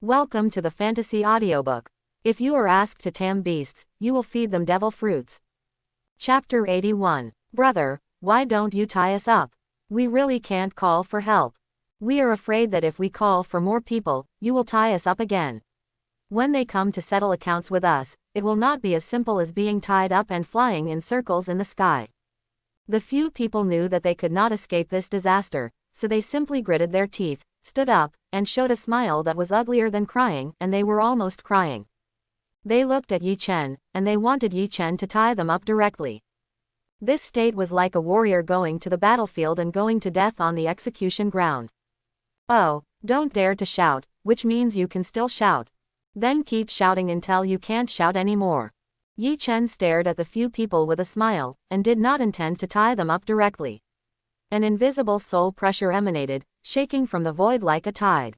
Welcome to the Fantasy Audiobook. If you are asked to tame beasts, you will feed them devil fruits. Chapter 81. Brother, why don't you tie us up? We really can't call for help. We are afraid that if we call for more people, you will tie us up again. When they come to settle accounts with us, it will not be as simple as being tied up and flying in circles in the sky. The few people knew that they could not escape this disaster, so they simply gritted their teeth, stood up, and showed a smile that was uglier than crying, and they were almost crying. They looked at Yi Chen, and they wanted Yi Chen to tie them up directly. This state was like a warrior going to the battlefield and going to death on the execution ground. Oh, don't dare to shout, which means you can still shout. Then keep shouting until you can't shout anymore. Yi Chen stared at the few people with a smile, and did not intend to tie them up directly. An invisible soul pressure emanated, shaking from the void like a tide.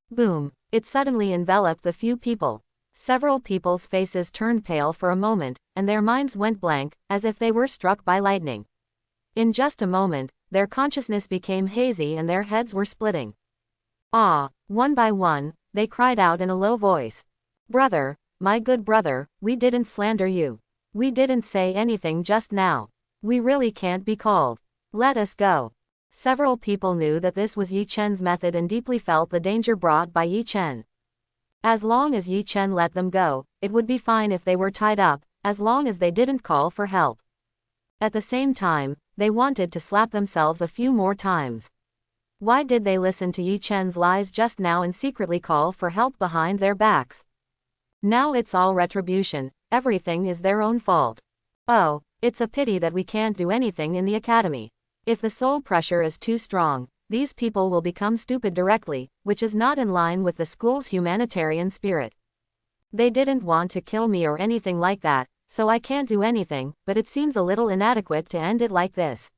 Boom! It suddenly enveloped the few people. Several people's faces turned pale for a moment, and their minds went blank, as if they were struck by lightning. In just a moment, their consciousness became hazy and their heads were splitting. Ah! One by one, they cried out in a low voice. Brother, my good brother, we didn't slander you. We didn't say anything just now. We really can't be called. Let us go. Several people knew that this was Yi Chen's method and deeply felt the danger brought by Yi Chen. As long as Yi Chen let them go, it would be fine if they were tied up, as long as they didn't call for help. At the same time, they wanted to slap themselves a few more times. Why did they listen to Yi Chen's lies just now and secretly call for help behind their backs? Now it's all retribution, everything is their own fault. Oh, it's a pity that we can't do anything in the academy. If the soul pressure is too strong, these people will become stupid directly, which is not in line with the school's humanitarian spirit. They didn't want to kill me or anything like that, so I can't do anything, but it seems a little inadequate to end it like this.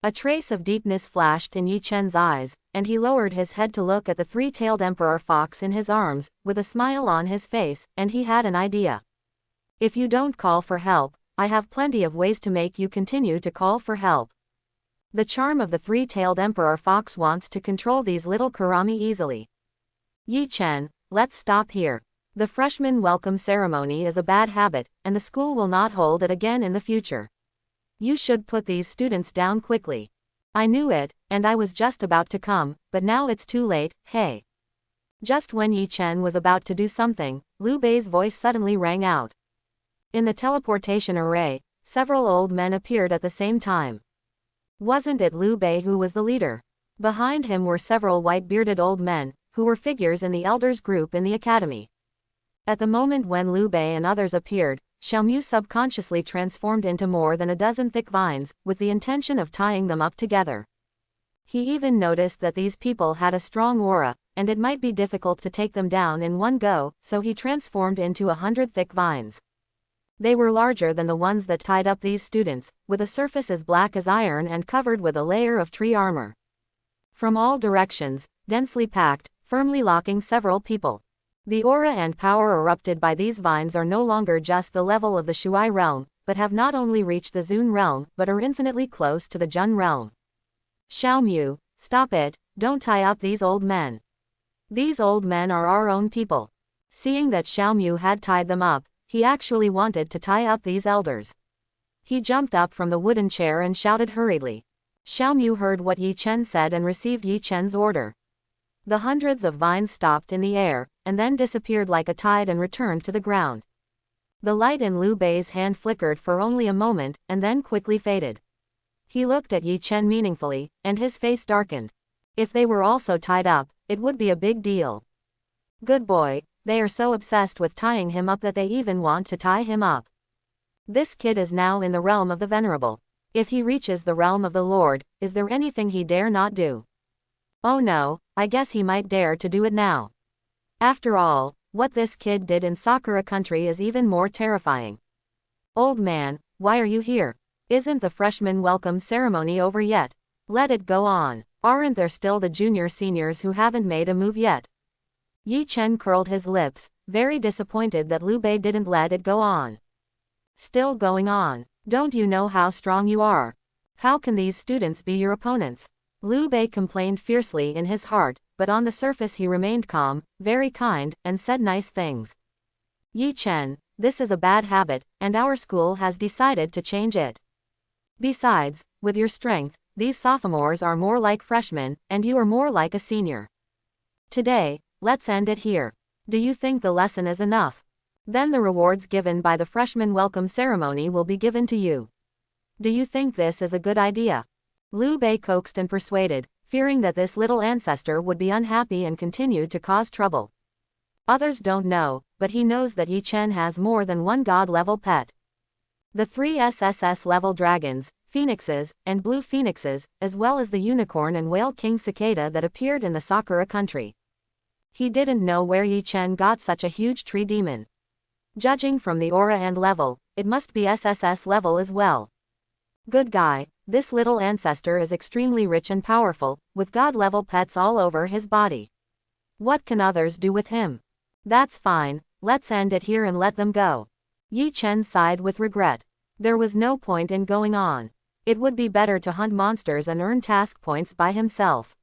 A trace of deepness flashed in Yi Chen's eyes, and he lowered his head to look at the three-tailed emperor fox in his arms, with a smile on his face, and he had an idea. If you don't call for help, I have plenty of ways to make you continue to call for help. The charm of the three-tailed emperor fox wants to control these little kurami easily. Yi Chen, let's stop here. The freshman welcome ceremony is a bad habit, and the school will not hold it again in the future. You should put these students down quickly. I knew it, and I was just about to come, but now it's too late, hey. Just when Yi Chen was about to do something, Liu Bei's voice suddenly rang out. In the teleportation array, several old men appeared at the same time. Wasn't it Liu Bei who was the leader? Behind him were several white-bearded old men, who were figures in the elders group in the academy. At the moment when Liu Bei and others appeared, Xiaomu subconsciously transformed into more than a dozen thick vines, with the intention of tying them up together. He even noticed that these people had a strong aura, and it might be difficult to take them down in one go, so he transformed into 100 thick vines. They were larger than the ones that tied up these students, with a surface as black as iron and covered with a layer of tree armor. From all directions, densely packed, firmly locking several people. The aura and power erupted by these vines are no longer just the level of the Shuai realm, but have not only reached the Zun realm, but are infinitely close to the Jun realm. Xiaomu, stop it, don't tie up these old men. These old men are our own people. Seeing that Xiaomu had tied them up, he actually wanted to tie up these elders. He jumped up from the wooden chair and shouted hurriedly. Xiaomu heard what Yi Chen said and received Yi Chen's order. The hundreds of vines stopped in the air, and then disappeared like a tide and returned to the ground. The light in Liu Bei's hand flickered for only a moment, and then quickly faded. He looked at Yi Chen meaningfully, and his face darkened. If they were also tied up, it would be a big deal. Good boy, they are so obsessed with tying him up that they even want to tie him up. This kid is now in the realm of the venerable. If he reaches the realm of the Lord, is there anything he dare not do? Oh no, I guess he might dare to do it now. After all, what this kid did in Sakura country is even more terrifying. Old man, why are you here? Isn't the freshman welcome ceremony over yet? Let it go on. Aren't there still the junior seniors who haven't made a move yet? Yi Chen curled his lips, very disappointed that Liu Bei didn't let it go on. Still going on. Don't you know how strong you are? How can these students be your opponents? Liu Bei complained fiercely in his heart, but on the surface he remained calm, very kind, and said nice things. Yi Chen, this is a bad habit, and our school has decided to change it. Besides, with your strength, these sophomores are more like freshmen, and you are more like a senior. Today, let's end it here. Do you think the lesson is enough? Then the rewards given by the freshman welcome ceremony will be given to you. Do you think this is a good idea? Liu Bei coaxed and persuaded, fearing that this little ancestor would be unhappy and continue to cause trouble. Others don't know, but he knows that Yi Chen has more than one god-level pet. The 3 SSS-level dragons, phoenixes, and blue phoenixes, as well as the unicorn and whale king cicada that appeared in the Sakura country. He didn't know where Yi Chen got such a huge tree demon. Judging from the aura and level, it must be SSS level as well. Good guy, this little ancestor is extremely rich and powerful, with god-level pets all over his body. What can others do with him? That's fine, let's end it here and let them go. Yi Chen sighed with regret. There was no point in going on. It would be better to hunt monsters and earn task points by himself.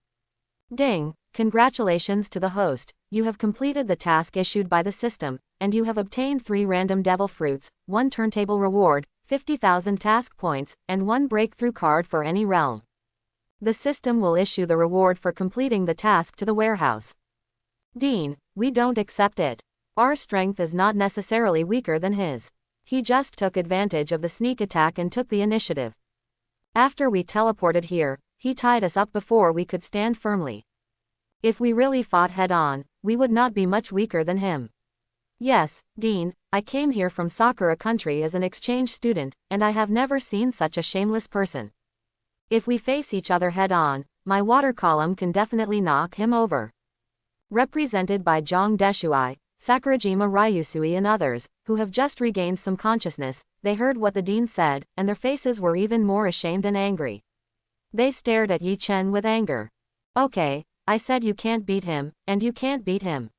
Ding, congratulations to the host, you have completed the task issued by the system, and you have obtained 3 random devil fruits, 1 turntable reward, 50,000 task points, and 1 breakthrough card for any realm. The system will issue the reward for completing the task to the warehouse. Dean, we don't accept it. Our strength is not necessarily weaker than his. He just took advantage of the sneak attack and took the initiative. After we teleported here, he tied us up before we could stand firmly. If we really fought head-on, we would not be much weaker than him. Yes, Dean, I came here from Sakura country as an exchange student, and I have never seen such a shameless person. If we face each other head-on, my water column can definitely knock him over. Represented by Zhang Deshuai, Sakurajima Ryusui and others, who have just regained some consciousness, they heard what the dean said, and their faces were even more ashamed and angry. They stared at Yi Chen with anger. Okay, I said you can't beat him, and you can't beat him.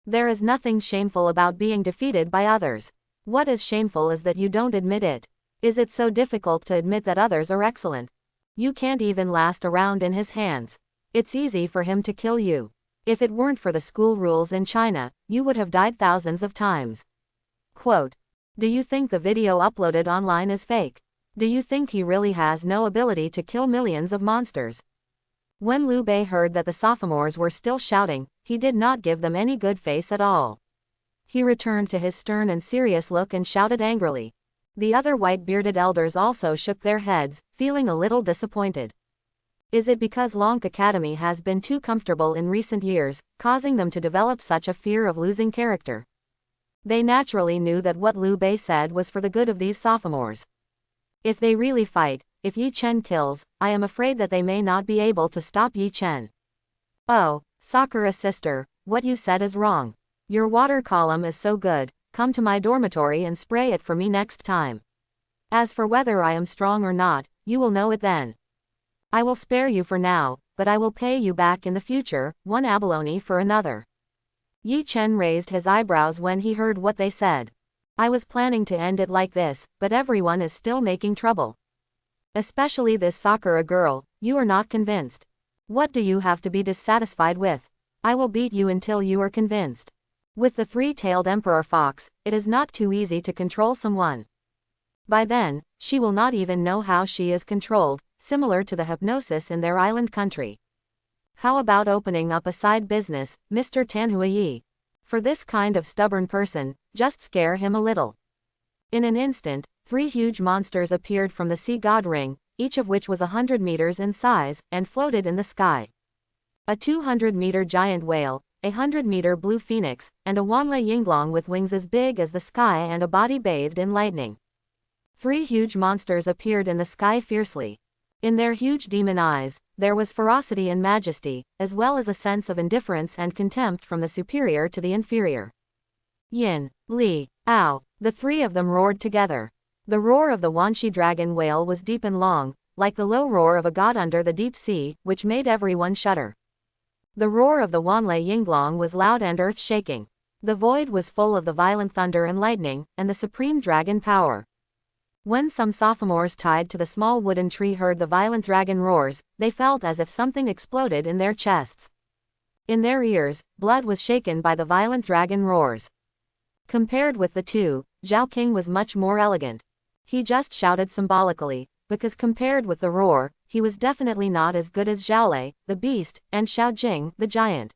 There is nothing shameful about being defeated by others. What is shameful is that you don't admit it. Is it so difficult to admit that others are excellent? You can't even last a round in his hands. It's easy for him to kill you. If it weren't for the school rules in China, you would have died thousands of times. Quote. Do you think the video uploaded online is fake? Do you think he really has no ability to kill millions of monsters? When Liu Bei heard that the sophomores were still shouting, he did not give them any good face at all. He returned to his stern and serious look and shouted angrily. The other white-bearded elders also shook their heads, feeling a little disappointed. Is it because Lonk Academy has been too comfortable in recent years, causing them to develop such a fear of losing character? They naturally knew that what Liu Bei said was for the good of these sophomores. If they really fight, if Yi Chen kills, I am afraid that they may not be able to stop Yi Chen. Oh, Sakura sister, what you said is wrong. Your water column is so good, come to my dormitory and spray it for me next time. As for whether I am strong or not, you will know it then. I will spare you for now, but I will pay you back in the future, 1 abalone for another. Yi Chen raised his eyebrows when he heard what they said. I was planning to end it like this, but everyone is still making trouble. Especially this Sakura girl, you are not convinced. What do you have to be dissatisfied with? I will beat you until you are convinced. With the 3-tailed emperor fox, it is not too easy to control someone. By then, she will not even know how she is controlled, similar to the hypnosis in their island country. How about opening up a side business, Mr. Tanhuayi? For this kind of stubborn person, just scare him a little. In an instant, 3 huge monsters appeared from the sea god ring, each of which was 100 meters in size, and floated in the sky. A 200-meter giant whale, a 100-meter blue phoenix, and a Wanlei Yinglong with wings as big as the sky and a body bathed in lightning. 3 huge monsters appeared in the sky fiercely. In their huge demon eyes, there was ferocity and majesty, as well as a sense of indifference and contempt from the superior to the inferior. Yin, Li, Ao, the 3 of them roared together. The roar of the Wanshi dragon whale was deep and long, like the low roar of a god under the deep sea, which made everyone shudder. The roar of the Wanlei Yinglong was loud and earth-shaking. The void was full of the violent thunder and lightning, and the supreme dragon power. When some sophomores tied to the small wooden tree heard the violent dragon roars, they felt as if something exploded in their chests. In their ears, blood was shaken by the violent dragon roars. Compared with the two, Zhao King was much more elegant. He just shouted symbolically, because compared with the roar, he was definitely not as good as Zhaolei, the beast, and Xiao Jing, the giant.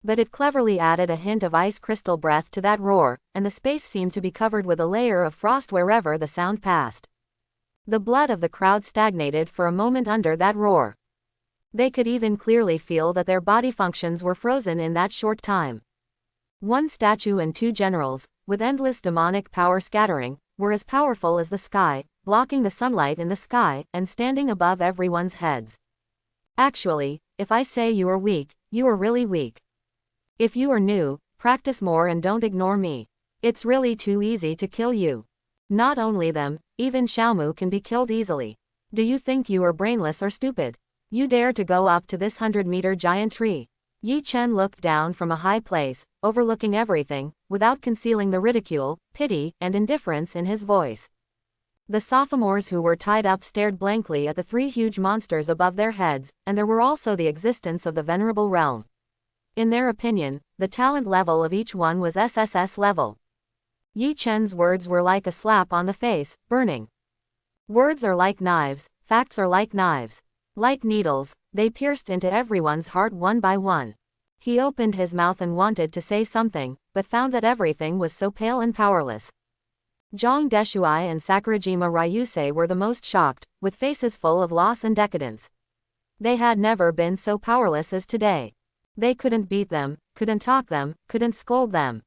But it cleverly added a hint of ice crystal breath to that roar, and the space seemed to be covered with a layer of frost wherever the sound passed. The blood of the crowd stagnated for a moment under that roar. They could even clearly feel that their body functions were frozen in that short time. One statue and two generals, with endless demonic power scattering, were as powerful as the sky, blocking the sunlight in the sky, and standing above everyone's heads. Actually, if I say you are weak, you are really weak. If you are new, practice more and don't ignore me. It's really too easy to kill you. Not only them, even Xiaomu can be killed easily. Do you think you are brainless or stupid? You dare to go up to this 100-meter giant tree? Yi Chen looked down from a high place, overlooking everything, without concealing the ridicule, pity, and indifference in his voice. The sophomores who were tied up stared blankly at the three huge monsters above their heads, and there were also the existence of the venerable realm. In their opinion, the talent level of each one was SSS level. Yi Chen's words were like a slap on the face, burning. Words are like knives, facts are like knives. Like needles, they pierced into everyone's heart one by one. He opened his mouth and wanted to say something, but found that everything was so pale and powerless. Zhang Deshuai and Sakurajima Ryusei were the most shocked, with faces full of loss and decadence. They had never been so powerless as today. They couldn't beat them, couldn't talk them, couldn't scold them.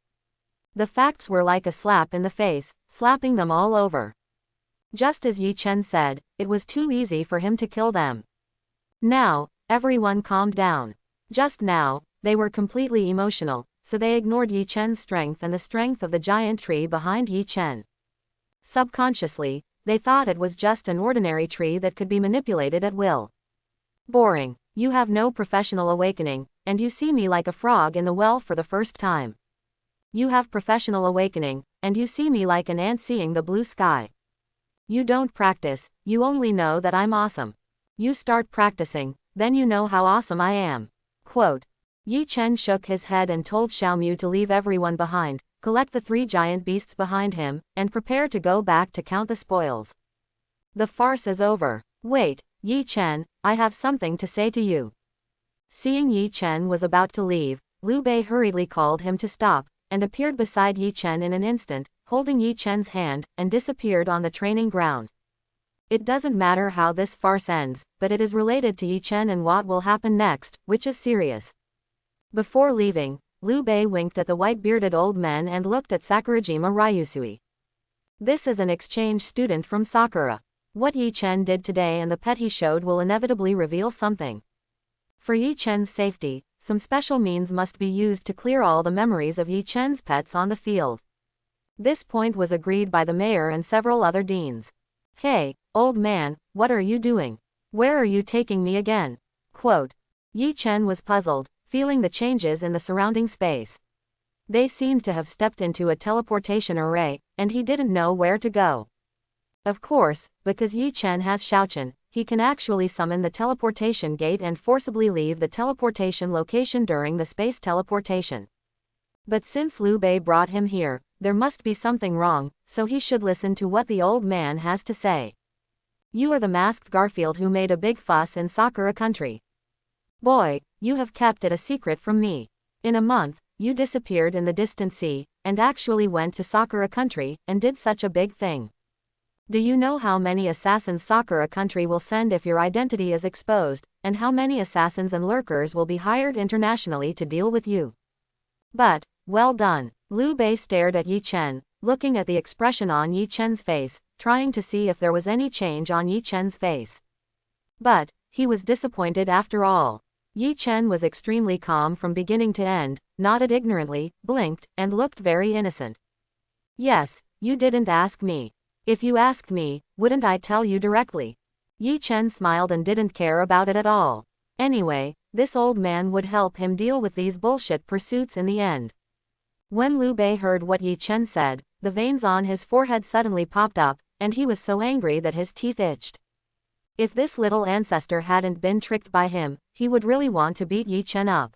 The facts were like a slap in the face, slapping them all over. Just as Yi Chen said, it was too easy for him to kill them. Now, everyone calmed down. Just now, they were completely emotional, so they ignored Yi Chen's strength and the strength of the giant tree behind Yi Chen. Subconsciously, they thought it was just an ordinary tree that could be manipulated at will. Boring. You have no professional awakening, and you see me like a frog in the well for the first time. You have professional awakening, and you see me like an ant seeing the blue sky. You don't practice, you only know that I'm awesome. You start practicing, then you know how awesome I am. Quote. Yi Chen shook his head and told Xiaomu to leave everyone behind, collect the three giant beasts behind him, and prepare to go back to count the spoils. The farce is over. Wait, Yi Chen, I have something to say to you. Seeing Yi Chen was about to leave, Liu Bei hurriedly called him to stop, and appeared beside Yi Chen in an instant, holding Yi Chen's hand, and disappeared on the training ground. It doesn't matter how this farce ends, but it is related to Yi Chen and what will happen next, which is serious. Before leaving, Liu Bei winked at the white-bearded old man and looked at Sakurajima Ryusui. This is an exchange student from Sakura. What Yi Chen did today and the pet he showed will inevitably reveal something. For Yi Chen's safety, some special means must be used to clear all the memories of Yi Chen's pets on the field. This point was agreed by the mayor and several other deans. Hey, old man, what are you doing? Where are you taking me again? Quote. Yi Chen was puzzled, feeling the changes in the surrounding space. They seemed to have stepped into a teleportation array, and he didn't know where to go. Of course, because Yi Chen has Shaochen, he can actually summon the teleportation gate and forcibly leave the teleportation location during the space teleportation. But since Liu Bei brought him here, there must be something wrong, so he should listen to what the old man has to say. You are the masked Garfield who made a big fuss in Sakura country. Boy, you have kept it a secret from me. In a month, you disappeared in the distant sea, and actually went to Sakura country, and did such a big thing. Do you know how many assassins Sakura country will send if your identity is exposed, and how many assassins and lurkers will be hired internationally to deal with you? But, well done. Liu Bei stared at Yi Chen, looking at the expression on Yi Chen's face, trying to see if there was any change on Yi Chen's face. But, he was disappointed after all. Yi Chen was extremely calm from beginning to end, nodded ignorantly, blinked, and looked very innocent. Yes, you didn't ask me. If you asked me, wouldn't I tell you directly? Yi Chen smiled and didn't care about it at all. Anyway, this old man would help him deal with these bullshit pursuits in the end. When Liu Bei heard what Yi Chen said, the veins on his forehead suddenly popped up, and he was so angry that his teeth itched. If this little ancestor hadn't been tricked by him, he would really want to beat Yi Chen up.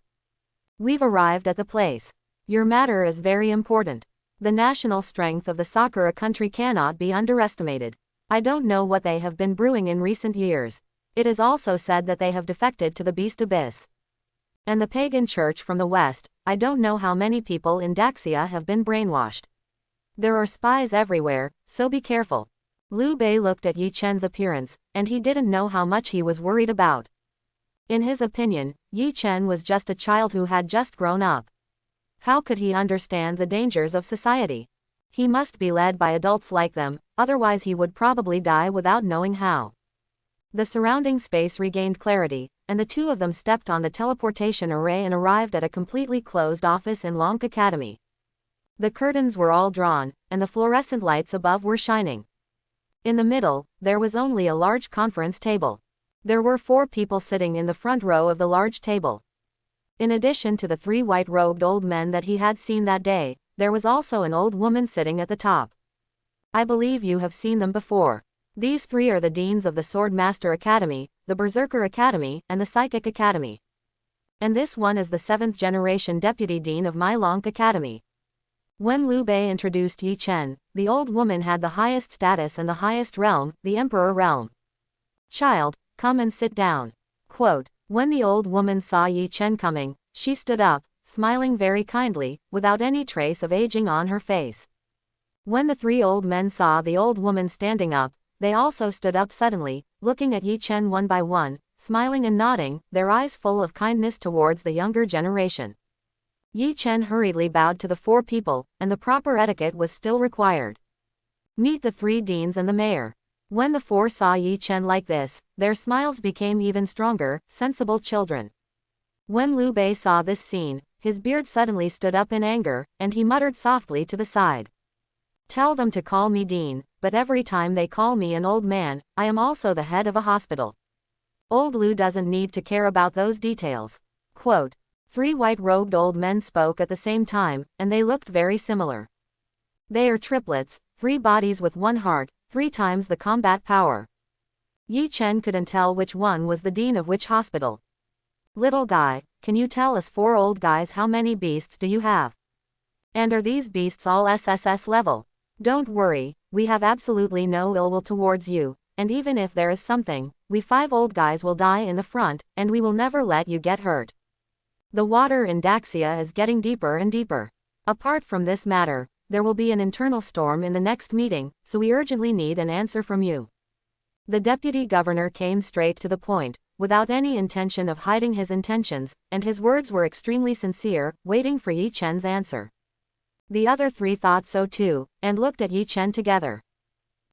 We've arrived at the place. Your matter is very important. The national strength of the Sakura country cannot be underestimated. I don't know what they have been brewing in recent years. It is also said that they have defected to the beast abyss. And the pagan church from the west, I don't know how many people in Daxia have been brainwashed. There are spies everywhere, so be careful. Liu Bei looked at Yi Chen's appearance, and he didn't know how much he was worried about. In his opinion, Yi Chen was just a child who had just grown up. How could he understand the dangers of society? He must be led by adults like them, otherwise he would probably die without knowing how. The surrounding space regained clarity, and the two of them stepped on the teleportation array and arrived at a completely closed office in Long Academy. The curtains were all drawn, and the fluorescent lights above were shining. In the middle, there was only a large conference table. There were 4 people sitting in the front row of the large table. In addition to the 3 white-robed old men that he had seen that day, there was also an old woman sitting at the top. I believe you have seen them before. These 3 are the deans of the Sword Master Academy, the Berserker Academy, and the Psychic Academy. And this one is the 7th generation deputy dean of my Long Academy. When Liu Bei introduced Yi Chen, the old woman had the highest status and the highest realm, the Emperor realm. Child, come and sit down. Quote, when the old woman saw Yi Chen coming, she stood up, smiling very kindly, without any trace of aging on her face. When the 3 old men saw the old woman standing up, they also stood up suddenly, looking at Yi Chen one by one, smiling and nodding, their eyes full of kindness towards the younger generation. Yi Chen hurriedly bowed to the 4 people, and the proper etiquette was still required. Meet the 3 deans and the mayor. When the 4 saw Yi Chen like this, their smiles became even stronger, sensible children. When Liu Bei saw this scene, his beard suddenly stood up in anger, and he muttered softly to the side. Tell them to call me dean, but every time they call me an old man, I am also the head of a hospital. Old Liu doesn't need to care about those details. Quote, 3 white-robed old men spoke at the same time, and they looked very similar. They are triplets, 3 bodies with 1 heart, 3 times the combat power. Yi Chen couldn't tell which one was the dean of which hospital. Little guy, can you tell us 4 old guys how many beasts do you have? And are these beasts all SSS level? Don't worry, we have absolutely no ill will towards you, and even if there is something, we 5 old guys will die in the front, and we will never let you get hurt. The water in Daxia is getting deeper and deeper. Apart from this matter, there will be an internal storm in the next meeting, so we urgently need an answer from you. The deputy governor came straight to the point, without any intention of hiding his intentions, and his words were extremely sincere, waiting for Yi Chen's answer. The other 3 thought so too, and looked at Yi Chen together.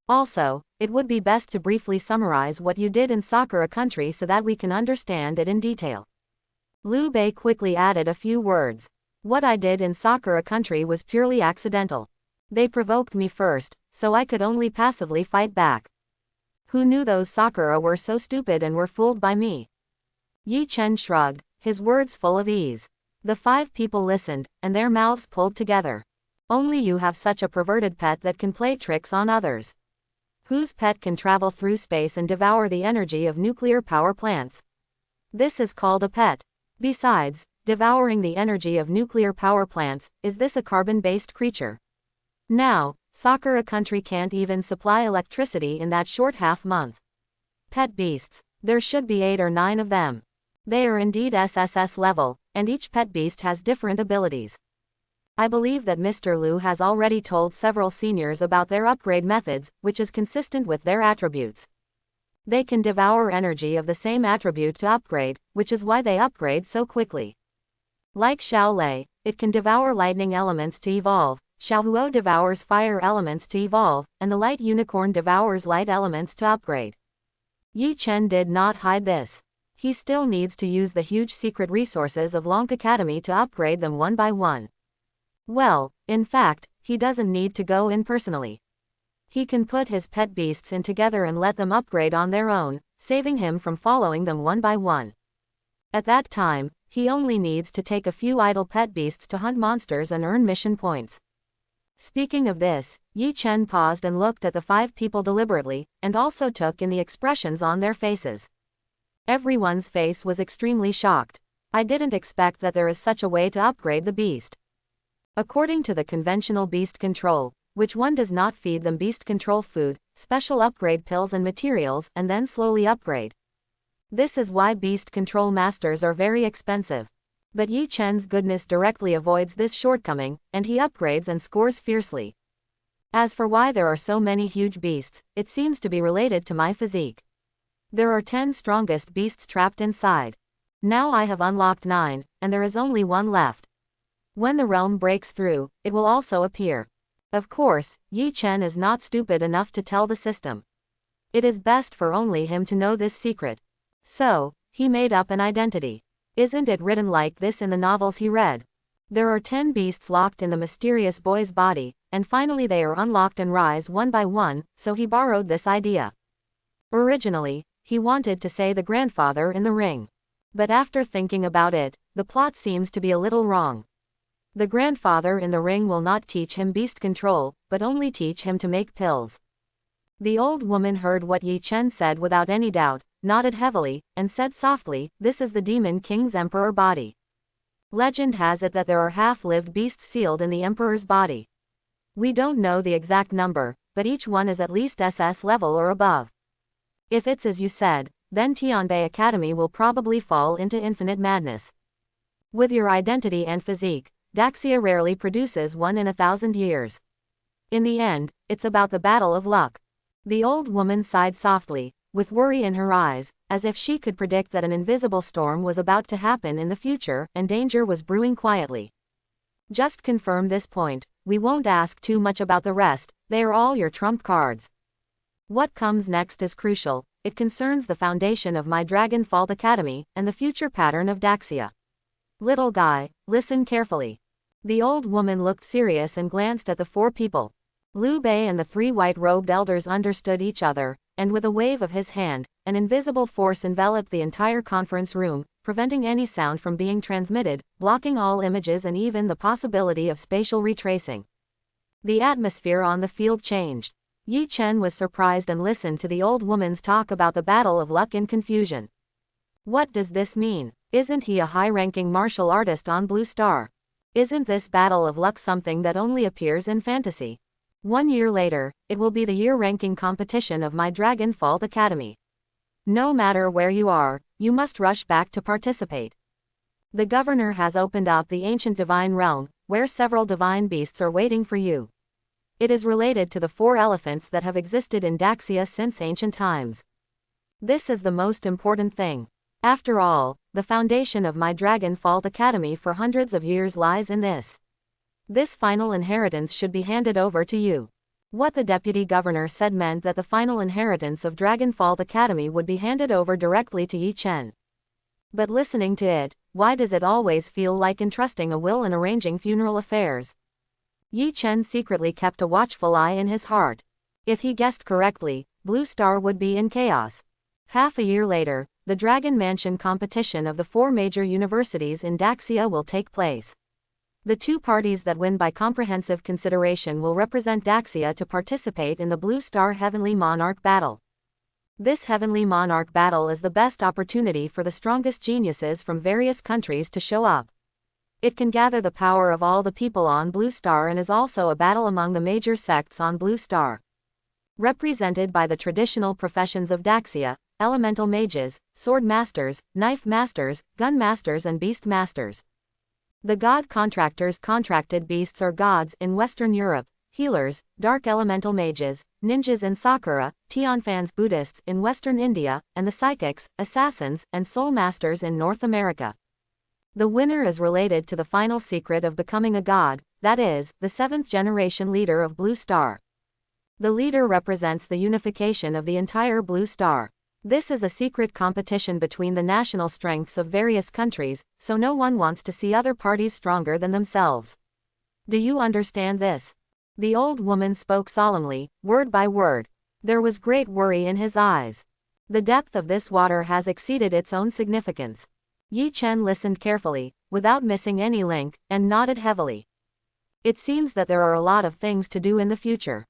Also, it would be best to briefly summarize what you did in Sakura country so that we can understand it in detail. Liu Bei quickly added a few words. What I did in Sakura country was purely accidental. They provoked me first, so I could only passively fight back. Who knew those Sakura were so stupid and were fooled by me? Yi Chen shrugged, his words full of ease. The 5 people listened, and their mouths pulled together. Only you have such a perverted pet that can play tricks on others. Whose pet can travel through space and devour the energy of nuclear power plants? This is called a pet. Besides, devouring the energy of nuclear power plants, is this a carbon-based creature? Now, Sakura country can't even supply electricity in that short half-month. Pet beasts, there should be 8 or 9 of them. They are indeed SSS level, and each pet beast has different abilities. I believe that Mr. Liu has already told several seniors about their upgrade methods, which is consistent with their attributes. They can devour energy of the same attribute to upgrade, which is why they upgrade so quickly. Like Xiao Lei, it can devour lightning elements to evolve, Xiao Huo devours fire elements to evolve, and the light unicorn devours light elements to upgrade. Yi Chen did not hide this. He still needs to use the huge secret resources of Long Academy to upgrade them one by one. Well, in fact, he doesn't need to go in personally. He can put his pet beasts in together and let them upgrade on their own, saving him from following them one by one. At that time, he only needs to take a few idle pet beasts to hunt monsters and earn mission points. Speaking of this, Yi Chen paused and looked at the 5 people deliberately, and also took in the expressions on their faces. Everyone's face was extremely shocked. I didn't expect that there is such a way to upgrade the beast. According to the conventional beast control, which one does not feed them beast control food, special upgrade pills and materials, and then slowly upgrade. This is why beast control masters are very expensive. But Yi Chen's goodness directly avoids this shortcoming, and he upgrades and scores fiercely. As for why there are so many huge beasts, it seems to be related to my physique. There are 10 strongest beasts trapped inside. Now I have unlocked 9, and there is only one left. When the realm breaks through, it will also appear. Of course, Yi Chen is not stupid enough to tell the system. It is best for only him to know this secret. So, he made up an identity. Isn't it written like this in the novels he read? There are 10 beasts locked in the mysterious boy's body, and finally they are unlocked and rise one by one, so he borrowed this idea. Originally, he wanted to say the grandfather in the ring. But after thinking about it, the plot seems to be a little wrong. The grandfather in the ring will not teach him beast control, but only teach him to make pills. The old woman heard what Yi Chen said without any doubt, nodded heavily, and said softly, "This is the Demon King's Emperor body. Legend has it that there are half-lived beasts sealed in the Emperor's body. We don't know the exact number, but each one is at least SS level or above. If it's as you said, then Tianbei Academy will probably fall into infinite madness. With your identity and physique, Daxia rarely produces one in 1,000 years. In the end, it's about the battle of luck." The old woman sighed softly, with worry in her eyes, as if she could predict that an invisible storm was about to happen in the future, and danger was brewing quietly. "Just confirm this point, we won't ask too much about the rest, they are all your trump cards. What comes next is crucial, it concerns the foundation of my Dragon Fault Academy, and the future pattern of Daxia. Little guy, listen carefully." The old woman looked serious and glanced at the 4 people. Liu Bei and the 3 white-robed elders understood each other, and with a wave of his hand, an invisible force enveloped the entire conference room, preventing any sound from being transmitted, blocking all images and even the possibility of spatial retracing. The atmosphere on the field changed. Yi Chen was surprised and listened to the old woman's talk about the battle of luck in confusion. What does this mean? Isn't he a high-ranking martial artist on Blue Star? Isn't this battle of luck something that only appears in fantasy? 1 year later, it will be the year-ranking competition of my Dragon Fault Academy. No matter where you are, you must rush back to participate. The governor has opened up the ancient divine realm, where several divine beasts are waiting for you. It is related to the 4 elephants that have existed in Daxia since ancient times. This is the most important thing. After all, the foundation of my Dragon Fault Academy for hundreds of years lies in this. This final inheritance should be handed over to you. What the deputy governor said meant that the final inheritance of Dragon Fault Academy would be handed over directly to Yi Chen. But listening to it, why does it always feel like entrusting a will and arranging funeral affairs? Yi Chen secretly kept a watchful eye in his heart. If he guessed correctly, Blue Star would be in chaos. Half a year later, the Dragon Mansion competition of the 4 major universities in Daxia will take place. The 2 parties that win by comprehensive consideration will represent Daxia to participate in the Blue Star Heavenly Monarch battle. This Heavenly Monarch battle is the best opportunity for the strongest geniuses from various countries to show up. It can gather the power of all the people on Blue Star and is also a battle among the major sects on Blue Star. Represented by the traditional professions of Daxia, elemental mages, sword masters, knife masters, gun masters and beast masters. The god contractors contracted beasts or gods in Western Europe, healers, dark elemental mages, ninjas in Sakura, Tianfans Buddhists in Western India, and the psychics, assassins, and soul masters in North America. The winner is related to the final secret of becoming a god, that is, the 7th generation leader of Blue Star. The leader represents the unification of the entire Blue Star. This is a secret competition between the national strengths of various countries, so no one wants to see other parties stronger than themselves. Do you understand this? The old woman spoke solemnly, word by word. There was great worry in his eyes. The depth of this water has exceeded its own significance. Yi Chen listened carefully, without missing any link, and nodded heavily. It seems that there are a lot of things to do in the future.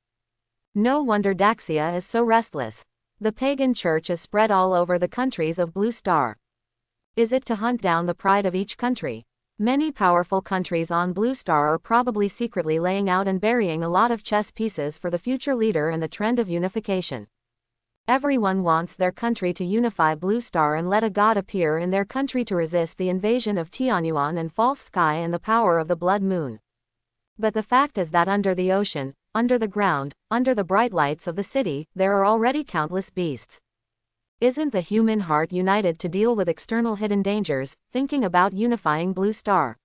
No wonder Daxia is so restless. The pagan church is spread all over the countries of Blue Star. Is it to hunt down the pride of each country? Many powerful countries on Blue Star are probably secretly laying out and burying a lot of chess pieces for the future leader and the trend of unification. Everyone wants their country to unify Blue Star and let a god appear in their country to resist the invasion of Tianyuan and False Sky and the power of the Blood Moon. But the fact is that under the ocean, under the ground, under the bright lights of the city, there are already countless beasts. Isn't the human heart united to deal with external hidden dangers, thinking about unifying Blue Star?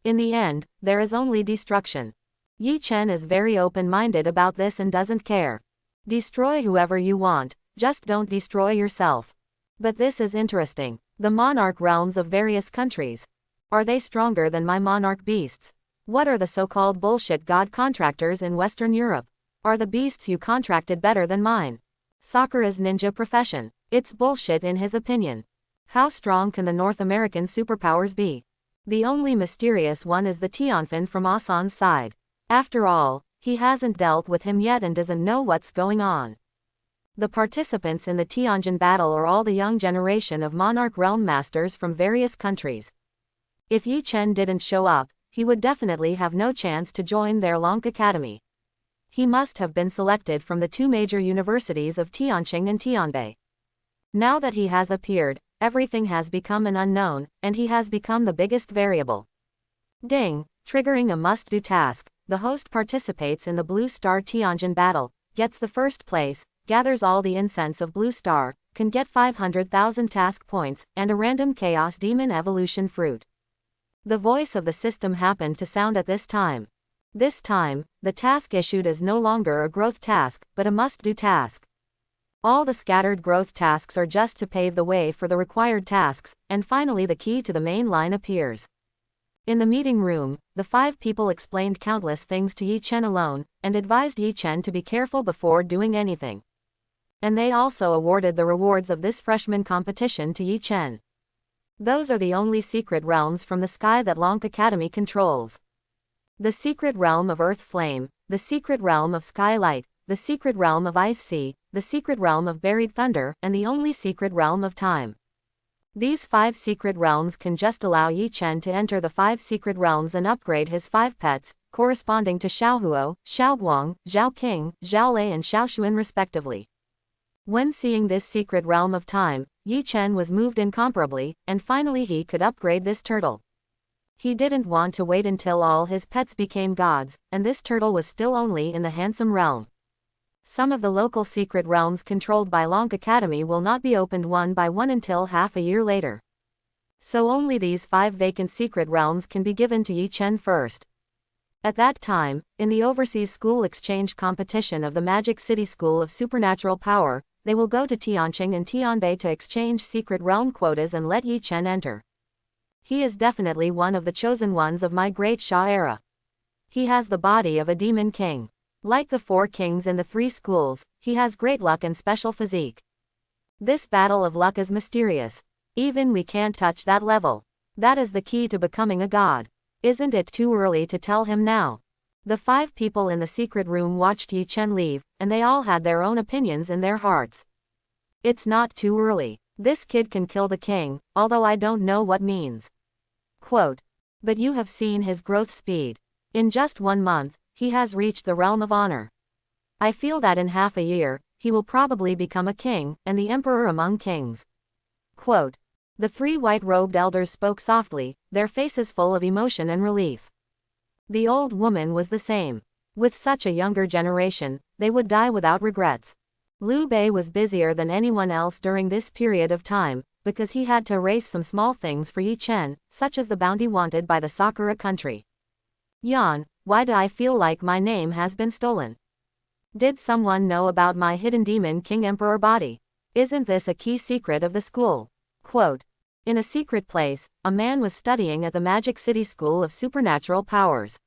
In the end, there is only destruction. Yi Chen is very open-minded about this and doesn't care. Destroy whoever you want, just don't destroy yourself. But this is interesting. The monarch realms of various countries. Are they stronger than my monarch beasts? What are the so-called bullshit god contractors in Western Europe? Are the beasts you contracted better than mine? Sakura's ninja profession. It's bullshit in his opinion. How strong can the North American superpowers be? The only mysterious one is the Tianfan from Asan's side. After all, he hasn't dealt with him yet and doesn't know what's going on. The participants in the Tianjin battle are all the young generation of monarch realm masters from various countries. If Yi Chen didn't show up, he would definitely have no chance to join their Long Academy. He must have been selected from the two major universities of Tianqing and Tianbei. Now that he has appeared, everything has become an unknown, and he has become the biggest variable. Ding, triggering a must-do task. The host participates in the Blue Star Tianjin battle, gets the first place, gathers all the incense of Blue Star, can get 500,000 task points, and a random Chaos Demon evolution fruit. The voice of the system happened to sound at this time. This time, the task issued is no longer a growth task, but a must-do task. All the scattered growth tasks are just to pave the way for the required tasks, and finally the key to the main line appears. In the meeting room, the 5 people explained countless things to Yi Chen alone, and advised Yi Chen to be careful before doing anything. And they also awarded the rewards of this freshman competition to Yi Chen. Those are the only secret realms from the sky that Long Academy controls. The secret realm of Earth Flame, the secret realm of Skylight, the secret realm of Ice Sea, the secret realm of Buried Thunder, and the only secret realm of Time. These 5 secret realms can just allow Yi Chen to enter the 5 secret realms and upgrade his 5 pets, corresponding to Xiaohuo, Xiaoguang, Zhao King, Zhao Lei and Xiaoxuan respectively. When seeing this secret realm of time, Yi Chen was moved incomparably, and finally he could upgrade this turtle. He didn't want to wait until all his pets became gods, and this turtle was still only in the handsome realm. Some of the local secret realms controlled by Long Academy will not be opened one by one until half a year later. So only these 5 vacant secret realms can be given to Yi Chen first. At that time, in the Overseas School Exchange competition of the Magic City School of Supernatural Power, they will go to Tianqing and Tianbei to exchange secret realm quotas and let Yi Chen enter. He is definitely one of the chosen ones of my great Xia era. He has the body of a demon king. Like the 4 kings in the 3 schools, he has great luck and special physique. This battle of luck is mysterious. Even we can't touch that level. That is the key to becoming a god. Isn't it too early to tell him now? The 5 people in the secret room watched Yi Chen leave, and they all had their own opinions in their hearts. It's not too early. This kid can kill the king, although I don't know what means. Quote. But you have seen his growth speed. In just 1 month, he has reached the realm of honor. I feel that in half a year, he will probably become a king, and the emperor among kings. Quote. The 3 white-robed elders spoke softly, their faces full of emotion and relief. The old woman was the same. With such a younger generation, they would die without regrets. Liu Bei was busier than anyone else during this period of time, because he had to erase some small things for Yi Chen, such as the bounty wanted by the Sakura country. Yan, why do I feel like my name has been stolen? Did someone know about my hidden demon king emperor body? Isn't this a key secret of the school? Quote. In a secret place, a man was studying at the Magic City School of Supernatural Powers.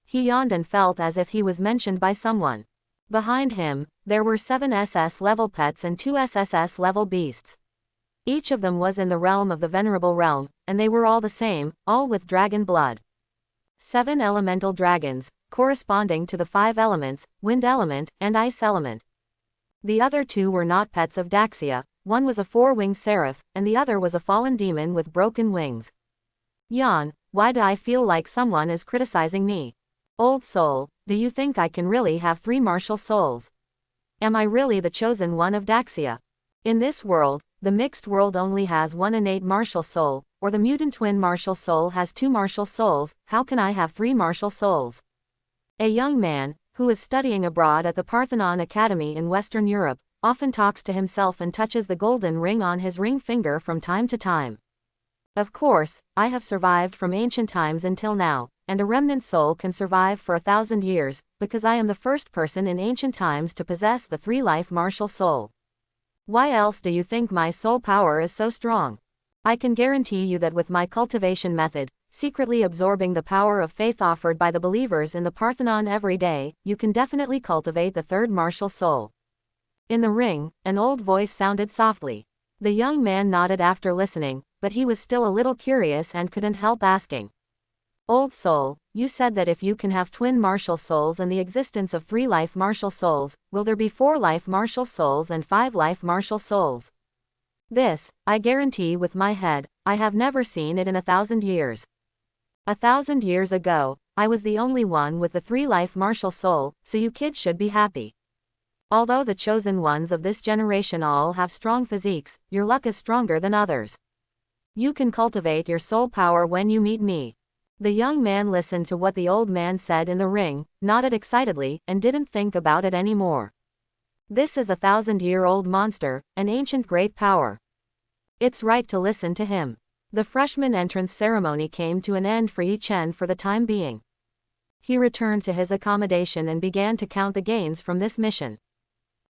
He yawned and felt as if he was mentioned by someone. Behind him, there were 7 SS-level pets and 2 SSS-level beasts. Each of them was in the realm of the Venerable Realm, and they were all the same, all with dragon blood. 7 elemental dragons, corresponding to the 5 elements, wind element, and ice element. The other 2 were not pets of Daxia, one was a four-winged seraph, and the other was a fallen demon with broken wings. Yawn, why do I feel like someone is criticizing me? Old soul, do you think I can really have three martial souls? Am I really the chosen one of Daxia? In this world, the mixed world only has one innate martial soul, or the mutant twin martial soul has two martial souls. How can I have three martial souls? A young man, who is studying abroad at the Parthenon Academy in Western Europe, often talks to himself and touches the golden ring on his ring finger from time to time. Of course, I have survived from ancient times until now, and a remnant soul can survive for 1,000 years, because I am the first person in ancient times to possess the three-life martial soul. Why else do you think my soul power is so strong? I can guarantee you that with my cultivation method, secretly absorbing the power of faith offered by the believers in the Parthenon every day, you can definitely cultivate the third martial soul. In the ring, an old voice sounded softly. The young man nodded after listening, but he was still a little curious and couldn't help asking. Old soul, you said that if you can have twin martial souls and the existence of three life martial souls, will there be 4 life martial souls and 5 life martial souls? This, I guarantee with my head, I have never seen it in 1,000 years. 1,000 years ago, I was the only one with the 3 life martial soul, so you kids should be happy. Although the chosen ones of this generation all have strong physiques, your luck is stronger than others. You can cultivate your soul power when you meet me. The young man listened to what the old man said in the ring, nodded excitedly, and didn't think about it anymore. This is a 1,000-year-old monster, an ancient great power. It's right to listen to him. The freshman entrance ceremony came to an end for Yi Chen for the time being. He returned to his accommodation and began to count the gains from this mission.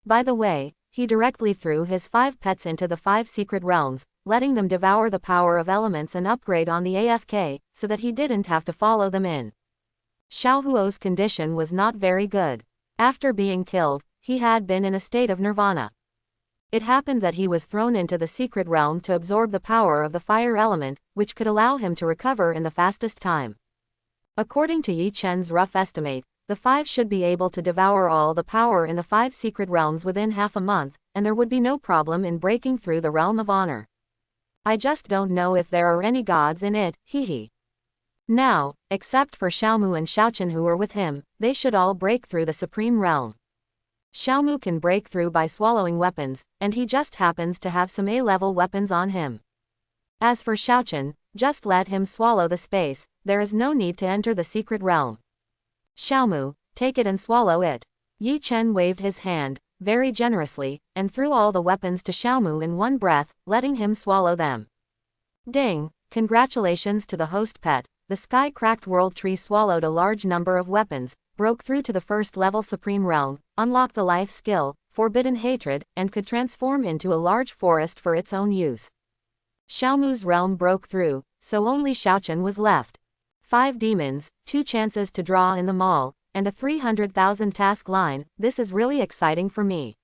By the way, he directly threw his 5 pets into the 5 secret realms, letting them devour the power of elements and upgrade on the AFK, so that he didn't have to follow them in. Xiaohuo's condition was not very good. After being killed, he had been in a state of nirvana. It happened that he was thrown into the secret realm to absorb the power of the fire element, which could allow him to recover in the fastest time. According to Yi Chen's rough estimate, the 5 should be able to devour all the power in the 5 secret realms within half a month, and there would be no problem in breaking through the realm of honor. I just don't know if there are any gods in it, hee. Now, except for Xiaomu and Xiaochen who are with him, they should all break through the supreme realm. Xiaomu can break through by swallowing weapons, and he just happens to have some A-level weapons on him. As for Xiaochen, just let him swallow the space, there is no need to enter the secret realm. Xiaomu, take it and swallow it. Yi Chen waved his hand, very generously, and threw all the weapons to Xiaomu in one breath, letting him swallow them. Ding, congratulations to the host pet. The sky-cracked world tree swallowed a large number of weapons, broke through to the first level supreme realm, unlocked the life skill, forbidden hatred, and could transform into a large forest for its own use. Xiaomu's realm broke through, so only Xiaochen was left. 5 demons, 2 chances to draw in the mall, and a 300,000 task line. This is really exciting for me.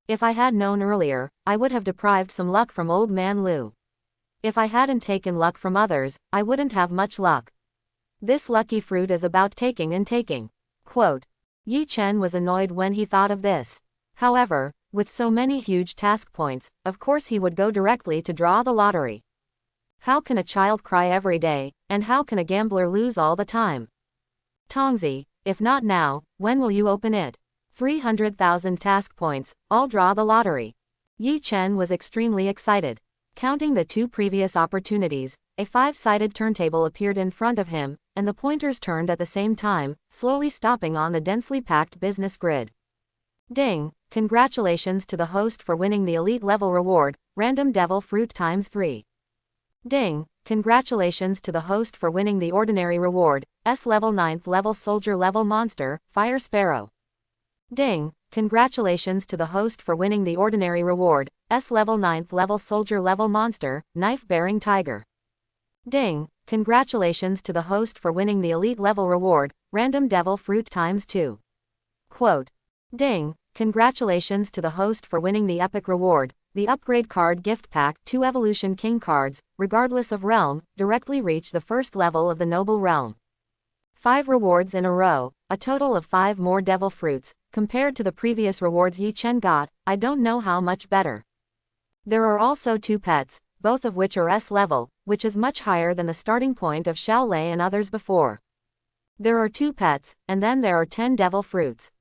If I had known earlier, I would have deprived some luck from Old Man Lu. If I hadn't taken luck from others, I wouldn't have much luck. This lucky fruit is about taking and taking. Quote. Yi Chen was annoyed when he thought of this. However, with so many huge task points, of course he would go directly to draw the lottery. How can a child cry every day, and how can a gambler lose all the time? Tongzi, if not now, when will you open it? 300,000 task points, I'll draw the lottery. Yi Chen was extremely excited. Counting the 2 previous opportunities, a 5-sided turntable appeared in front of him, and the pointers turned at the same time, slowly stopping on the densely packed business grid. Ding, congratulations to the host for winning the elite level reward, Random Devil Fruit ×3. Ding, congratulations to the host for winning the ordinary reward, S level 9th level soldier level monster, Fire Sparrow. Ding, congratulations to the host for winning the ordinary reward, S level 9th level soldier level monster, Knife Bearing Tiger. Ding, congratulations to the host for winning the elite level reward, Random Devil Fruit ×2. Quote. Ding, congratulations to the host for winning the epic reward, the upgrade card gift pack. 2 evolution king cards, regardless of realm, directly reach the first level of the noble realm. 5 rewards in a row, a total of 5 more devil fruits, compared to the previous rewards Yi Chen got. I don't know how much better. There are also 2 pets, both of which are S level, which is much higher than the starting point of Xiaolei and others before. There are 2 pets, and then there are 10 devil fruits.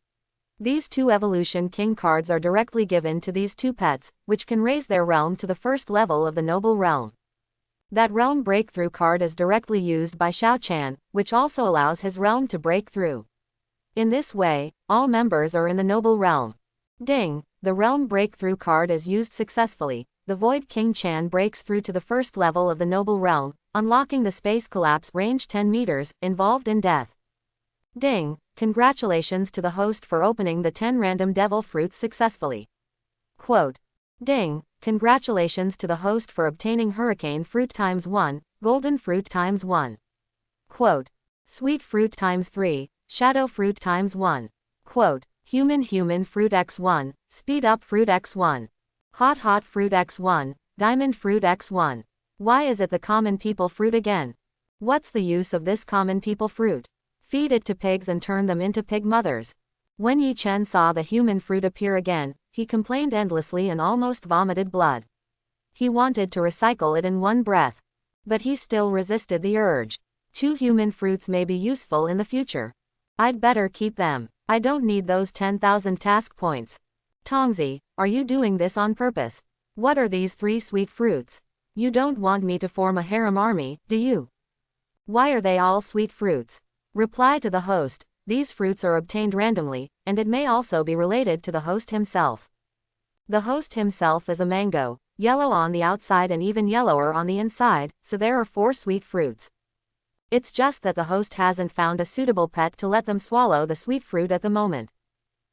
These 2 evolution king cards are directly given to these 2 pets, which can raise their realm to the first level of the noble realm. That realm breakthrough card is directly used by Xiao Chan, which also allows his realm to break through. In this way, all members are in the noble realm. Ding! The realm breakthrough card is used successfully. The Void King Chan breaks through to the first level of the noble realm, unlocking the space collapse range 10 meters, involved in death. Ding! Congratulations to the host for opening the 10 random devil fruits successfully. Quote. Ding! Congratulations to the host for obtaining Hurricane Fruit ×1, Golden Fruit ×1. Quote. Sweet Fruit ×3, Shadow Fruit ×1. Quote. Human Fruit X1, Speed Up Fruit X1. Hot Fruit X1, Diamond Fruit X1. Why is it the common people fruit again? What's the use of this common people fruit? Feed it to pigs and turn them into pig mothers. When Yi Chen saw the human fruit appear again, he complained endlessly and almost vomited blood. He wanted to recycle it in one breath. But he still resisted the urge. 2 human fruits may be useful in the future. I'd better keep them. I don't need those 10,000 task points. Tongzi, are you doing this on purpose? What are these 3 sweet fruits? You don't want me to form a harem army, do you? Why are they all sweet fruits? Reply to the host, these fruits are obtained randomly, and it may also be related to the host himself. The host himself is a mango, yellow on the outside and even yellower on the inside, so there are 4 sweet fruits. It's just that the host hasn't found a suitable pet to let them swallow the sweet fruit at the moment.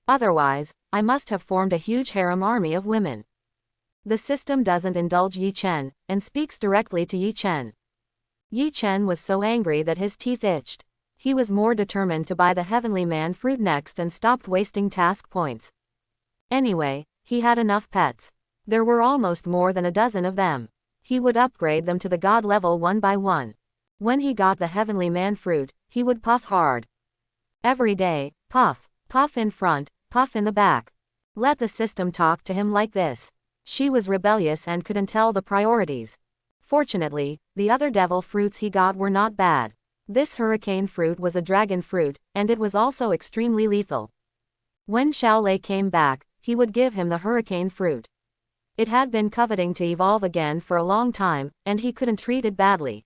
Otherwise, I must have formed a huge harem army of women. The system doesn't indulge Yi Chen, and speaks directly to Yi Chen. Yi Chen was so angry that his teeth itched. He was more determined to buy the Heavenly Man fruit next and stopped wasting task points. Anyway, he had enough pets. There were almost more than a dozen of them. He would upgrade them to the god level one by one. When he got the Heavenly Man fruit, he would puff hard. Every day, puff, puff in front, puff in the back. Let the system talk to him like this. She was rebellious and couldn't tell the priorities. Fortunately, the other devil fruits he got were not bad. This hurricane fruit was a dragon fruit, and it was also extremely lethal. When Xiaolei came back, he would give him the hurricane fruit. It had been coveting to evolve again for a long time, and he couldn't treat it badly.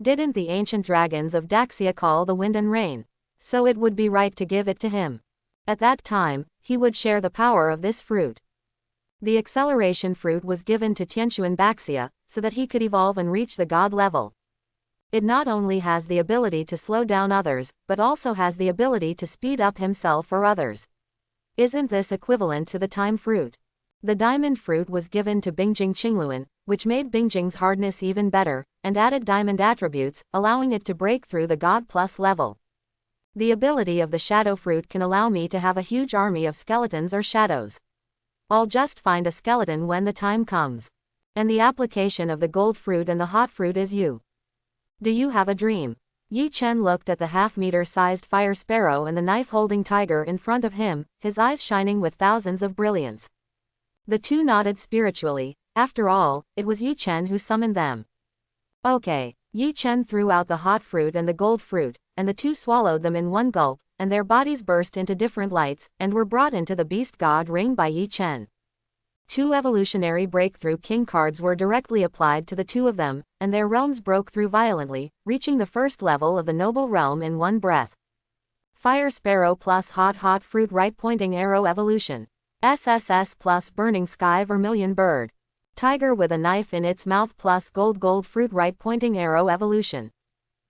Didn't the ancient dragons of Daxia call the wind and rain? So it would be right to give it to him. At that time, he would share the power of this fruit. The acceleration fruit was given to Tianxuan Baxia, so that he could evolve and reach the god level. It not only has the ability to slow down others, but also has the ability to speed up himself or others. Isn't this equivalent to the time fruit? The diamond fruit was given to Bingjing Qingluan, which made Bingjing's hardness even better, and added diamond attributes, allowing it to break through the God Plus level. The ability of the shadow fruit can allow me to have a huge army of skeletons or shadows. I'll just find a skeleton when the time comes. And the application of the gold fruit and the hot fruit is you. Do you have a dream? Yi Chen looked at the half-meter-sized fire sparrow and the knife-holding tiger in front of him, his eyes shining with thousands of brilliance. The two nodded spiritually. After all, it was Yi Chen who summoned them. Okay. Yi Chen threw out the hot fruit and the gold fruit, and the two swallowed them in one gulp, and their bodies burst into different lights, and were brought into the Beast God ring by Yi Chen. 2 evolutionary breakthrough king cards were directly applied to the 2 of them, and their realms broke through violently, reaching the first level of the noble realm in one breath. Fire Sparrow plus Hot Fruit Right Pointing Arrow Evolution. SSS plus Burning Sky Vermilion Bird. Tiger with a knife in its mouth plus Gold Fruit Right Pointing Arrow Evolution.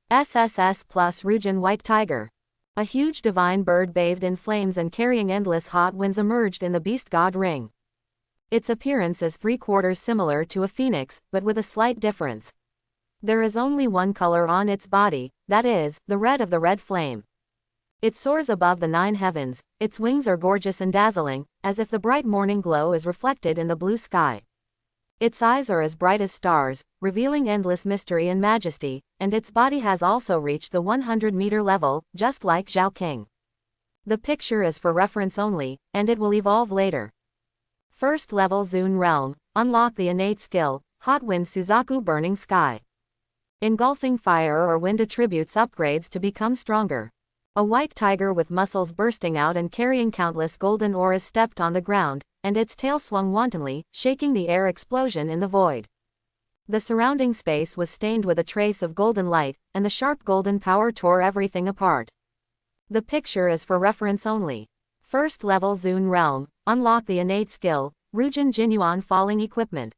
SSS plus Rujan White Tiger. A huge divine bird bathed in flames and carrying endless hot winds emerged in the Beast God ring. Its appearance is 3/4 similar to a phoenix, but with a slight difference. There is only one color on its body, that is, the red of the red flame. It soars above the 9 heavens, its wings are gorgeous and dazzling, as if the bright morning glow is reflected in the blue sky. Its eyes are as bright as stars, revealing endless mystery and majesty, and its body has also reached the 100-meter level, just like Zhao King. The picture is for reference only, and it will evolve later. First level Zun Realm, unlock the innate skill, Hot Wind Suzaku Burning Sky. Engulfing fire or wind attributes upgrades to become stronger. A white tiger with muscles bursting out and carrying countless golden auras stepped on the ground, and its tail swung wantonly, shaking the air explosion in the void. The surrounding space was stained with a trace of golden light, and the sharp golden power tore everything apart. The picture is for reference only. First level Zune Realm, unlock the innate skill, Rujin Jinyuan Falling Equipment.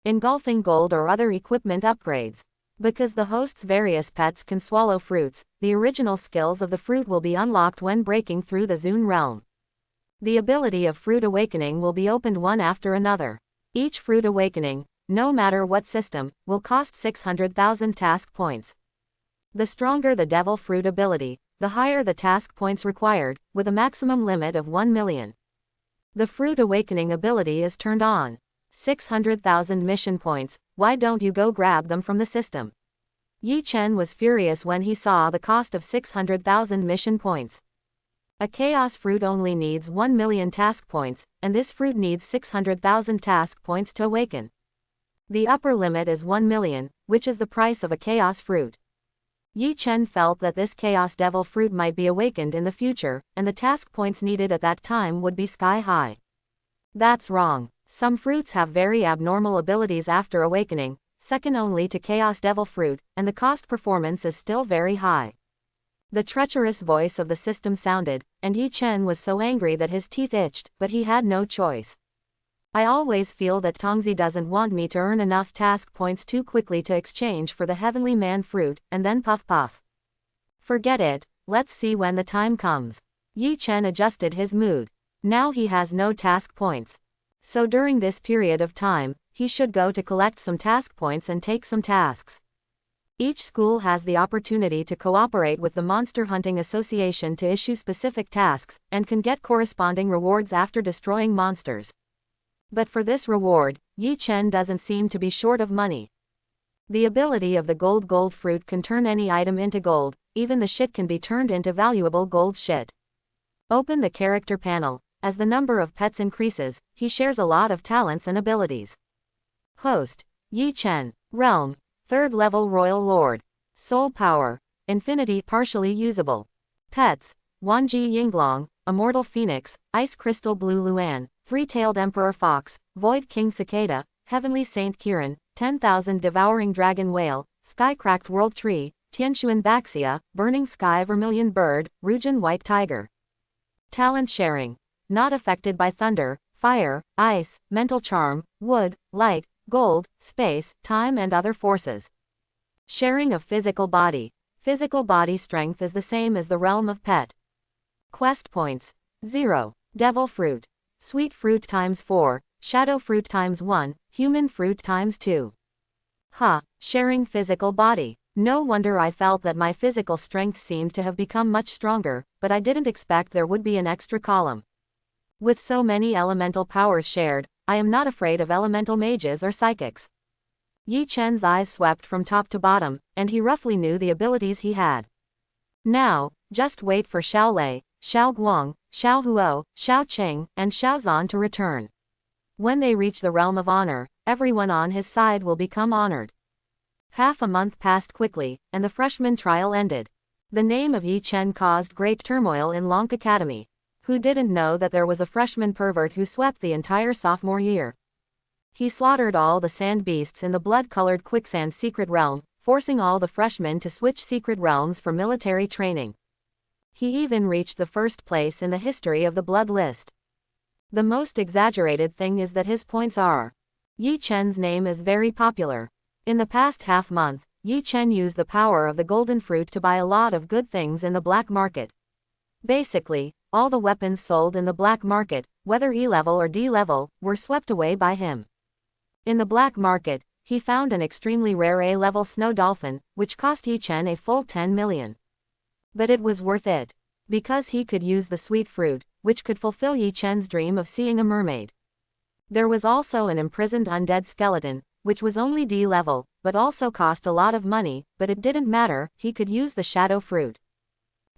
Engulfing gold or other equipment upgrades. Because the host's various pets can swallow fruits, the original skills of the fruit will be unlocked when breaking through the Zune realm. The ability of Fruit Awakening will be opened one after another. Each Fruit Awakening, no matter what system, will cost 600,000 task points. The stronger the Devil Fruit ability, the higher the task points required, with a maximum limit of 1 million. The Fruit Awakening ability is turned on. 600,000 mission points, why don't you go grab them from the system? Yi Chen was furious when he saw the cost of 600,000 mission points. A chaos fruit only needs 1 million task points, and this fruit needs 600,000 task points to awaken. The upper limit is 1 million, which is the price of a chaos fruit. Yi Chen felt that this chaos devil fruit might be awakened in the future, and the task points needed at that time would be sky high. That's wrong. Some fruits have very abnormal abilities after awakening, second only to Chaos Devil Fruit, and the cost performance is still very high. The treacherous voice of the system sounded, and Yi Chen was so angry that his teeth itched, but he had no choice. I always feel that Tongzi doesn't want me to earn enough task points too quickly to exchange for the Heavenly Man fruit, and then puff puff. Forget it, let's see when the time comes. Yi Chen adjusted his mood. Now he has no task points. So during this period of time, he should go to collect some task points and take some tasks. Each school has the opportunity to cooperate with the Monster Hunting Association to issue specific tasks, and can get corresponding rewards after destroying monsters. But for this reward, Yi Chen doesn't seem to be short of money. The ability of the gold fruit can turn any item into gold, even the shit can be turned into valuable gold shit. Open the character panel. As the number of pets increases, he shares a lot of talents and abilities. Host, Yi Chen. Realm, 3rd level Royal Lord. Soul Power, Infinity partially usable. Pets, Wanji Yinglong, Immortal Phoenix, Ice Crystal Blue Luan, Three-Tailed Emperor Fox, Void King Cicada, Heavenly Saint Kirin, 10,000 Devouring Dragon Whale, Sky-Cracked World Tree, Tianshuan Baxia, Burning Sky Vermilion Bird, Rujin White Tiger. Talent sharing. Not affected by thunder, fire, ice, mental charm, wood, light, gold, space, time and other forces. Sharing of physical body. Physical body strength is the same as the realm of pet. Quest points. 0. Devil fruit. Sweet fruit times 4, shadow fruit times 1, human fruit times 2. Sharing physical body. No wonder I felt that my physical strength seemed to have become much stronger, but I didn't expect there would be an extra column. With so many elemental powers shared, I am not afraid of elemental mages or psychics. Yi Chen's eyes swept from top to bottom, and he roughly knew the abilities he had. Now, just wait for Xiao Lei, Xiao Guang, Xiao Huo, Xiao Qing, and Xiao Zan to return. When they reach the realm of honor, everyone on his side will become honored. Half a month passed quickly, and the freshman trial ended. The name of Yi Chen caused great turmoil in Lonk Academy. Who didn't know that there was a freshman pervert who swept the entire sophomore year? He slaughtered all the sand beasts in the blood-colored quicksand secret realm, forcing all the freshmen to switch secret realms for military training. He even reached the first place in the history of the blood list. The most exaggerated thing is that his points are. Yi Chen's name is very popular. In the past half month, Yi Chen used the power of the golden fruit to buy a lot of good things in the black market. Basically, all the weapons sold in the black market, whether E-level or D-level, were swept away by him. In the black market, he found an extremely rare A-level snow dolphin, which cost Yi Chen a full 10 million. But it was worth it. Because he could use the sweet fruit, which could fulfill Yi Chen's dream of seeing a mermaid. There was also an imprisoned undead skeleton, which was only D-level, but also cost a lot of money, but it didn't matter, he could use the shadow fruit.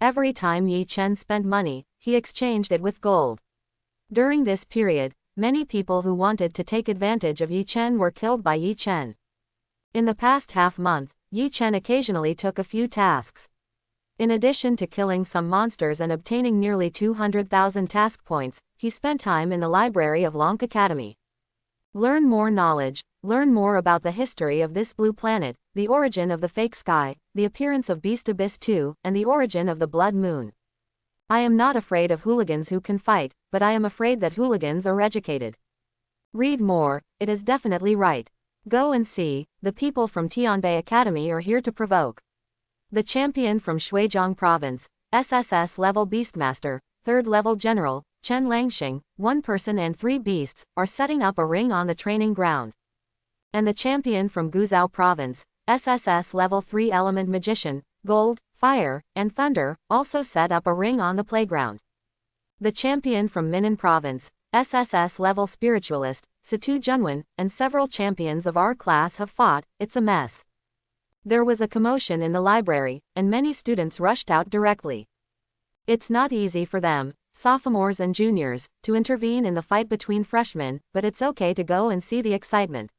Every time Yi Chen spent money, he exchanged it with gold. During this period, many people who wanted to take advantage of Yi Chen were killed by Yi Chen. In the past half-month, Yi Chen occasionally took a few tasks. In addition to killing some monsters and obtaining nearly 200,000 task points, he spent time in the library of Lonk Academy. Learn more knowledge, learn more about the history of this blue planet, the origin of the fake sky, the appearance of Beast Abyss 2, and the origin of the Blood Moon. I am not afraid of hooligans who can fight, but I am afraid that hooligans are educated. Read more, it is definitely right. Go and see, the people from Tianbei Academy are here to provoke. The champion from Shuijiang Province, SSS level Beastmaster, 3rd level General, Chen Langxing, 1 person and 3 beasts, are setting up a ring on the training ground. And the champion from Guzhou Province, SSS level 3 Element Magician, Gold, Fire, and Thunder, also set up a ring on the playground. The champion from Minnan Province, SSS level Spiritualist, Situ Junwen, and several champions of our class have fought. It's a mess. There was a commotion in the library, and many students rushed out directly. It's not easy for them, sophomores and juniors, to intervene in the fight between freshmen, but it's okay to go and see the excitement.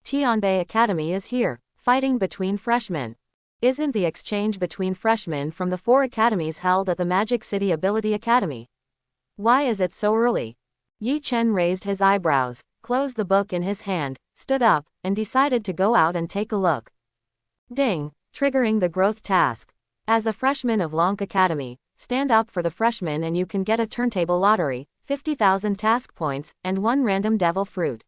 Tianbei Academy is here, fighting between freshmen. Isn't the exchange between freshmen from the 4 academies held at the Magic City Ability Academy? Why is it so early? Yi Chen raised his eyebrows, closed the book in his hand, stood up, and decided to go out and take a look. Ding, triggering the growth task. As a freshman of Lonk Academy, stand up for the freshmen and you can get a turntable lottery, 50,000 task points, and 1 random devil fruit.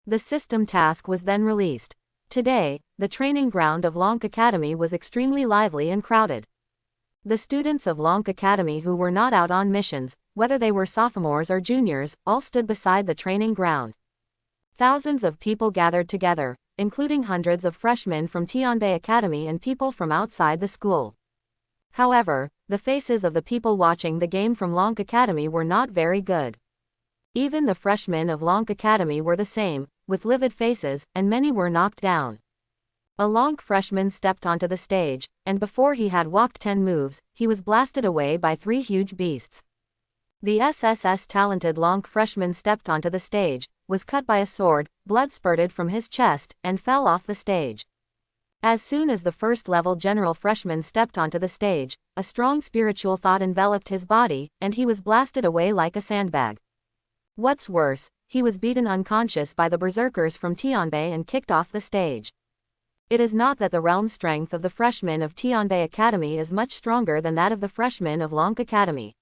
The system task was then released. Today, the training ground of Lonk Academy was extremely lively and crowded. The students of Lonk Academy who were not out on missions, whether they were sophomores or juniors, all stood beside the training ground. Thousands of people gathered together, including hundreds of freshmen from Tianbei Academy and people from outside the school. However, the faces of the people watching the game from Lonk Academy were not very good. Even the freshmen of Lonk Academy were the same, with livid faces, and many were knocked down. A Lonk freshman stepped onto the stage, and before he had walked 10 moves, he was blasted away by 3 huge beasts. The SSS talented Lonk freshman stepped onto the stage, was cut by a sword, blood spurted from his chest, and fell off the stage. As soon as the 1st level general freshman stepped onto the stage, a strong spiritual thought enveloped his body, and he was blasted away like a sandbag. What's worse, he was beaten unconscious by the berserkers from Tianbei and kicked off the stage. It is not that the realm strength of the freshmen of Tianbei Academy is much stronger than that of the freshmen of Lonk Academy.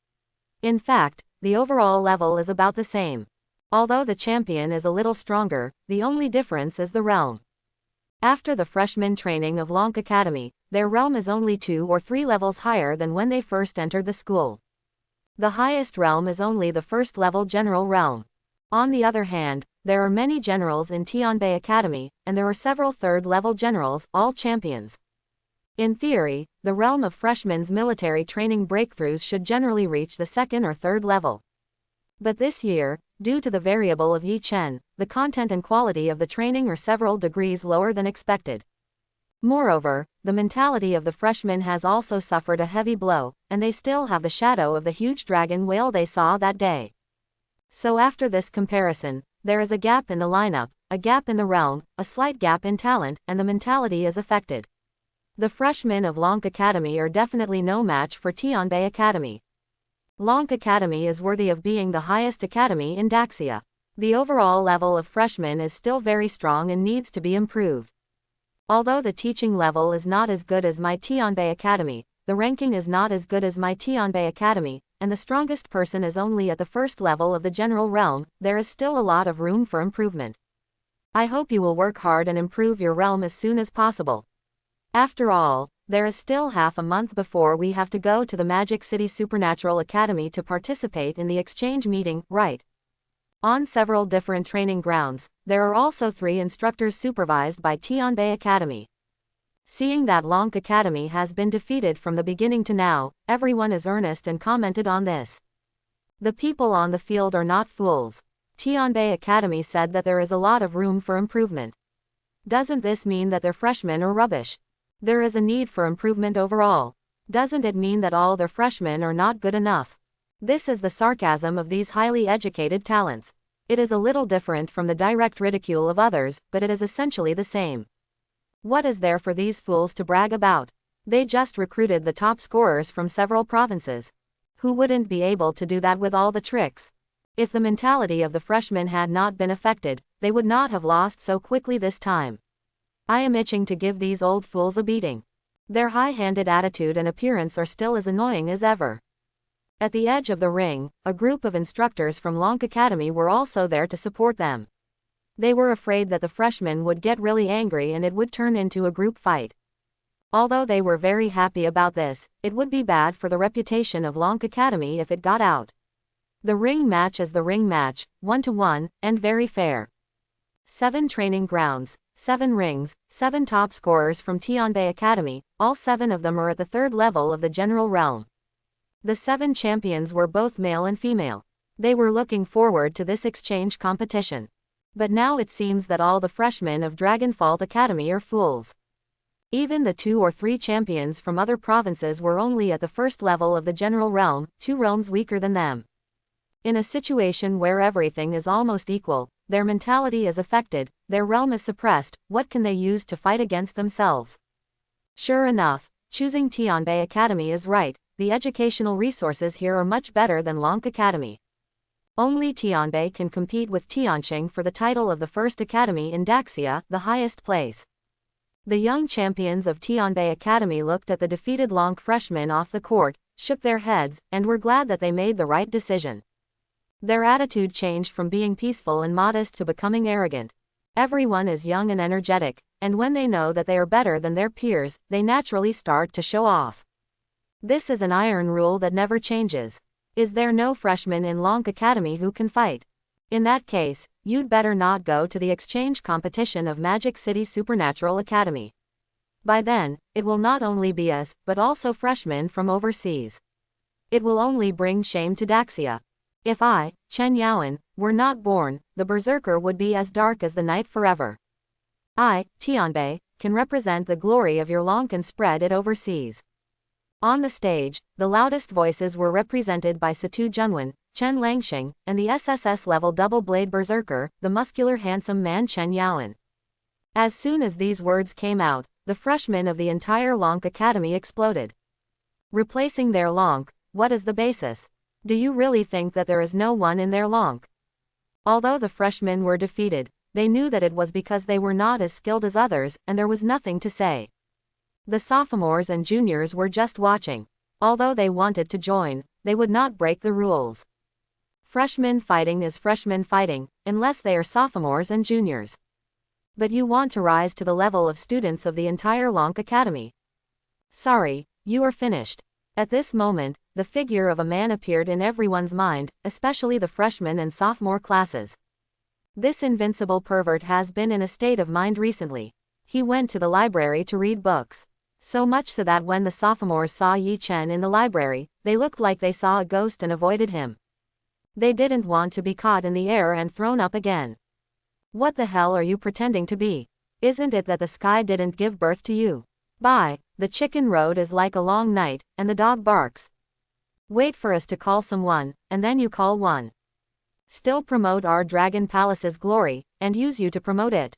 In fact, the overall level is about the same. Although the champion is a little stronger, the only difference is the realm. After the freshman training of Lonk Academy, their realm is only 2 or 3 levels higher than when they first entered the school. The highest realm is only the 1st level general realm. On the other hand, there are many generals in Tianbei Academy, and there are several 3rd level generals, all champions. In theory, the realm of freshmen's military training breakthroughs should generally reach the 2nd or 3rd level. But this year, due to the variable of Yi Chen, the content and quality of the training are several degrees lower than expected. Moreover, the mentality of the freshmen has also suffered a heavy blow, and they still have the shadow of the huge dragon whale they saw that day. So after this comparison, there is a gap in the lineup, a gap in the realm, a slight gap in talent, and the mentality is affected. The freshmen of Lonk Academy are definitely no match for Tianbei Academy. Lonk Academy is worthy of being the highest academy in Daxia. The overall level of freshmen is still very strong and needs to be improved. Although the teaching level is not as good as my Tianbei Academy, the ranking is not as good as my Tianbei Academy, and the strongest person is only at the 1st level of the general realm, there is still a lot of room for improvement. I hope you will work hard and improve your realm as soon as possible. After all, there is still half a month before we have to go to the Magic City Supernatural Academy to participate in the exchange meeting, right? On several different training grounds, there are also 3 instructors supervised by Tianbei Academy. Seeing that Lonk Academy has been defeated from the beginning to now, everyone is earnest and commented on this. The people on the field are not fools. Tianbei Academy said that there is a lot of room for improvement. Doesn't this mean that their freshmen are rubbish? There is a need for improvement overall. Doesn't it mean that all their freshmen are not good enough? This is the sarcasm of these highly educated talents. It is a little different from the direct ridicule of others, but it is essentially the same. What is there for these fools to brag about? They just recruited the top scorers from several provinces. Who wouldn't be able to do that with all the tricks? If the mentality of the freshmen had not been affected, they would not have lost so quickly this time. I am itching to give these old fools a beating. Their high-handed attitude and appearance are still as annoying as ever. At the edge of the ring, a group of instructors from Lonk Academy were also there to support them. They were afraid that the freshmen would get really angry and it would turn into a group fight. Although they were very happy about this, it would be bad for the reputation of Lonk Academy if it got out. The ring match is the ring match, 1-to-1, and very fair. 7 training grounds, 7 rings, 7 top scorers from Tame Academy, all 7 of them are at the 3rd level of the general realm. The 7 champions were both male and female. They were looking forward to this exchange competition. But now it seems that all the freshmen of Dragonfall Academy are fools. Even the 2 or 3 champions from other provinces were only at the 1st level of the general realm, 2 realms weaker than them. In a situation where everything is almost equal, their mentality is affected, their realm is suppressed, what can they use to fight against themselves? Sure enough, choosing Tame Academy is right, the educational resources here are much better than Lonk Academy. Only Tame can compete with Tianqing for the title of the first academy in Daxia, the highest place. The young champions of Tame Academy looked at the defeated Lonk freshmen off the court, shook their heads, and were glad that they made the right decision. Their attitude changed from being peaceful and modest to becoming arrogant. Everyone is young and energetic, and when they know that they are better than their peers, they naturally start to show off. This is an iron rule that never changes. Is there no freshman in Lonk Academy who can fight? In that case, you'd better not go to the exchange competition of Magic City Supernatural Academy. By then, it will not only be us, but also freshmen from overseas. It will only bring shame to Daxia. If I, Chen Yaoan, were not born, the berserker would be as dark as the night forever. I, Tianbei, can represent the glory of your Lonk and spread it overseas. On the stage, the loudest voices were represented by Situ Junwen, Chen Langxing, and the SSS level double-blade berserker, the muscular handsome man Chen Yaoan. As soon as these words came out, the freshmen of the entire Lonk Academy exploded. Replacing their Lonk, what is the basis? Do you really think that there is no one in their Lonk? Although the freshmen were defeated, they knew that it was because they were not as skilled as others, and there was nothing to say. The sophomores and juniors were just watching. Although they wanted to join, they would not break the rules. Freshman fighting is freshman fighting, unless they are sophomores and juniors. But you want to rise to the level of students of the entire Lonk Academy. Sorry, you are finished. At this moment, the figure of a man appeared in everyone's mind, especially the freshman and sophomore classes. This invincible pervert has been in a state of mind recently. He went to the library to read books. So much so that when the sophomores saw Yi Chen in the library, they looked like they saw a ghost and avoided him. They didn't want to be caught in the air and thrown up again. What the hell are you pretending to be? Isn't it that the sky didn't give birth to you? Bye, the chicken road is like a long night, and the dog barks. Wait for us to call someone, and then you call one. Still promote our Dragon Palace's glory, and use you to promote it.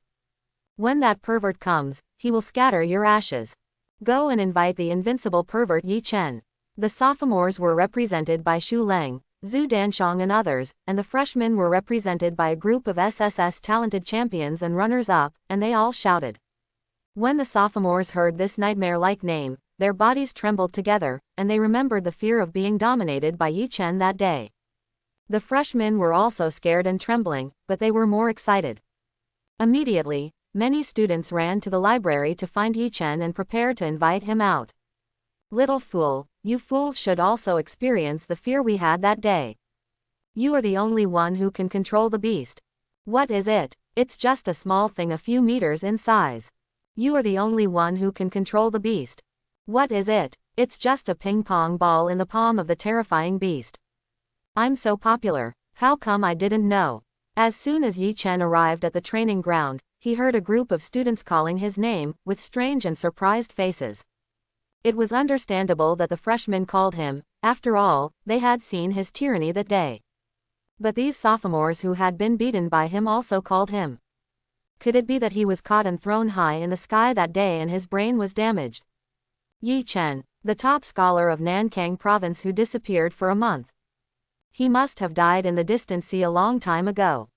When that pervert comes, he will scatter your ashes. Go and invite the invincible pervert Yi Chen. The sophomores were represented by Xu Leng, Zhu Danshong and others, and the freshmen were represented by a group of SSS talented champions and runners-up, and they all shouted. When the sophomores heard this nightmare-like name, their bodies trembled together, and they remembered the fear of being dominated by Yi Chen that day. The freshmen were also scared and trembling, but they were more excited. Immediately, many students ran to the library to find Yi Chen and prepare to invite him out. Little fool, you fools should also experience the fear we had that day. You are the only one who can control the beast. What is it? It's just a small thing a few meters in size. You are the only one who can control the beast. What is it? It's just a ping-pong ball in the palm of the terrifying beast. I'm so popular, how come I didn't know? As soon as Yi Chen arrived at the training ground, he heard a group of students calling his name, with strange and surprised faces. It was understandable that the freshmen called him, after all, they had seen his tyranny that day. But these sophomores who had been beaten by him also called him. Could it be that he was caught and thrown high in the sky that day and his brain was damaged? Yi Chen, the top scholar of Nankang province who disappeared for a month. He must have died in the distant sea a long time ago.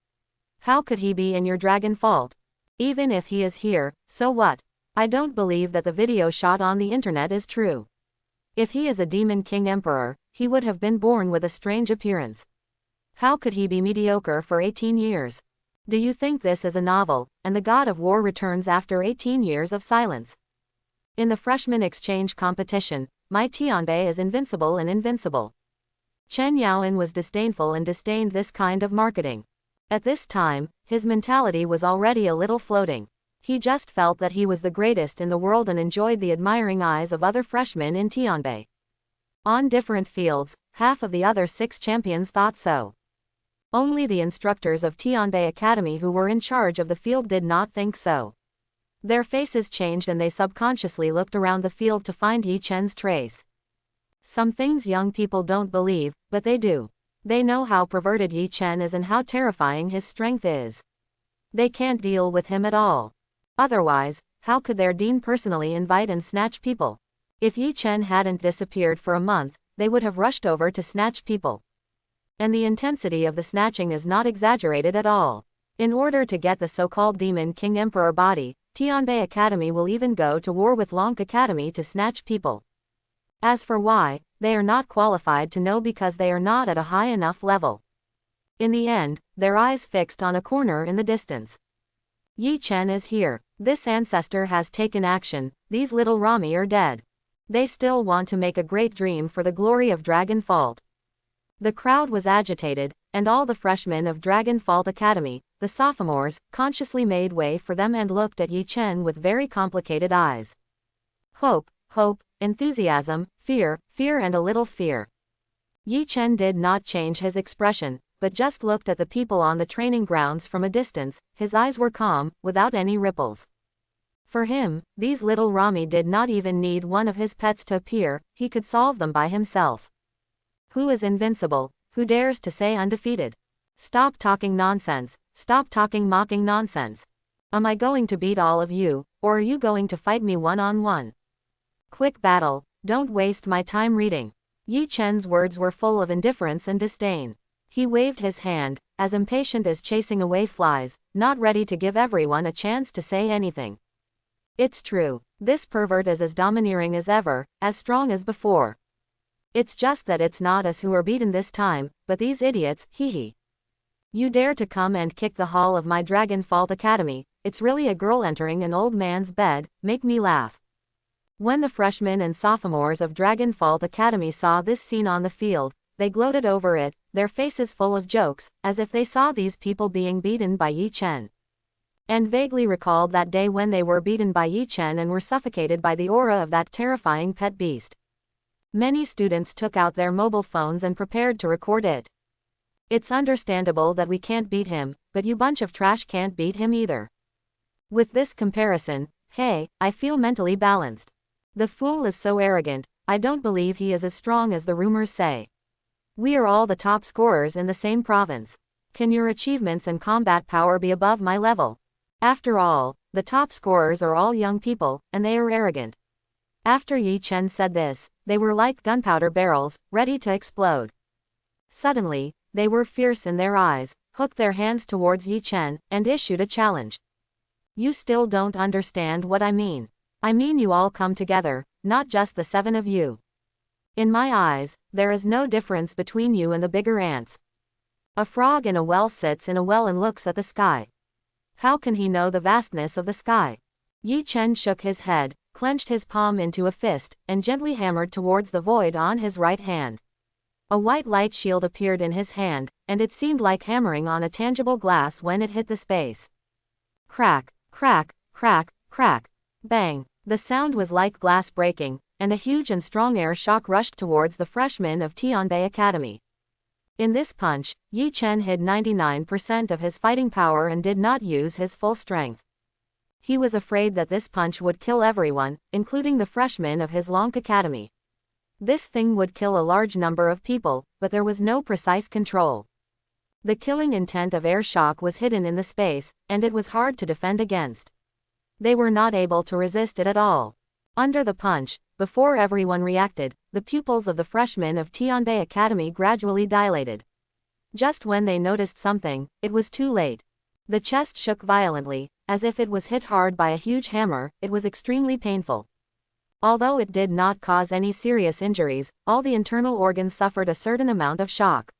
How could he be in your dragon fault? Even if he is here, so what? I don't believe that the video shot on the internet is true. If he is a demon king emperor, he would have been born with a strange appearance. How could he be mediocre for 18 years? Do you think this is a novel, and the god of war returns after 18 years of silence? In the freshman exchange competition, my Tianbei is invincible and invincible. Chen Yaoan was disdainful and disdained this kind of marketing. At this time, his mentality was already a little floating. He just felt that he was the greatest in the world and enjoyed the admiring eyes of other freshmen in Tianbei. On different fields, half of the other 6 champions thought so. Only the instructors of Tianbei Academy who were in charge of the field did not think so. Their faces changed and they subconsciously looked around the field to find Yi Chen's trace. Some things young people don't believe, but they do. They know how perverted Yi Chen is and how terrifying his strength is. They can't deal with him at all. Otherwise, how could their dean personally invite and snatch people? If Yi Chen hadn't disappeared for a month, they would have rushed over to snatch people. And the intensity of the snatching is not exaggerated at all. In order to get the so-called Demon King Emperor body, Tianbei Academy will even go to war with Lonk Academy to snatch people. As for why, they are not qualified to know because they are not at a high enough level. In the end, their eyes fixed on a corner in the distance. Yi Chen is here. This ancestor has taken action. These little Rami are dead. They still want to make a great dream for the glory of Dragon Fault. The crowd was agitated, and all the freshmen of Dragon Fault Academy, the sophomores, consciously made way for them and looked at Yi Chen with very complicated eyes. Hope, enthusiasm, fear and a little fear. Yi Chen did not change his expression, but just looked at the people on the training grounds from a distance. His eyes were calm, without any ripples. For him, these little Rami did not even need one of his pets to appear, he could solve them by himself. Who is invincible? Who dares to say undefeated? Stop talking nonsense. Stop talking mocking nonsense. Am I going to beat all of you, or are you going to fight me one-on-one? Quick battle. Don't waste my time reading. Yi Chen's words were full of indifference and disdain. He waved his hand, as impatient as chasing away flies, not ready to give everyone a chance to say anything. It's true, this pervert is as domineering as ever, as strong as before. It's just that it's not us who are beaten this time, but these idiots, hee. You dare to come and kick the hall of my Dragon Fault Academy, it's really a girl entering an old man's bed, make me laugh. When the freshmen and sophomores of Dragon Fault Academy saw this scene on the field, they gloated over it, their faces full of jokes, as if they saw these people being beaten by Yi Chen. And vaguely recalled that day when they were beaten by Yi Chen and were suffocated by the aura of that terrifying pet beast. Many students took out their mobile phones and prepared to record it. It's understandable that we can't beat him, but you bunch of trash can't beat him either. With this comparison, hey, I feel mentally balanced. The fool is so arrogant, I don't believe he is as strong as the rumors say. We are all the top scorers in the same province. Can your achievements and combat power be above my level? After all, the top scorers are all young people, and they are arrogant. After Yi Chen said this, they were like gunpowder barrels, ready to explode. Suddenly, they were fierce in their eyes, hooked their hands towards Yi Chen, and issued a challenge. You still don't understand what I mean. I mean you all come together, not just the 7 of you. In my eyes, there is no difference between you and the bigger ants. A frog in a well sits in a well and looks at the sky. How can he know the vastness of the sky? Yi Chen shook his head, clenched his palm into a fist, and gently hammered towards the void on his right hand. A white light shield appeared in his hand, and it seemed like hammering on a tangible glass when it hit the space. Crack, crack, crack, crack. Bang. The sound was like glass breaking, and a huge and strong air shock rushed towards the freshmen of Tianbei Academy. In this punch, Yi Chen hid 99% of his fighting power and did not use his full strength. He was afraid that this punch would kill everyone, including the freshmen of his Lonk Academy. This thing would kill a large number of people, but there was no precise control. The killing intent of air shock was hidden in the space, and it was hard to defend against. They were not able to resist it at all. Under the punch, before everyone reacted, the pupils of the freshmen of Tianbei Academy gradually dilated. Just when they noticed something, it was too late. The chest shook violently, as if it was hit hard by a huge hammer. It was extremely painful. Although it did not cause any serious injuries, all the internal organs suffered a certain amount of shock.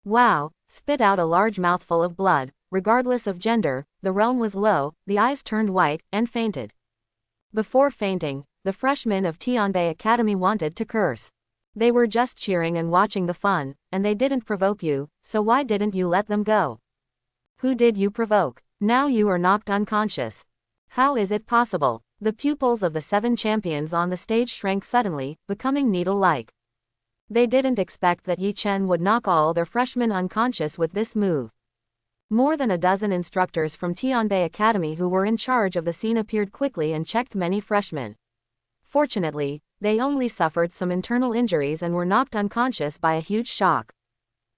Wow! Spit out a large mouthful of blood. Regardless of gender, the realm was low, the eyes turned white, and fainted. Before fainting, the freshmen of Tianbei Academy wanted to curse. They were just cheering and watching the fun, and they didn't provoke you, so why didn't you let them go? Who did you provoke? Now you are knocked unconscious. How is it possible? The pupils of the 7 champions on the stage shrank suddenly, becoming needle-like. They didn't expect that Yi Chen would knock all their freshmen unconscious with this move. More than a dozen instructors from Tianbei Academy who were in charge of the scene appeared quickly and checked many freshmen. Fortunately, they only suffered some internal injuries and were knocked unconscious by a huge shock.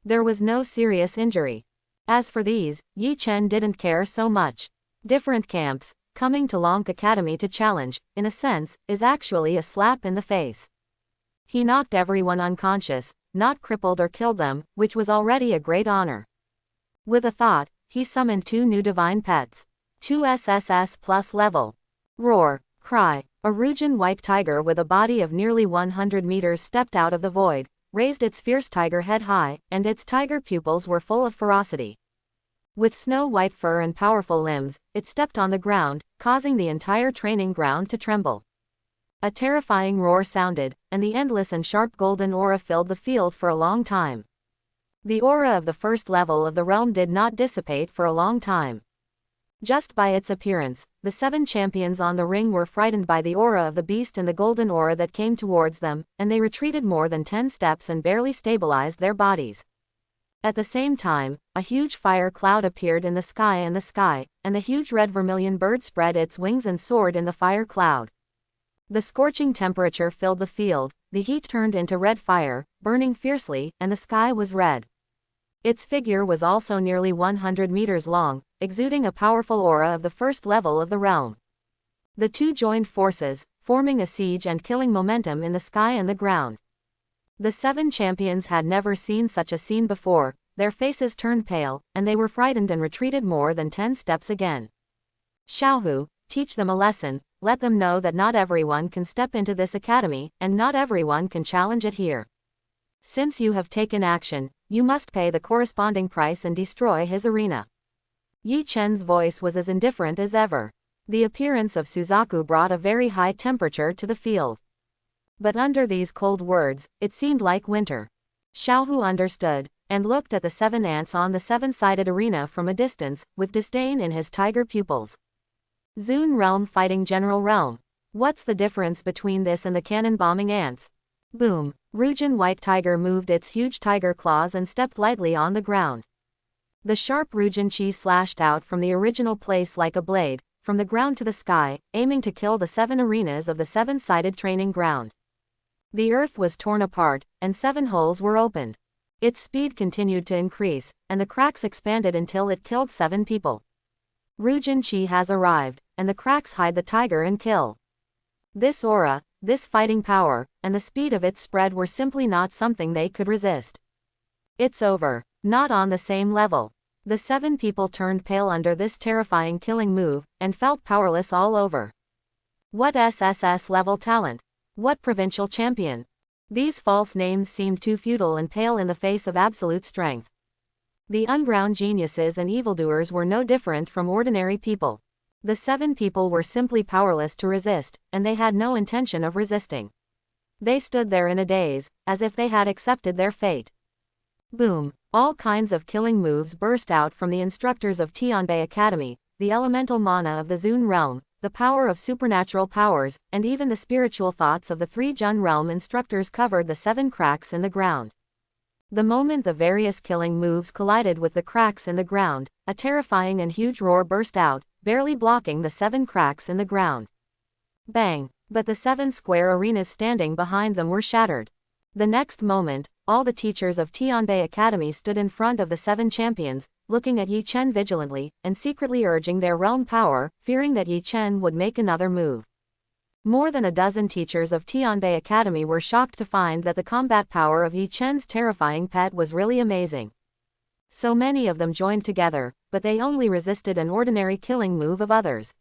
There was no serious injury. As for these, Yi Chen didn't care so much. Different camps, coming to Lonk Academy to challenge, in a sense, is actually a slap in the face. He knocked everyone unconscious, not crippled or killed them, which was already a great honor. With a thought, he summoned 2 new divine pets. 2 SSS plus level. Roar, cry. A Rujan white tiger with a body of nearly 100 meters stepped out of the void, raised its fierce tiger head high, and its tiger pupils were full of ferocity. With snow-white fur and powerful limbs, it stepped on the ground, causing the entire training ground to tremble. A terrifying roar sounded, and the endless and sharp golden aura filled the field for a long time. The aura of the first level of the realm did not dissipate for a long time. Just by its appearance, the 7 champions on the ring were frightened by the aura of the beast and the golden aura that came towards them, and they retreated more than 10 steps and barely stabilized their bodies. At the same time, a huge fire cloud appeared in the sky, and the huge red vermilion bird spread its wings and soared in the fire cloud. The scorching temperature filled the field, the heat turned into red fire, burning fiercely, and the sky was red. Its figure was also nearly 100 meters long, exuding a powerful aura of the first level of the realm. The 2 joined forces, forming a siege and killing momentum in the sky and the ground. The 7 champions had never seen such a scene before. Their faces turned pale, and they were frightened and retreated more than 10 steps again. Xiaohu, teach them a lesson, let them know that not everyone can step into this academy, and not everyone can challenge it here. Since you have taken action, you must pay the corresponding price and destroy his arena. Yi Chen's voice was as indifferent as ever. The appearance of Suzaku brought a very high temperature to the field. But under these cold words, it seemed like winter. Xiaohu understood, and looked at the 7 ants on the 7-sided arena from a distance, with disdain in his tiger pupils. Zun Realm fighting General Realm. What's the difference between this and the cannon-bombing ants? Boom! Rujan White Tiger moved its huge tiger claws and stepped lightly on the ground. The sharp Rujan chi slashed out from the original place like a blade, from the ground to the sky, aiming to kill the 7 arenas of the 7-sided training ground. The earth was torn apart, and 7 holes were opened. Its speed continued to increase, and the cracks expanded until it killed 7 people. Rujan chi has arrived, and the cracks hide the tiger and kill. This aura, this fighting power, and the speed of its spread were simply not something they could resist. It's over. Not on the same level. The 7 people turned pale under this terrifying killing move, and felt powerless all over. What SSS level talent? What provincial champion? These false names seemed too futile and pale in the face of absolute strength. The unground geniuses and evildoers were no different from ordinary people. The 7 people were simply powerless to resist, and they had no intention of resisting. They stood there in a daze, as if they had accepted their fate. Boom! All kinds of killing moves burst out from the instructors of Tianbei Academy, the elemental mana of the Zun realm, the power of supernatural powers, and even the spiritual thoughts of the 3 Jun realm instructors covered the 7 cracks in the ground. The moment the various killing moves collided with the cracks in the ground, a terrifying and huge roar burst out, barely blocking the 7 cracks in the ground. Bang! But the 7 square arenas standing behind them were shattered. The next moment, all the teachers of Tianbei Academy stood in front of the 7 champions, looking at Yi Chen vigilantly, and secretly urging their realm power, fearing that Yi Chen would make another move. More than a dozen teachers of Tianbei Academy were shocked to find that the combat power of Yi Chen's terrifying pet was really amazing. So many of them joined together, but they only resisted an ordinary killing move of others.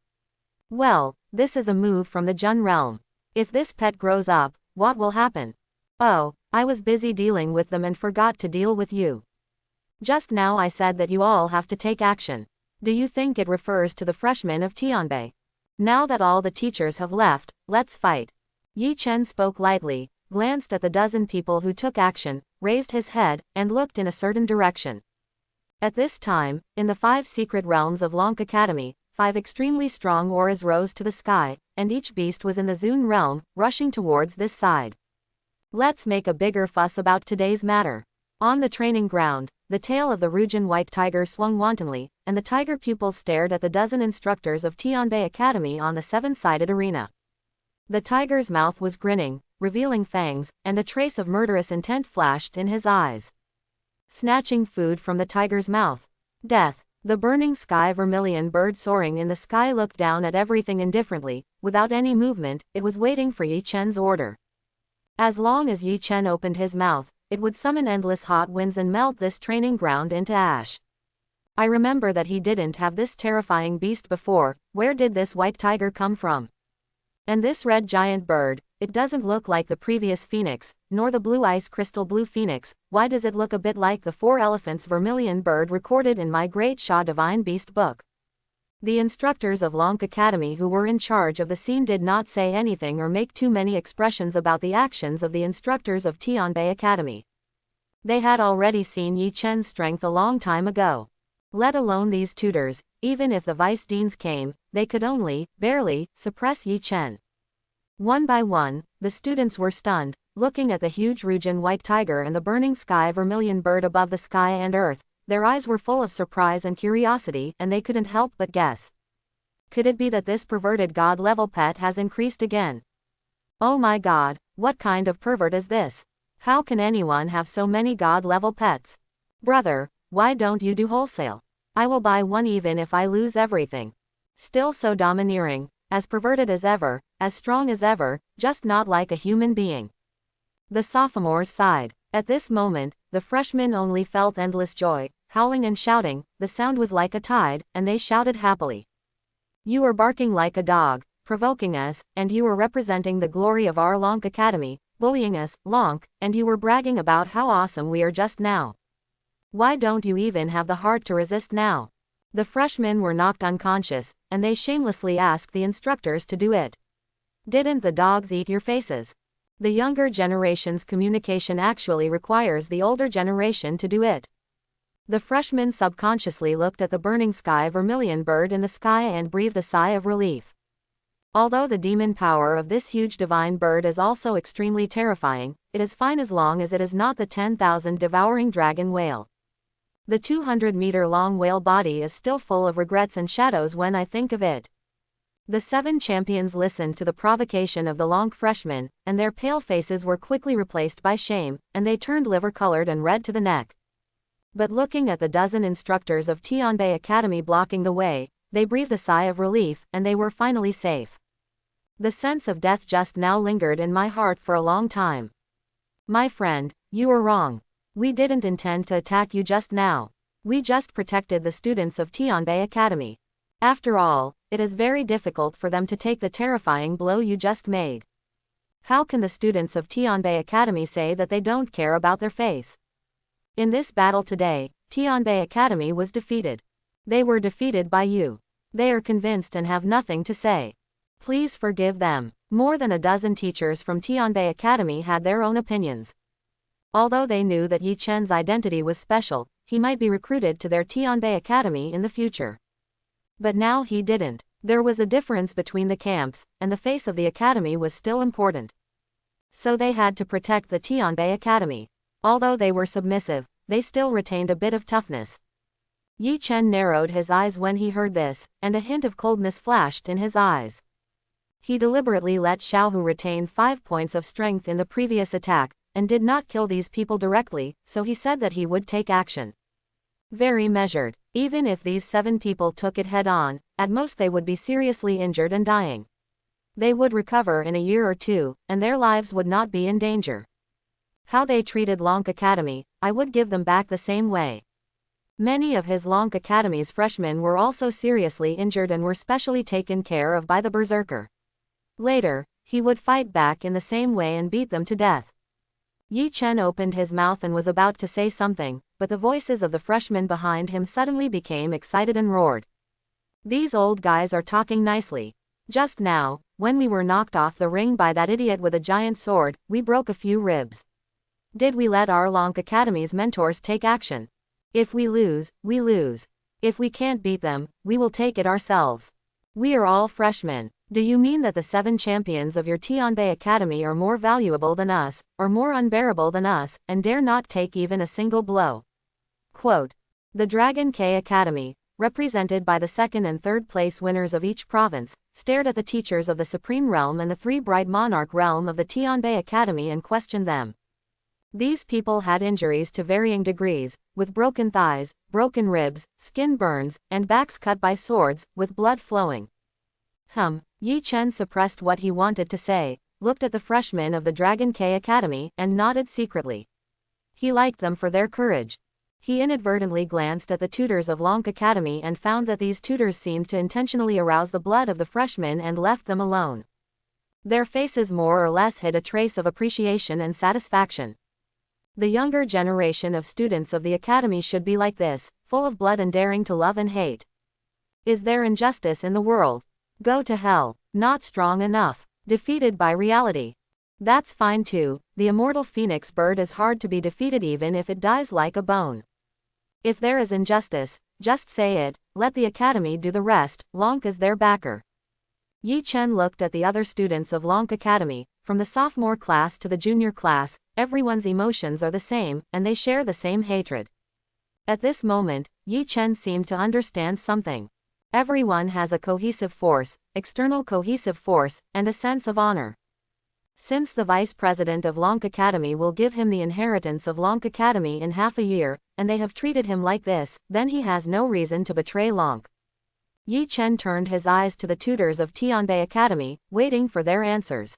Well, this is a move from the Jun realm. If this pet grows up, what will happen? Oh, I was busy dealing with them and forgot to deal with you. Just now I said that you all have to take action. Do you think it refers to the freshmen of Tianbei? Now that all the teachers have left, let's fight. Yi Chen spoke lightly, glanced at the dozen people who took action, raised his head, and looked in a certain direction. At this time, in the 5 secret realms of Lonk Academy, 5 extremely strong auras rose to the sky, and each beast was in the Zun realm, rushing towards this side. Let's make a bigger fuss about today's matter. On the training ground, the tail of the Ruijin white tiger swung wantonly, and the tiger pupils stared at the dozen instructors of Tianbei Academy on the 7-sided arena. The tiger's mouth was grinning, revealing fangs, and a trace of murderous intent flashed in his eyes. Snatching food from the tiger's mouth. Death. The burning sky vermilion bird soaring in the sky looked down at everything indifferently, without any movement. It was waiting for Yi Chen's order. As long as Yi Chen opened his mouth, it would summon endless hot winds and melt this training ground into ash. I remember that he didn't have this terrifying beast before. Where did this white tiger come from? And this red giant bird, it doesn't look like the previous phoenix, nor the blue ice crystal blue phoenix. Why does it look a bit like the 4 elephants vermilion bird recorded in my Great Sha Divine Beast book? The instructors of Lonk Academy who were in charge of the scene did not say anything or make too many expressions about the actions of the instructors of Tianbei Academy. They had already seen Yi Chen's strength a long time ago. Let alone these tutors, even if the vice deans came, they could only, barely, suppress Yi Chen. One by one, the students were stunned, looking at the huge Ruijin white tiger and the burning sky vermilion bird above the sky and earth. Their eyes were full of surprise and curiosity, and they couldn't help but guess. Could it be that this perverted god-level pet has increased again? Oh my god, what kind of pervert is this? How can anyone have so many god-level pets? Brother, why don't you do wholesale? I will buy one even if I lose everything. Still so domineering, as perverted as ever, as strong as ever, just not like a human being. The sophomores sighed. At this moment, the freshmen only felt endless joy, howling and shouting. The sound was like a tide, and they shouted happily. You are barking like a dog, provoking us, and you are representing the glory of our Lonk Academy, bullying us, Lonk, and you were bragging about how awesome we are just now. Why don't you even have the heart to resist now? The freshmen were knocked unconscious, and they shamelessly asked the instructors to do it. Didn't the dogs eat your faces? The younger generation's communication actually requires the older generation to do it. The freshmen subconsciously looked at the burning sky vermilion bird in the sky and breathed a sigh of relief. Although the demon power of this huge divine bird is also extremely terrifying, it is fine as long as it is not the 10,000 devouring dragon whale. The 200-meter-long whale body is still full of regrets and shadows when I think of it. The 7 champions listened to the provocation of the Lonk freshmen, and their pale faces were quickly replaced by shame, and they turned liver-colored and red to the neck. But looking at the dozen instructors of Tianbei Academy blocking the way, they breathed a sigh of relief, and they were finally safe. The sense of death just now lingered in my heart for a long time. My friend, you were wrong. We didn't intend to attack you just now. We just protected the students of Tianbei Academy. After all, it is very difficult for them to take the terrifying blow you just made. How can the students of Tianbei Academy say that they don't care about their face? In this battle today, Tianbei Academy was defeated. They were defeated by you. They are convinced and have nothing to say. Please forgive them. More than a dozen teachers from Tianbei Academy had their own opinions. Although they knew that Yi Chen's identity was special, he might be recruited to their Tianbei Academy in the future. But now he didn't. There was a difference between the camps, and the face of the academy was still important. So they had to protect the Tianbei Academy. Although they were submissive, they still retained a bit of toughness. Yi Chen narrowed his eyes when he heard this, and a hint of coldness flashed in his eyes. He deliberately let Xiao Hu retain 5 points of strength in the previous attack, and did not kill these people directly, so he said that he would take action. Very measured. Even if these 7 people took it head on, at most they would be seriously injured and dying. They would recover in a year or 2, and their lives would not be in danger. How they treated Lonk Academy, I would give them back the same way. Many of his Lonk Academy's freshmen were also seriously injured and were specially taken care of by the berserker. Later, he would fight back in the same way and beat them to death. Yi Chen opened his mouth and was about to say something, but the voices of the freshmen behind him suddenly became excited and roared. These old guys are talking nicely. Just now, when we were knocked off the ring by that idiot with a giant sword, we broke a few ribs. Did we let our Lonk Academy's mentors take action? If we lose, we lose. If we can't beat them, we will take it ourselves. We are all freshmen. Do you mean that the 7 champions of your Tianbei Academy are more valuable than us, or more unbearable than us, and dare not take even a single blow? Quote. The Dragon K Academy, represented by the 2nd and 3rd place winners of each province, stared at the teachers of the Supreme Realm and the 3 Bright Monarch Realm of the Tianbei Academy and questioned them. These people had injuries to varying degrees, with broken thighs, broken ribs, skin burns, and backs cut by swords, with blood flowing. Yi Chen suppressed what he wanted to say, looked at the freshmen of the Dragon K Academy, and nodded secretly. He liked them for their courage. He inadvertently glanced at the tutors of Lonk Academy and found that these tutors seemed to intentionally arouse the blood of the freshmen and left them alone. Their faces more or less hid a trace of appreciation and satisfaction. The younger generation of students of the academy should be like this, full of blood and daring to love and hate. Is there injustice in the world? Go to hell. Not strong enough. Defeated by reality. That's fine too. The immortal phoenix bird is hard to be defeated even if it dies like a bone. If there is injustice, just say it, let the academy do the rest. Lonk is their backer. Yi Chen looked at the other students of Lonk Academy, from the sophomore class to the junior class, everyone's emotions are the same, and they share the same hatred. At this moment, Yi Chen seemed to understand something. Everyone has a cohesive force, external cohesive force, and a sense of honor. Since the vice president of Lonk Academy will give him the inheritance of Lonk Academy in half a year, and they have treated him like this, then he has no reason to betray Lonk. Yi Chen turned his eyes to the tutors of Tianbei Academy, waiting for their answers.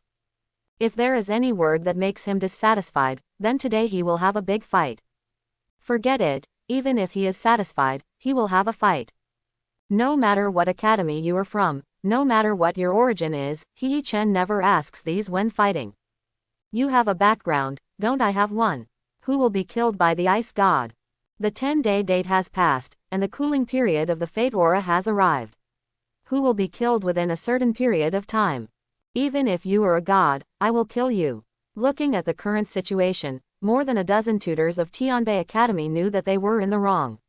If there is any word that makes him dissatisfied, then today he will have a big fight. Forget it, even if he is satisfied, he will have a fight. No matter what academy you are from, no matter what your origin is, Yi Chen never asks these when fighting. You have a background, don't I have one? Who will be killed by the ice god? The 10-day date has passed, and the cooling period of the fate aura has arrived. Who will be killed within a certain period of time? Even if you are a god, I will kill you. Looking at the current situation, more than a dozen tutors of Tianbei Academy knew that they were in the wrong.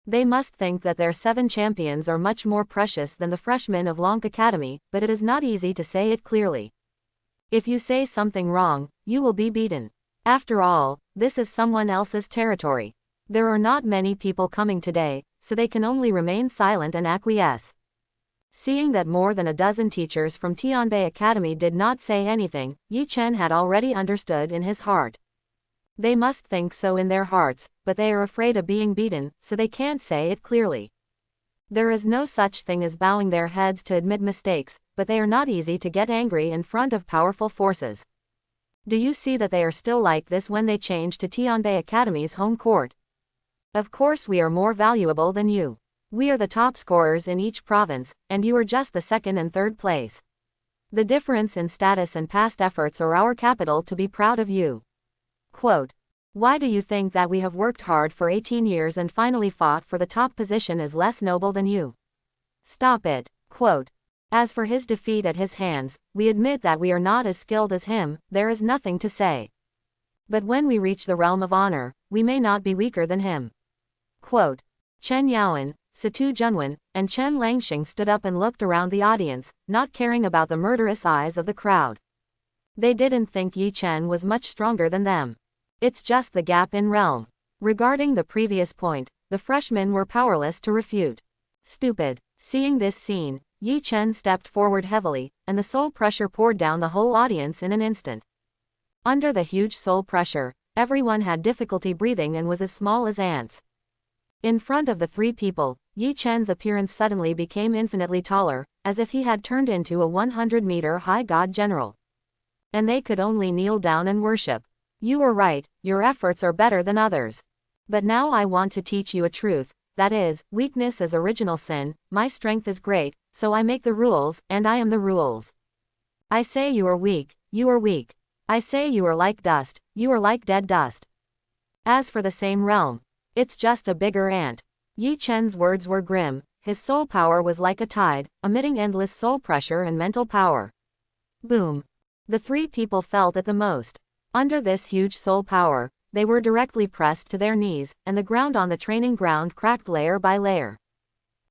They must think that their 7 champions are much more precious than the freshmen of Lonk Academy, but it is not easy to say it clearly. If you say something wrong, you will be beaten. After all, this is someone else's territory. There are not many people coming today, so they can only remain silent and acquiesce. Seeing that more than a dozen teachers from Tianbei Academy did not say anything, Yi Chen had already understood in his heart. They must think so in their hearts, but they are afraid of being beaten, so they can't say it clearly. There is no such thing as bowing their heads to admit mistakes, but they are not easy to get angry in front of powerful forces. Do you see that they are still like this when they change to Tianbei Academy's home court? Of course we are more valuable than you. We are the top scorers in each province, and you are just the 2nd and 3rd place. The difference in status and past efforts are our capital to be proud of you. Quote. Why do you think that we have worked hard for 18 years and finally fought for the top position is less noble than you? Stop it. Quote. As for his defeat at his hands, we admit that we are not as skilled as him, there is nothing to say. But when we reach the realm of honor, we may not be weaker than him. Quote. Chen Yaoan, Situ Junwen, and Chen Langxing stood up and looked around the audience, not caring about the murderous eyes of the crowd. They didn't think Yi Chen was much stronger than them. It's just the gap in realm. Regarding the previous point, the freshmen were powerless to refute. Stupid. Seeing this scene, Yi Chen stepped forward heavily, and the soul pressure poured down the whole audience in an instant. Under the huge soul pressure, everyone had difficulty breathing and was as small as ants. In front of the three people, Yi Chen's appearance suddenly became infinitely taller, as if he had turned into a 100-meter-high god general. And they could only kneel down and worship. You were right, your efforts are better than others. But now I want to teach you a truth, that is, weakness is original sin, my strength is great, so I make the rules, and I am the rules. I say you are weak, you are weak. I say you are like dust, you are like dead dust. As for the same realm, it's just a bigger ant. Yi Chen's words were grim, his soul power was like a tide, emitting endless soul pressure and mental power. Boom. The three people felt it the most. Under this huge soul power, they were directly pressed to their knees, and the ground on the training ground cracked layer by layer.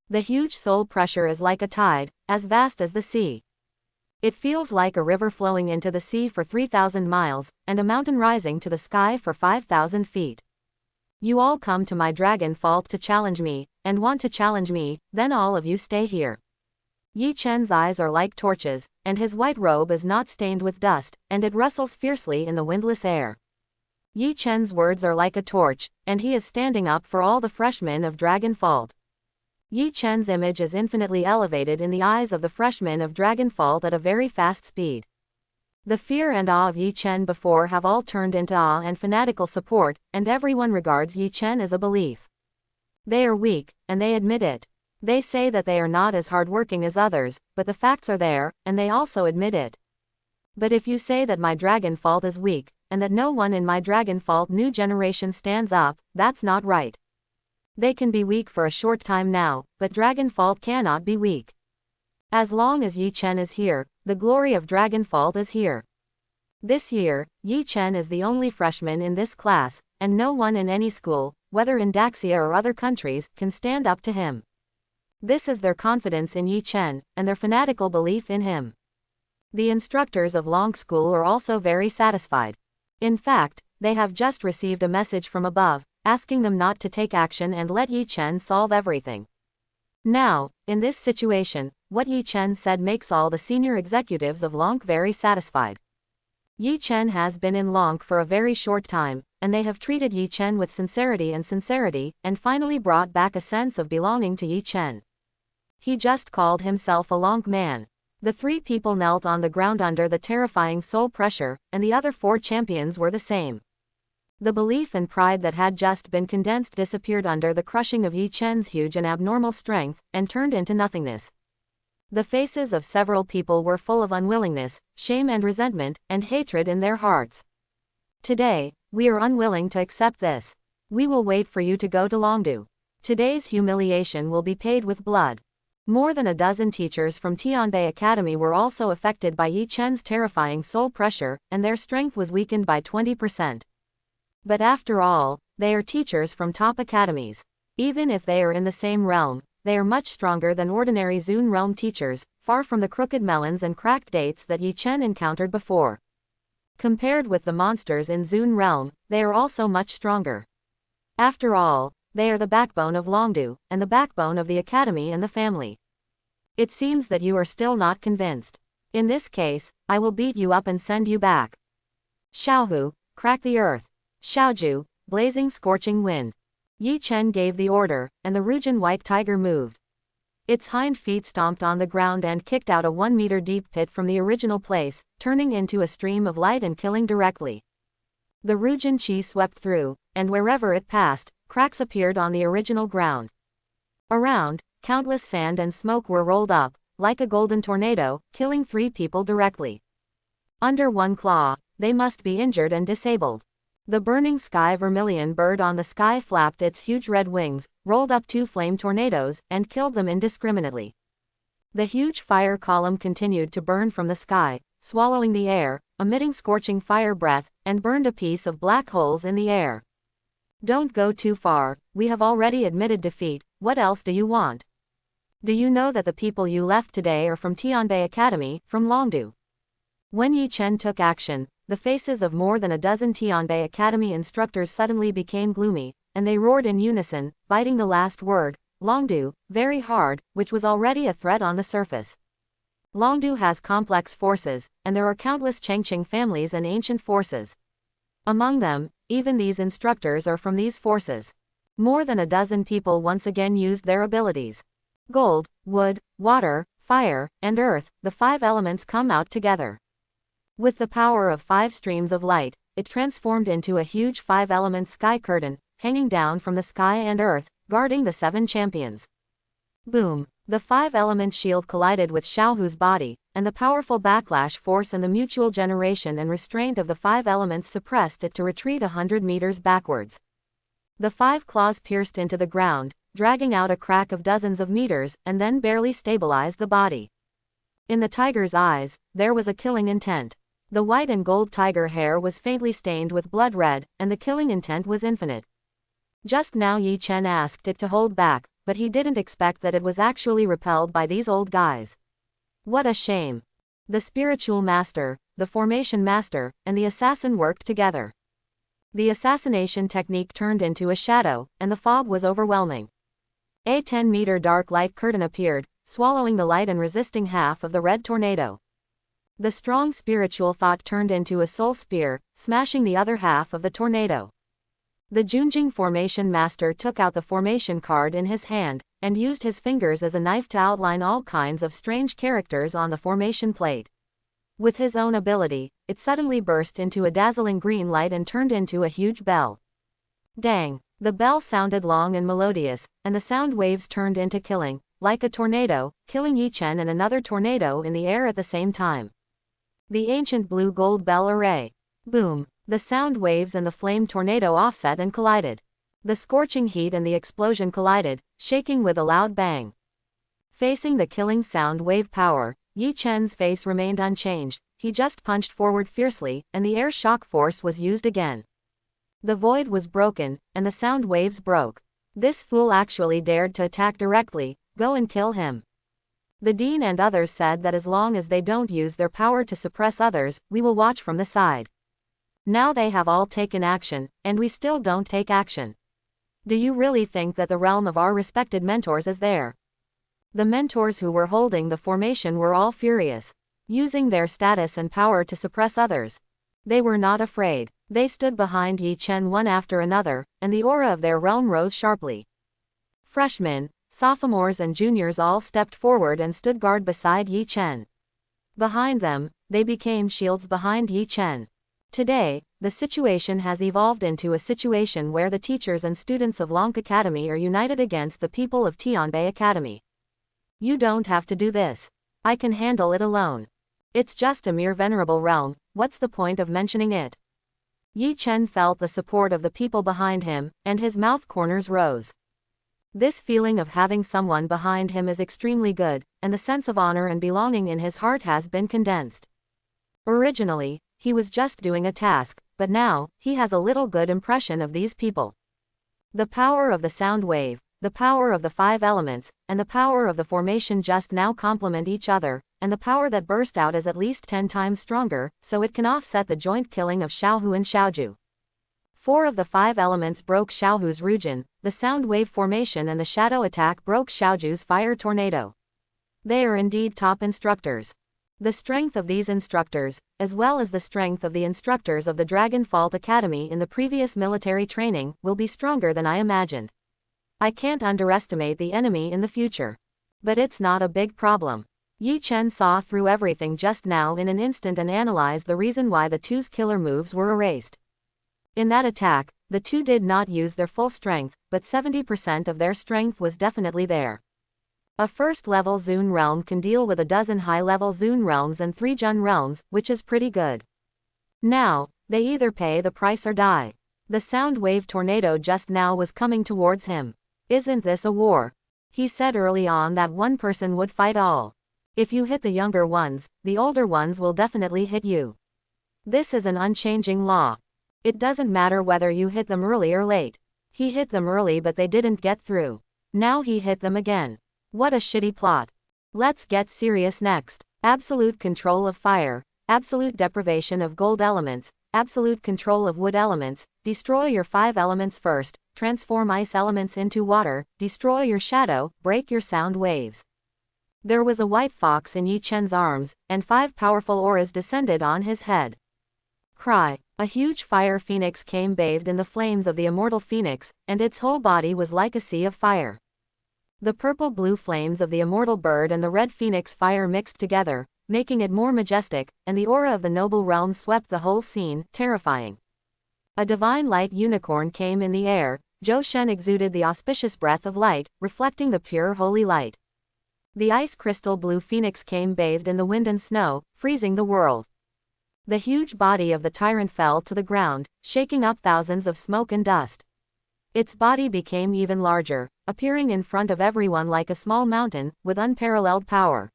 The huge soul pressure is like a tide, as vast as the sea. It feels like a river flowing into the sea for 3,000 miles, and a mountain rising to the sky for 5,000 feet. You all come to my dragon fault to challenge me, and want to challenge me, then all of you stay here. Yi Chen's eyes are like torches, and his white robe is not stained with dust, and it rustles fiercely in the windless air. Yi Chen's words are like a torch, and he is standing up for all the freshmen of Dragon Fault. Yi Chen's image is infinitely elevated in the eyes of the freshmen of Dragon Fault at a very fast speed. The fear and awe of Yi Chen before have all turned into awe and fanatical support, and everyone regards Yi Chen as a belief. They are weak, and they admit it. They say that they are not as hardworking as others, but the facts are there, and they also admit it. But if you say that my Dragon Fault is weak, and that no one in my Dragon Fault new generation stands up, that's not right. They can be weak for a short time now, but Dragon Fault cannot be weak. As long as Yi Chen is here, the glory of Dragon Fault is here. This year, Yi Chen is the only freshman in this class, and no one in any school, whether in Daxia or other countries, can stand up to him. This is their confidence in Yi Chen, and their fanatical belief in him. The instructors of Long School are also very satisfied. In fact, they have just received a message from above, asking them not to take action and let Yi Chen solve everything. Now, in this situation, what Yi Chen said makes all the senior executives of Long very satisfied. Yi Chen has been in Long for a very short time, and they have treated Yi Chen with sincerity, and finally brought back a sense of belonging to Yi Chen. He just called himself a Long man. The three people knelt on the ground under the terrifying soul pressure, and the other four champions were the same. The belief and pride that had just been condensed disappeared under the crushing of Yi Chen's huge and abnormal strength, and turned into nothingness. The faces of several people were full of unwillingness, shame and resentment, and hatred in their hearts. Today, we are unwilling to accept this. We will wait for you to go to Longdu. Today's humiliation will be paid with blood. More than a dozen teachers from Tianbei Academy were also affected by Yi Chen's terrifying soul pressure, and their strength was weakened by 20%. But after all, they are teachers from top academies. Even if they are in the same realm, they are much stronger than ordinary Zun realm teachers, far from the crooked melons and cracked dates that Yi Chen encountered before. Compared with the monsters in Zun realm, they are also much stronger. After all, they are the backbone of Longdu, and the backbone of the academy and the family. It seems that you are still not convinced. In this case, I will beat you up and send you back. Xiaohu, crack the earth. Xiaoju, blazing scorching wind. Yi Chen gave the order, and the Ruijin white tiger moved. Its hind feet stomped on the ground and kicked out a 1-meter deep pit from the original place, turning into a stream of light and killing directly. The Ruijin chi swept through, and wherever it passed, cracks appeared on the original ground. Around, countless sand and smoke were rolled up, like a golden tornado, killing 3 people directly. Under one claw, they must be injured and disabled. The burning sky vermilion bird on the sky flapped its huge red wings, rolled up 2 flame tornadoes, and killed them indiscriminately. The huge fire column continued to burn from the sky, swallowing the air, emitting scorching fire breath, and burned a piece of black holes in the air. Don't go too far, we have already admitted defeat, what else do you want? Do you know that the people you left today are from Tianbei Academy, from Longdu? When Yi Chen took action, the faces of more than a dozen Tianbei Academy instructors suddenly became gloomy, and they roared in unison, biting the last word, Longdu, very hard, which was already a threat on the surface. Longdu has complex forces, and there are countless Changqing families and ancient forces. Among them, even these instructors are from these forces. More than a dozen people once again used their abilities. Gold, wood, water, fire, and earth, the 5 elements come out together. With the power of 5 streams of light, it transformed into a huge 5-element sky curtain, hanging down from the sky and earth, guarding the 7 champions. Boom! The 5-element shield collided with Xiaohu's body, and the powerful backlash force and the mutual generation and restraint of the 5 elements suppressed it to retreat 100 meters backwards. The 5 claws pierced into the ground, dragging out a crack of dozens of meters, and then barely stabilized the body. In the tiger's eyes, there was a killing intent. The white and gold tiger hair was faintly stained with blood red, and the killing intent was infinite. Just now Yi Chen asked it to hold back, but he didn't expect that it was actually repelled by these old guys. What a shame. The spiritual master, the formation master, and the assassin worked together. The assassination technique turned into a shadow, and the fog was overwhelming. A 10-meter dark light curtain appeared, swallowing the light and resisting half of the red tornado. The strong spiritual thought turned into a soul spear, smashing the other half of the tornado. The Junjing formation master took out the formation card in his hand, and used his fingers as a knife to outline all kinds of strange characters on the formation plate. With his own ability, it suddenly burst into a dazzling green light and turned into a huge bell. Dang! The bell sounded long and melodious, and the sound waves turned into killing, like a tornado, killing Yi Chen and another tornado in the air at the same time. The ancient blue-gold bell array. Boom! The sound waves and the flame tornado offset and collided. The scorching heat and the explosion collided, shaking with a loud bang. Facing the killing sound wave power, Yi Chen's face remained unchanged. He just punched forward fiercely, and the air shock force was used again. The void was broken, and the sound waves broke. This fool actually dared to attack directly. Go and kill him. The dean and others said that as long as they don't use their power to suppress others, we will watch from the side. Now they have all taken action, and we still don't take action. Do you really think that the realm of our respected mentors is there? The mentors who were holding the formation were all furious, using their status and power to suppress others. They were not afraid. They stood behind Yi Chen one after another, and the aura of their realm rose sharply. Freshmen, sophomores and juniors all stepped forward and stood guard beside Yi Chen. Behind them, they became shields behind Yi Chen. Today, the situation has evolved into a situation where the teachers and students of Long Academy are united against the people of Tianbei Academy. You don't have to do this. I can handle it alone. It's just a mere venerable realm, what's the point of mentioning it? Yi Chen felt the support of the people behind him, and his mouth corners rose. This feeling of having someone behind him is extremely good, and the sense of honor and belonging in his heart has been condensed. Originally, he was just doing a task, but now, he has a little good impression of these people. The power of the sound wave, the power of the 5 elements, and the power of the formation just now complement each other, and the power that burst out is at least 10 times stronger, so it can offset the joint killing of Xiaohu and Xiaoju. 4 of the 5 elements broke Xiaohu's Rujin, the sound wave formation and the shadow attack broke Xiaoju's fire tornado. They are indeed top instructors. The strength of these instructors, as well as the strength of the instructors of the Dragon Fault Academy in the previous military training, will be stronger than I imagined. I can't underestimate the enemy in the future. But it's not a big problem. Yi Chen saw through everything just now in an instant and analyzed the reason why the two's killer moves were erased. In that attack, the two did not use their full strength, but 70% of their strength was definitely there. A first-level Zun realm can deal with a dozen high-level Zun realms and 3 Jun realms, which is pretty good. Now, they either pay the price or die. The sound wave tornado just now was coming towards him. Isn't this a war? He said early on that one person would fight all. If you hit the younger ones, the older ones will definitely hit you. This is an unchanging law. It doesn't matter whether you hit them early or late. He hit them early but they didn't get through. Now he hit them again. What a shitty plot. Let's get serious next. Absolute control of fire, absolute deprivation of gold elements, absolute control of wood elements, destroy your 5 elements first, transform ice elements into water, destroy your shadow, break your sound waves. There was a white fox in Yi Chen's arms, and 5 powerful auras descended on his head. Cry. A huge fire phoenix came bathed in the flames of the immortal phoenix, and its whole body was like a sea of fire. The purple-blue flames of the immortal bird and the red phoenix fire mixed together, making it more majestic, and the aura of the noble realm swept the whole scene, terrifying. A divine light unicorn came in the air. Zhou Shen exuded the auspicious breath of light, reflecting the pure holy light. The ice crystal blue phoenix came bathed in the wind and snow, freezing the world. The huge body of the tyrant fell to the ground, shaking up thousands of smoke and dust. Its body became even larger, appearing in front of everyone like a small mountain, with unparalleled power.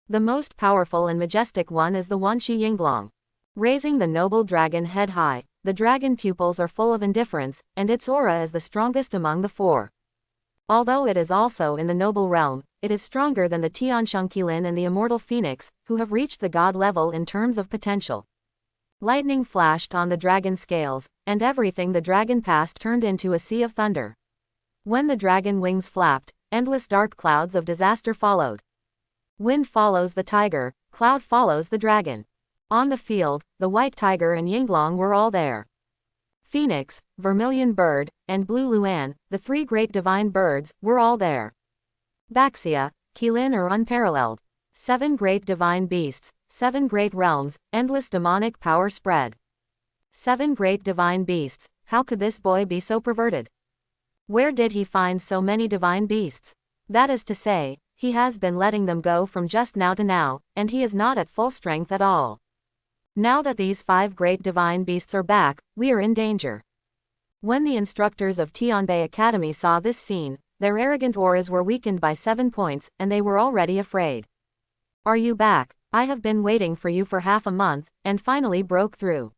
The most powerful and majestic one is the one Shi Yinglong. Raising the noble dragon head high, the dragon pupils are full of indifference, and its aura is the strongest among the 4. Although it is also in the noble realm, it is stronger than the Tiansheng Qilin and the immortal phoenix, who have reached the god level in terms of potential. Lightning flashed on the dragon scales, and everything the dragon passed turned into a sea of thunder. When the dragon wings flapped, endless dark clouds of disaster followed. Wind follows the tiger, cloud follows the dragon. On the field, the white tiger and Yinglong were all there. Phoenix, vermilion bird, and blue Luan, the 3 great divine birds, were all there. Baxia, Qilin are unparalleled. 7 great divine beasts, 7 great realms, endless demonic power spread. 7 great divine beasts, how could this boy be so perverted? Where did he find so many divine beasts? That is to say, he has been letting them go from just now to now, and he is not at full strength at all. Now that these 5 great divine beasts are back, we are in danger. When the instructors of Tianbei Academy saw this scene, their arrogant auras were weakened by 7 points, and they were already afraid. Are you back? I have been waiting for you for half a month, and finally broke through.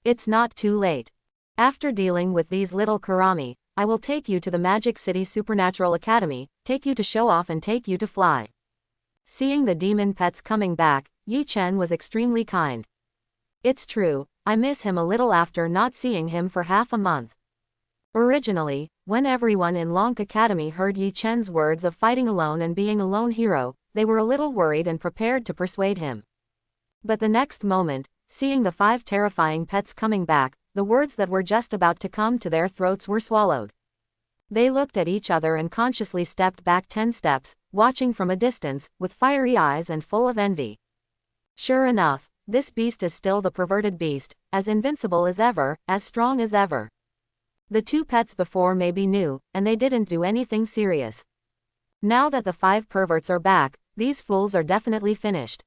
It's not too late. After dealing with these little Kurami, I will take you to the Magic City Supernatural Academy, take you to show off and take you to fly. Seeing the demon pets coming back, Yi Chen was extremely kind. It's true, I miss him a little after not seeing him for half a month. Originally, when everyone in Lonk Academy heard Yi Chen's words of fighting alone and being a lone hero, they were a little worried and prepared to persuade him. But the next moment, seeing the 5 terrifying pets coming back, the words that were just about to come to their throats were swallowed. They looked at each other and consciously stepped back 10 steps, watching from a distance, with fiery eyes and full of envy. Sure enough, this beast is still the perverted beast, as invincible as ever, as strong as ever. The 2 pets before may be new, and they didn't do anything serious. Now that the 5 perverts are back, these fools are definitely finished.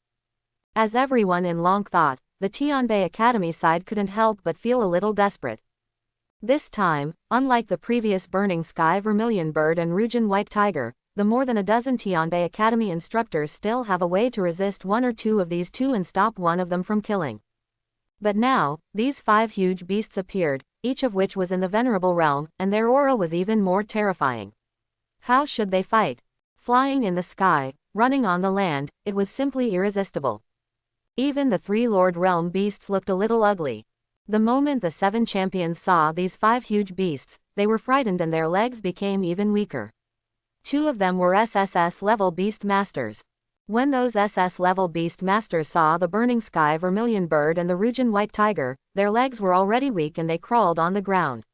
As everyone in Lonk thought, the Tianbei Academy side couldn't help but feel a little desperate. This time, unlike the previous Burning Sky Vermilion Bird and Ruijin White Tiger, the more than a dozen Tianbei Academy instructors still have a way to resist 1 or 2 of these 2 and stop one of them from killing. But now, these 5 huge beasts appeared, each of which was in the venerable realm, and their aura was even more terrifying. How should they fight? Flying in the sky, running on the land, it was simply irresistible. Even the 3 Lord Realm beasts looked a little ugly. The moment the 7 champions saw these 5 huge beasts, they were frightened and their legs became even weaker. 2 of them were SSS-level beast masters. When those SS-level beast masters saw the Burning Sky Vermilion Bird and the Ruijin White Tiger, their legs were already weak and they crawled on the ground.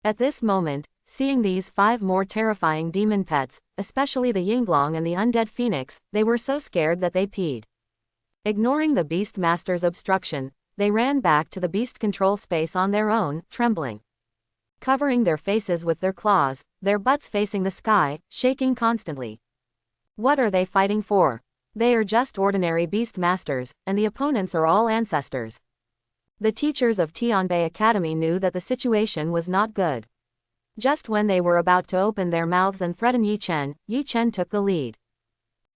At this moment, seeing these 5 more terrifying demon pets, especially the Yinglong and the undead phoenix, they were so scared that they peed. Ignoring the beast master's obstruction, they ran back to the beast control space on their own, trembling. Covering their faces with their claws, their butts facing the sky, shaking constantly. What are they fighting for? They are just ordinary beast masters, and the opponents are all ancestors. The teachers of Tianbei Academy knew that the situation was not good. Just when they were about to open their mouths and threaten Yi Chen took the lead.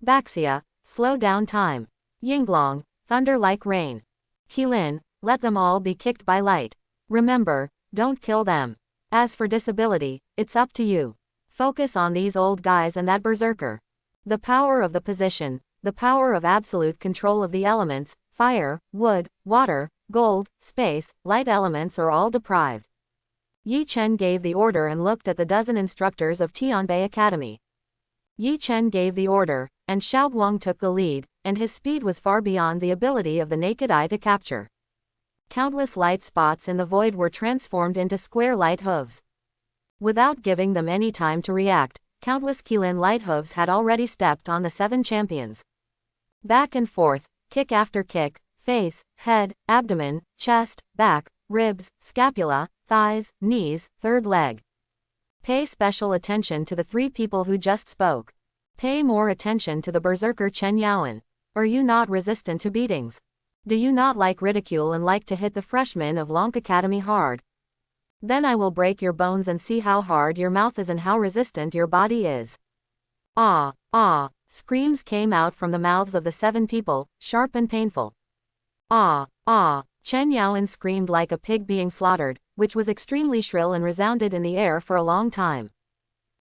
Baxia, slow down time. Yinglong, thunder like rain. Qilin, let them all be kicked by light. Remember, don't kill them. As for disability, it's up to you. Focus on these old guys and that berserker. The power of the position, the power of absolute control of the elements, fire, wood, water, gold, space, light elements are all deprived. Yi Chen gave the order and looked at the dozen instructors of Tianbei Academy. Yi Chen gave the order, and Xiao Guang took the lead, and his speed was far beyond the ability of the naked eye to capture. Countless light spots in the void were transformed into square light hooves. Without giving them any time to react, countless Qilin light hooves had already stepped on the 7 champions. Back and forth, kick after kick, face, head, abdomen, chest, back, ribs, scapula, thighs, knees, third leg. Pay special attention to the 3 people who just spoke. Pay more attention to the berserker Chen Yaoan. Are you not resistant to beatings? Do you not like ridicule and like to hit the freshmen of Lonk Academy hard? Then I will break your bones and see how hard your mouth is and how resistant your body is. Ah, ah, screams came out from the mouths of the 7 people, sharp and painful. Ah, ah, Chen Yaoan screamed like a pig being slaughtered, which was extremely shrill and resounded in the air for a long time.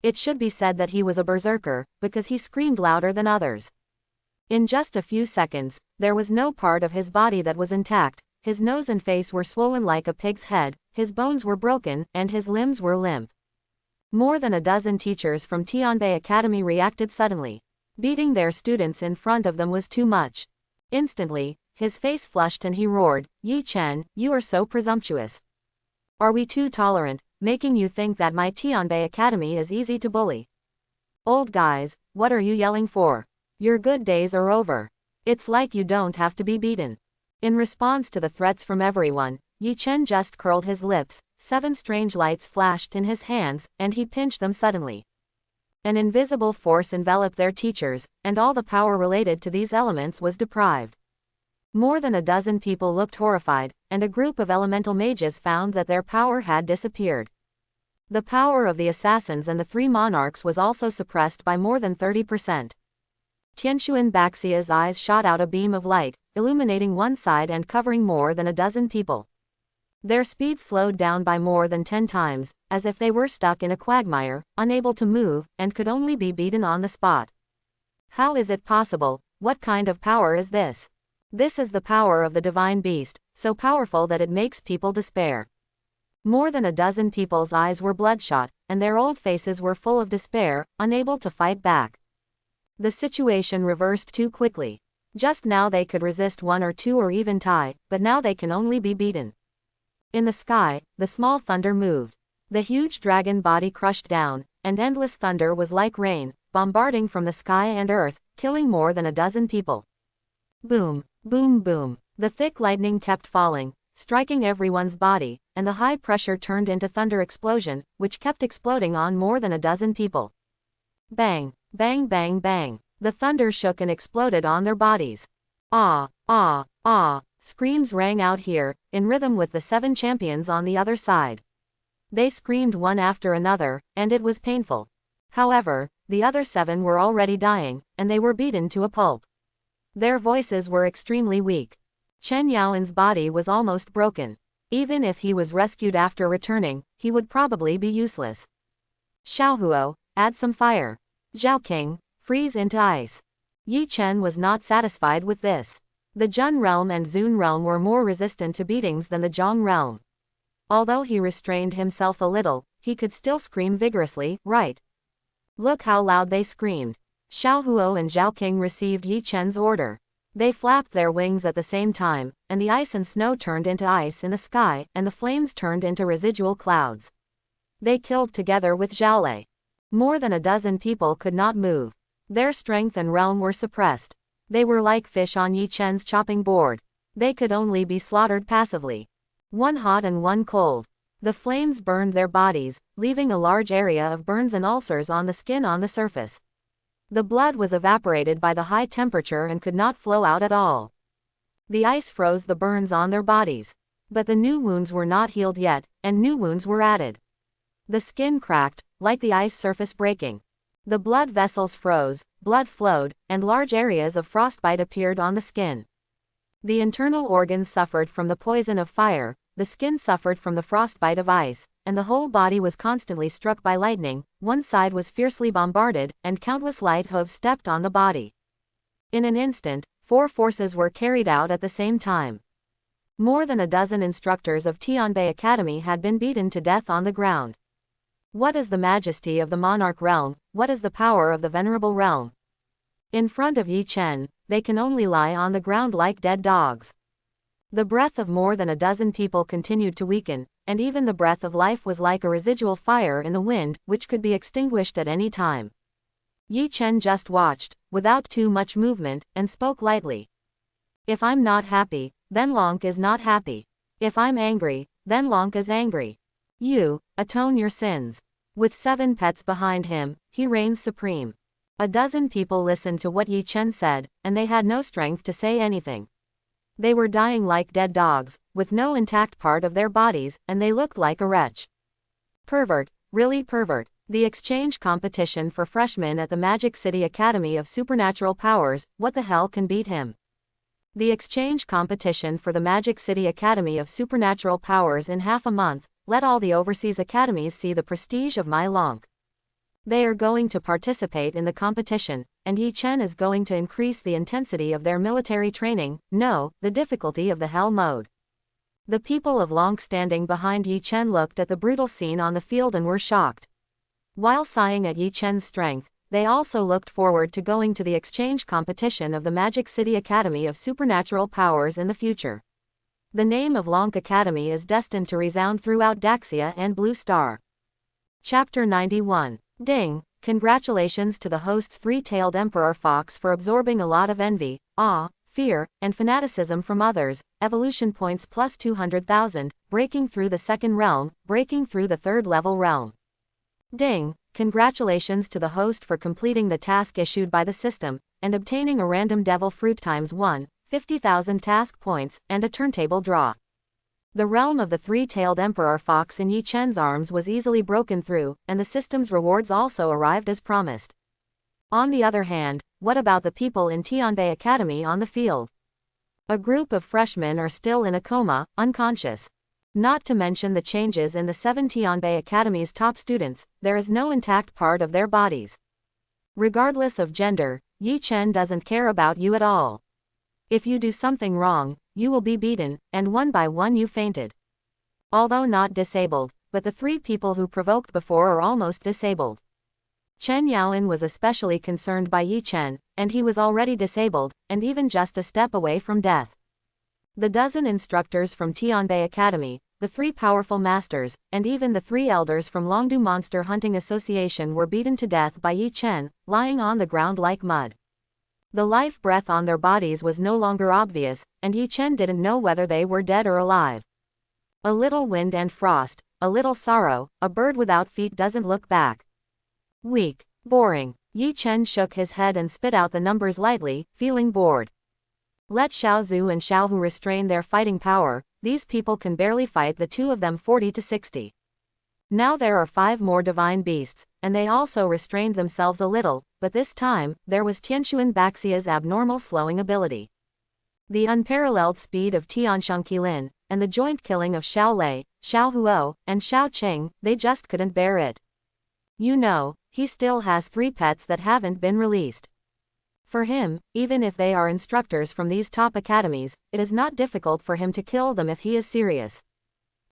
It should be said that he was a berserker, because he screamed louder than others. In just a few seconds, there was no part of his body that was intact. His nose and face were swollen like a pig's head, his bones were broken, and his limbs were limp. More than a dozen teachers from Tianbei Academy reacted suddenly. Beating their students in front of them was too much. Instantly, his face flushed and he roared, "Yi Chen, you are so presumptuous. Are we too tolerant, making you think that my Tianbei Academy is easy to bully? Old guys, what are you yelling for? Your good days are over. It's like you don't have to be beaten." In response to the threats from everyone, Yi Chen just curled his lips, 7 strange lights flashed in his hands, and he pinched them suddenly. An invisible force enveloped their teachers, and all the power related to these elements was deprived. More than a dozen people looked horrified, and a group of elemental mages found that their power had disappeared. The power of the assassins and the 3 monarchs was also suppressed by more than 30%. Tianshuan Baxia's eyes shot out a beam of light, illuminating one side and covering more than a dozen people. Their speed slowed down by more than 10 times, as if they were stuck in a quagmire, unable to move, and could only be beaten on the spot. How is it possible? What kind of power is this? This is the power of the divine beast, so powerful that it makes people despair. More than a dozen people's eyes were bloodshot, and their old faces were full of despair, unable to fight back. The situation reversed too quickly. Just now they could resist 1 or 2 or even tie, but now they can only be beaten. In the sky, the small thunder moved. The huge dragon body crushed down, and endless thunder was like rain, bombarding from the sky and earth, killing more than a dozen people. Boom, boom, boom. The thick lightning kept falling, striking everyone's body, and the high pressure turned into thunder explosion, which kept exploding on more than a dozen people. Bang, bang, bang, bang. The thunder shook and exploded on their bodies. Ah, ah, ah. Screams rang out here, in rhythm with the 7 champions on the other side. They screamed one after another, and it was painful. However, the other 7 were already dying, and they were beaten to a pulp. Their voices were extremely weak. Chen Yaoan's body was almost broken. Even if he was rescued after returning, he would probably be useless. Xiaohuo, add some fire. Zhao King, freeze into ice. Yi Chen was not satisfied with this. The Jun realm and Zun realm were more resistant to beatings than the Zhong realm. Although he restrained himself a little, he could still scream vigorously, right? Look how loud they screamed. Xiaohuo and Zhao King received Yi Chen's order. They flapped their wings at the same time, and the ice and snow turned into ice in the sky, and the flames turned into residual clouds. They killed together with Zhaolei. More than a dozen people could not move. Their strength and realm were suppressed. They were like fish on Yi Chen's chopping board. They could only be slaughtered passively. One hot and one cold. The flames burned their bodies, leaving a large area of burns and ulcers on the skin on the surface. The blood was evaporated by the high temperature and could not flow out at all. The ice froze the burns on their bodies. But the new wounds were not healed yet, and new wounds were added. The skin cracked, like the ice surface breaking. The blood vessels froze, blood flowed, and large areas of frostbite appeared on the skin. The internal organs suffered from the poison of fire, the skin suffered from the frostbite of ice, and the whole body was constantly struck by lightning. One side was fiercely bombarded, and countless light hooves stepped on the body. In an instant, 4 forces were carried out at the same time. More than a dozen instructors of Tianbei Academy had been beaten to death on the ground. What is the majesty of the monarch realm? What is the power of the venerable realm? In front of Yi Chen, they can only lie on the ground like dead dogs. The breath of more than a dozen people continued to weaken, and even the breath of life was like a residual fire in the wind, which could be extinguished at any time. Yi Chen just watched, without too much movement, and spoke lightly. If I'm not happy, then Lonk is not happy. If I'm angry, then Lonk is angry. You, atone your sins. With 7 pets behind him, he reigns supreme. A dozen people listened to what Yi Chen said, and they had no strength to say anything. They were dying like dead dogs, with no intact part of their bodies, and they looked like a wretch. Pervert, really pervert. The exchange competition for freshmen at the Magic City Academy of Supernatural Powers, what the hell can beat him? The exchange competition for the Magic City Academy of Supernatural Powers in half a month. Let all the overseas academies see the prestige of my Lonk. They are going to participate in the competition, and Yi Chen is going to increase the intensity of their military training, no, the difficulty of the hell mode. The people of Lonk standing behind Yi Chen looked at the brutal scene on the field and were shocked. While sighing at Yi Chen's strength, they also looked forward to going to the exchange competition of the Magic City Academy of Supernatural Powers in the future. The name of Lonk Academy is destined to resound throughout Daxia and Blue Star. Chapter 91. Ding! Congratulations to the host's 3-tailed Emperor Fox for absorbing a lot of envy, awe, fear, and fanaticism from others. Evolution points plus 200,000, breaking through the 2nd realm, breaking through the 3rd level realm. Ding! Congratulations to the host for completing the task issued by the system, and obtaining a random devil fruit ×1. 50,000 task points, and a turntable draw. The realm of the 3-tailed Emperor Fox in Yi Chen's arms was easily broken through, and the system's rewards also arrived as promised. On the other hand, what about the people in Tianbei Academy on the field? A group of freshmen are still in a coma, unconscious. Not to mention the changes in the 7 Tianbei Academy's top students, there is no intact part of their bodies. Regardless of gender, Yi Chen doesn't care about you at all. If you do something wrong, you will be beaten, and one by one you fainted. Although not disabled, but the 3 people who provoked before are almost disabled. Chen Yaoan was especially concerned by Yi Chen, and he was already disabled, and even just a step away from death. The dozen instructors from Tianbei Academy, the 3 powerful masters, and even the 3 elders from Longdu Monster Hunting Association were beaten to death by Yi Chen, lying on the ground like mud. The life breath on their bodies was no longer obvious, and Yi Chen didn't know whether they were dead or alive. A little wind and frost, a little sorrow, a bird without feet doesn't look back. Weak, boring. Yi Chen shook his head and spit out the numbers lightly, feeling bored. Let Xiao Zhu and Xiao Hu restrain their fighting power, these people can barely fight the 2 of them 40 to 60. Now there are 5 more divine beasts, and they also restrained themselves a little, but this time, there was Tianshuan Baxia's abnormal slowing ability. The unparalleled speed of Tiansheng Qilin, and the joint killing of Xiao Lei, Xiao Huo, and Xiao Qing, they just couldn't bear it. You know, he still has 3 pets that haven't been released. For him, even if they are instructors from these top academies, it is not difficult for him to kill them if he is serious.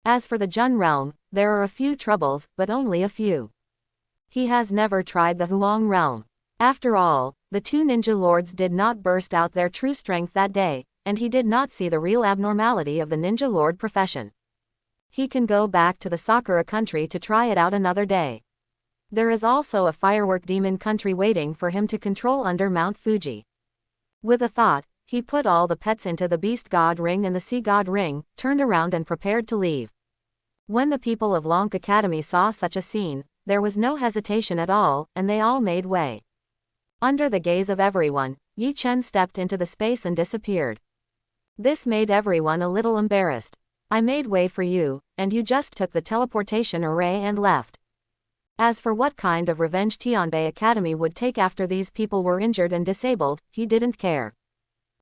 As for the Jun realm, there are a few troubles, but only a few. He has never tried the Huang realm. After all, the 2 ninja lords did not burst out their true strength that day, and he did not see the real abnormality of the ninja lord profession. He can go back to the Sakura country to try it out another day. There is also a firework demon country waiting for him to control under Mount Fuji. With a thought, he put all the pets into the Beast God Ring and the Sea God Ring, turned around and prepared to leave. When the people of Lonk Academy saw such a scene, there was no hesitation at all, and they all made way. Under the gaze of everyone, Yi Chen stepped into the space and disappeared. This made everyone a little embarrassed. I made way for you, and you just took the teleportation array and left. As for what kind of revenge Tianbei Academy would take after these people were injured and disabled, he didn't care.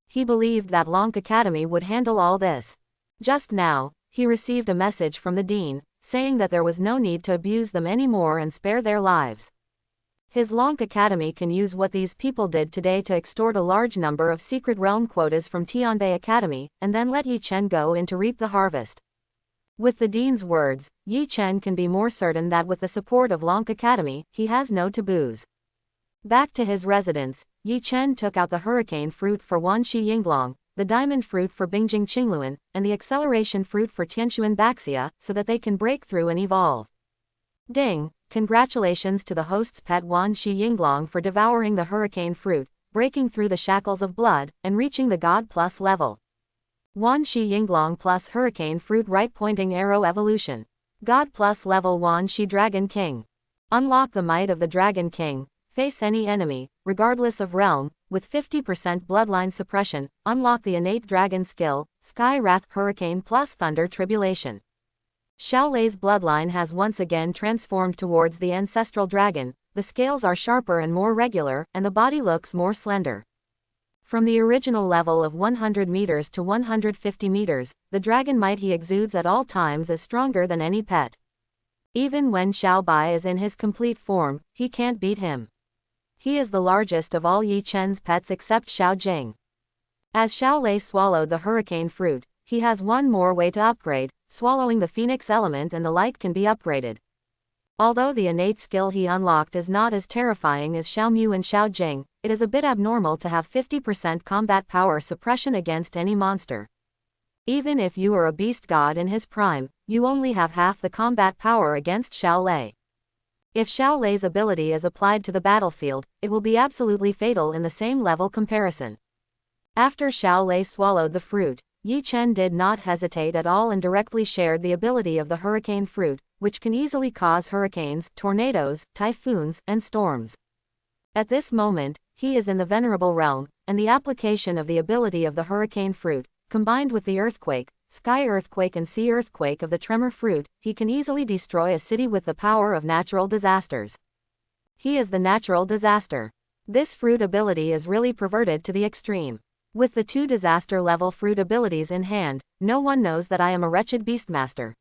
He believed that Lonk Academy would handle all this. Just now, he received a message from the dean, saying that there was no need to abuse them anymore and spare their lives. His Lonk Academy can use what these people did today to extort a large number of secret realm quotas from Tianbei Academy, and then let Yi Chen go in to reap the harvest. With the dean's words, Yi Chen can be more certain that with the support of Lonk Academy, he has no taboos. Back to his residence, Yi Chen took out the hurricane fruit for Wan Shi Yinglong, the diamond fruit for Bingjing Qingluan, and the acceleration fruit for Tianxuan Baxia, so that they can break through and evolve. Ding! Congratulations to the host's pet Wan Shi Yinglong for devouring the hurricane fruit, breaking through the shackles of blood, and reaching the God Plus level. Wan Shi Yinglong plus Hurricane Fruit Right Pointing Arrow Evolution. God Plus level Wan Shi Dragon King. Unlock the might of the Dragon King. Face any enemy, regardless of realm, with 50% bloodline suppression. Unlock the innate dragon skill, Sky Wrath Hurricane plus Thunder Tribulation. Xiaolei's bloodline has once again transformed towards the ancestral dragon. The scales are sharper and more regular, and the body looks more slender. From the original level of 100 meters to 150 meters, the dragon might he exudes at all times is stronger than any pet. Even when Xiao Bai is in his complete form, he can't beat him. He is the largest of all Yi Chen's pets except Xiao Jing. As Xiaolei swallowed the hurricane fruit, he has one more way to upgrade. Swallowing the phoenix element and the light can be upgraded. Although the innate skill he unlocked is not as terrifying as Xiao Mu and Xiao Jing, it is a bit abnormal to have 50% combat power suppression against any monster. Even if you are a beast god in his prime, you only have half the combat power against Xiaolei. If Xiaolei's ability is applied to the battlefield, it will be absolutely fatal in the same level comparison. After Xiaolei swallowed the fruit, Yi Chen did not hesitate at all and directly shared the ability of the hurricane fruit, which can easily cause hurricanes, tornadoes, typhoons, and storms. At this moment, he is in the venerable realm, and the application of the ability of the hurricane fruit, combined with the earthquake, sky earthquake and sea earthquake of the tremor fruit, he can easily destroy a city with the power of natural disasters. He is the natural disaster. This fruit ability is really perverted to the extreme. With the 2 disaster level fruit abilities in hand, no one knows that I am a wretched beastmaster.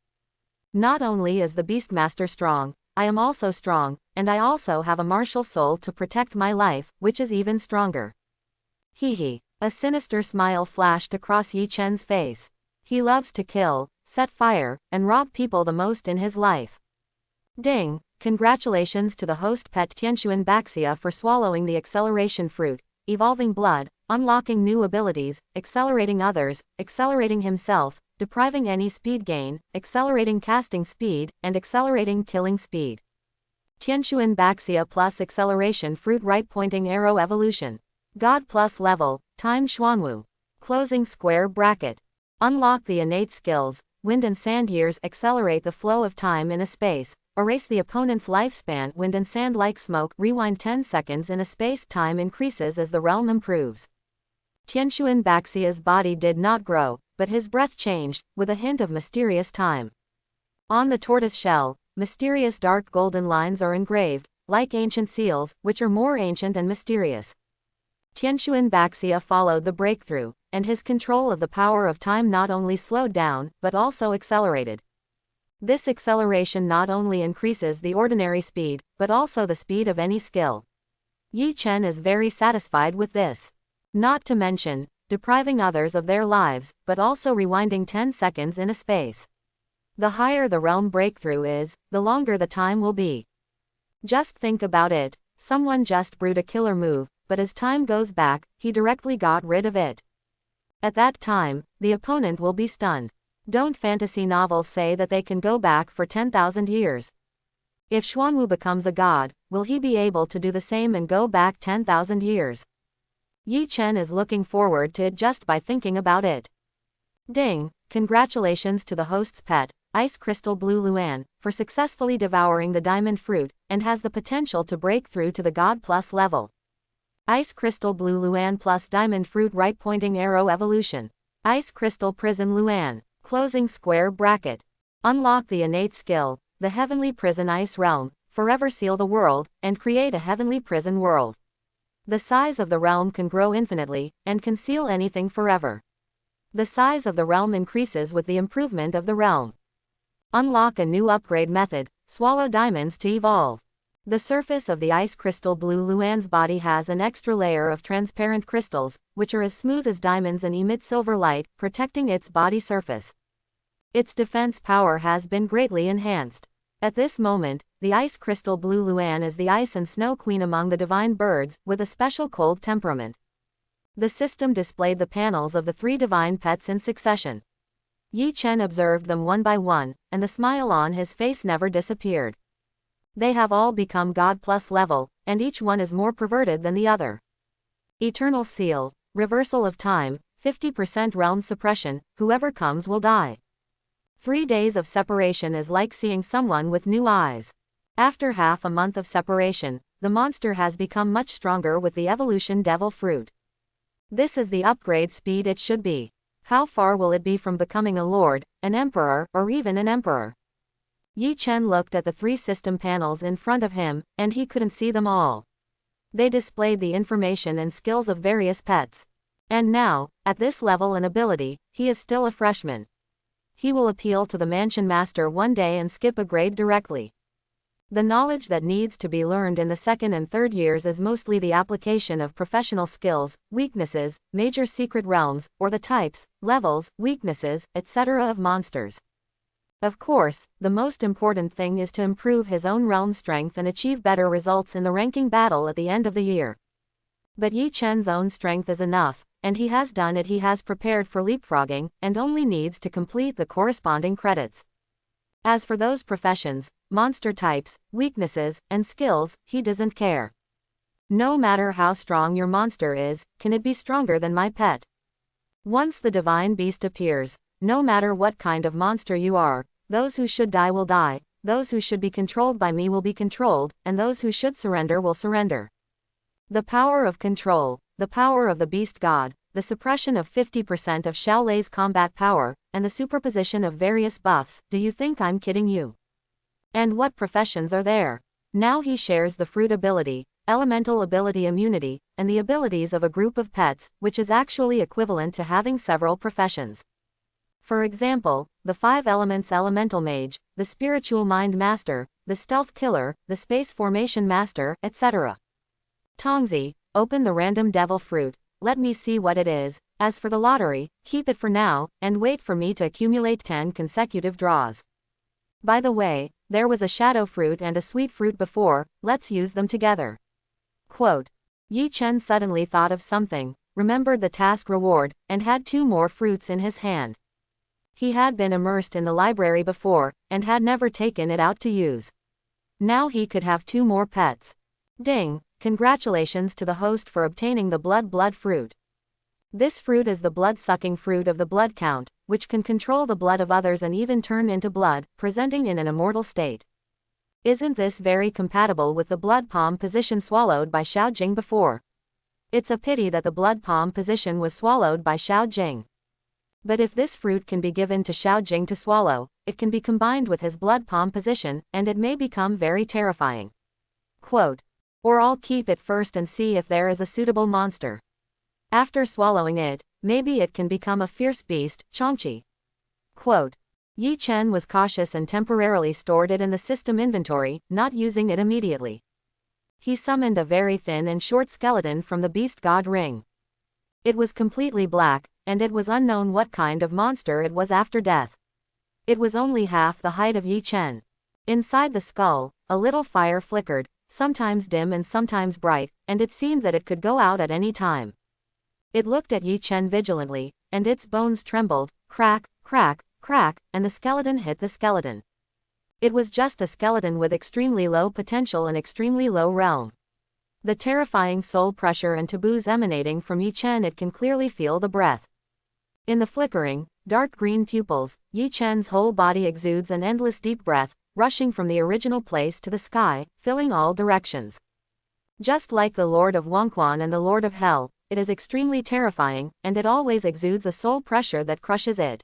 Not only is the beastmaster strong, I am also strong, and I also have a martial soul to protect my life, which is even stronger. Hee. A sinister smile flashed across Yi Chen's face. He loves to kill, set fire, and rob people the most in his life. Ding! Congratulations to the host pet Tianxuan Baxia for swallowing the acceleration fruit, evolving blood, unlocking new abilities, accelerating others, accelerating himself, depriving any speed gain, accelerating casting speed, and accelerating killing speed. Tianxuan Baxia plus acceleration fruit right pointing arrow evolution. God plus level, time Xuanwu. Closing square bracket. Unlock the innate skills, wind and sand years accelerate the flow of time in a space, erase the opponent's lifespan wind and sand like smoke rewind 10 seconds in a space time increases as the realm improves. Tianxuan Baxia's body did not grow, but his breath changed, with a hint of mysterious time. On the tortoise shell, mysterious dark golden lines are engraved, like ancient seals, which are more ancient and mysterious. Tianxuan Baxia followed the breakthrough, and his control of the power of time not only slowed down, but also accelerated. This acceleration not only increases the ordinary speed, but also the speed of any skill. Yi Chen is very satisfied with this. Not to mention, depriving others of their lives, but also rewinding 10 seconds in a space. The higher the realm breakthrough is, the longer the time will be. Just think about it, someone just brewed a killer move, but as time goes back, he directly got rid of it. At that time, the opponent will be stunned. Don't fantasy novels say that they can go back for 10,000 years? If Xuanwu becomes a god, will he be able to do the same and go back 10,000 years? Yi Chen is looking forward to it just by thinking about it. Ding! Congratulations to the host's pet, Ice Crystal Blue Luan, for successfully devouring the diamond fruit, and has the potential to break through to the God Plus level. Ice Crystal Blue Luan plus Diamond Fruit Right Pointing Arrow Evolution. Ice Crystal Prison Luan. Closing square bracket. Unlock the innate skill, the Heavenly Prison Ice Realm, forever seal the world, and create a heavenly prison world. The size of the realm can grow infinitely, and conceal anything forever. The size of the realm increases with the improvement of the realm. Unlock a new upgrade method, swallow diamonds to evolve. The surface of the Ice Crystal Blue Luan's body has an extra layer of transparent crystals, which are as smooth as diamonds and emit silver light, protecting its body surface. Its defense power has been greatly enhanced. At this moment, the ice crystal blue Luan is the ice and snow queen among the divine birds, with a special cold temperament. The system displayed the panels of the 3 divine pets in succession. Yi Chen observed them one by one, and the smile on his face never disappeared. They have all become God plus level, and each one is more perverted than the other. Eternal seal, reversal of time, 50% realm suppression, whoever comes will die. 3 days of separation is like seeing someone with new eyes. After half a month of separation, the monster has become much stronger with the evolution devil fruit. This is the upgrade speed it should be. How far will it be from becoming a lord, an emperor, or even an emperor? Yi Chen looked at the 3 system panels in front of him, and he couldn't see them all. They displayed the information and skills of various pets. And now, at this level and ability, he is still a freshman. He will appeal to the mansion master one day and skip a grade directly. The knowledge that needs to be learned in the 2nd and 3rd years is mostly the application of professional skills, weaknesses, major secret realms, or the types, levels, weaknesses, etc. of monsters. Of course, the most important thing is to improve his own realm strength and achieve better results in the ranking battle at the end of the year. But Yi Chen's own strength is enough, and he has done it. He has prepared for leapfrogging, and only needs to complete the corresponding credits. As for those professions, monster types, weaknesses, and skills, he doesn't care. No matter how strong your monster is, can it be stronger than my pet? Once the divine beast appears, no matter what kind of monster you are, those who should die will die, those who should be controlled by me will be controlled, and those who should surrender will surrender. The power of control, the power of the beast god, the suppression of 50% of Xiao Lei's combat power, and the superposition of various buffs. Do you think I'm kidding you? And what professions are there? Now he shares the fruit ability, elemental ability immunity, and the abilities of a group of pets, which is actually equivalent to having several professions. For example, the 5 elements elemental mage, the spiritual mind master, the stealth killer, the space formation master, etc. Tongzi, open the random devil fruit, let me see what it is. As for the lottery, keep it for now, and wait for me to accumulate 10 consecutive draws. By the way, there was a shadow fruit and a sweet fruit before, let's use them together. Quote. Yi Chen suddenly thought of something, remembered the task reward, and had 2 more fruits in his hand. He had been immersed in the library before, and had never taken it out to use. Now he could have 2 more pets. Ding! Congratulations to the host for obtaining the blood fruit. This fruit is the blood-sucking fruit of the blood count, which can control the blood of others and even turn into blood, presenting in an immortal state. Isn't this very compatible with the blood palm position swallowed by Xiao Jing before? It's a pity that the blood palm position was swallowed by Xiao Jing. But if this fruit can be given to Xiao Jing to swallow, it can be combined with his blood palm position, and it may become very terrifying. Quote. Or I'll keep it first and see if there is a suitable monster. After swallowing it, maybe it can become a fierce beast, Chongqi. Quote. Yi Chen was cautious and temporarily stored it in the system inventory, not using it immediately. He summoned a very thin and short skeleton from the beast god ring. It was completely black, and it was unknown what kind of monster it was after death. It was only half the height of Yi Chen. Inside the skull, a little fire flickered, sometimes dim and sometimes bright, and it seemed that it could go out at any time. It looked at Yi Chen vigilantly, and its bones trembled, crack, crack, crack, and the skeleton hit the skeleton. It was just a skeleton with extremely low potential and extremely low realm. The terrifying soul pressure and taboos emanating from Yi Chen, it can clearly feel the breath. In the flickering, dark green pupils, Yi Chen's whole body exudes an endless deep breath, rushing from the original place to the sky, filling all directions. Just like the Lord of Wangquan and the Lord of Hell, it is extremely terrifying, and it always exudes a soul pressure that crushes it.